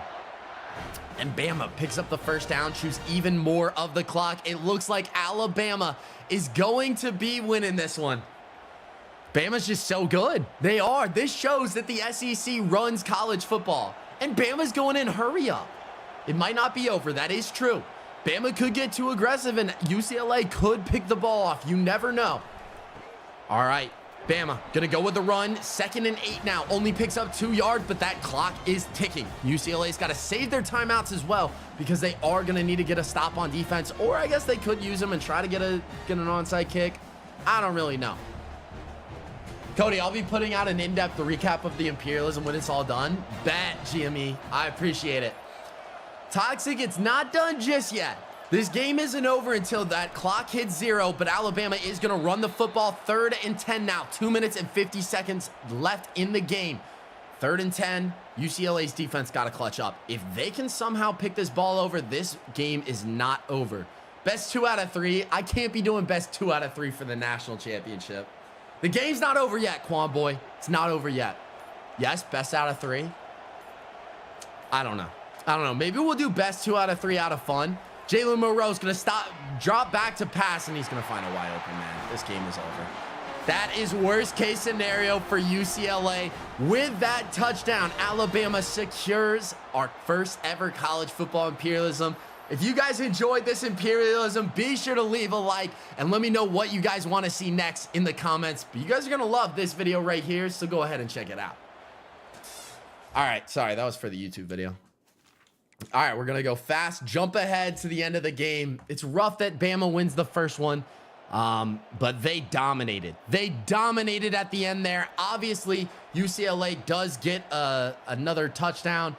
Bama picks up the first down, chews even more of the clock. It looks like Alabama is going to be winning this one. Bama's just so good. They are. This shows that the SEC runs college football. And Bama's going in hurry up. It might not be over. That is true. Bama could get too aggressive and UCLA could pick the ball off. You never know. All right. Bama gonna go with the run. 2nd and 8 now. Only picks up 2 yards, but that clock is ticking. UCLA's got to save their timeouts as well because they are gonna need to get a stop on defense, or I guess they could use them and try to get an onside kick. I don't really know. Cody, I'll be putting out an in-depth recap of the Imperialism when it's all done. Bet, GME. I appreciate it. Toxic, it's not done just yet. This game isn't over until that clock hits 0, but Alabama is going to run the football. 3rd and 10 now. 2 minutes and 50 seconds left in the game. 3rd and 10. UCLA's defense got to clutch up. If they can somehow pick this ball over, this game is not over. Best 2 out of 3. I can't be doing best 2 out of 3 for the national championship. The game's not over yet, Quan Boy. It's not over yet. Yes, best out of 3. I don't know. Maybe we'll do best 2 out of 3 out of fun. Jalen Monroe's going to drop back to pass, and he's going to find a wide open man. This game is over. That is worst case scenario for UCLA. With that touchdown, Alabama secures our first ever college football imperialism. If you guys enjoyed this imperialism, be sure to leave a like and let me know what you guys want to see next in the comments. But you guys are going to love this video right here, so go ahead and check it out. All right, sorry, that was for the YouTube video. All right, we're going to go fast, jump ahead to the end of the game. It's rough that Bama wins the first one, but they dominated. They dominated at the end there. Obviously, UCLA does get another touchdown,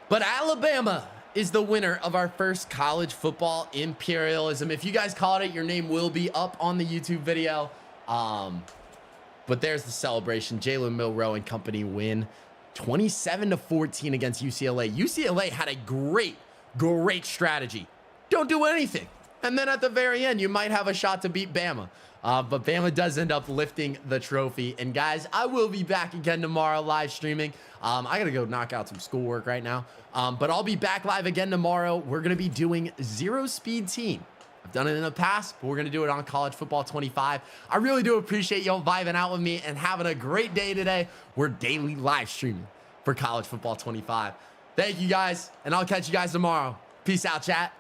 but Alabama is the winner of our first college football imperialism. If you guys called it, your name will be up on the YouTube video. But there's the celebration. Jalen Monroe and company win 27-14 against UCLA. UCLA had a great strategy. Don't do anything. And then at the very end, you might have a shot to beat Bama. But Bama does end up lifting the trophy. And guys, I will be back again tomorrow live streaming. I gotta go knock out some schoolwork right now. But I'll be back live again tomorrow. We're gonna be doing 0 speed team. I've done it in the past, but we're gonna do it on College Football 25. I really do appreciate y'all vibing out with me and having a great day today. We're daily live streaming for College Football 25. Thank you guys, and I'll catch you guys tomorrow. Peace out, chat.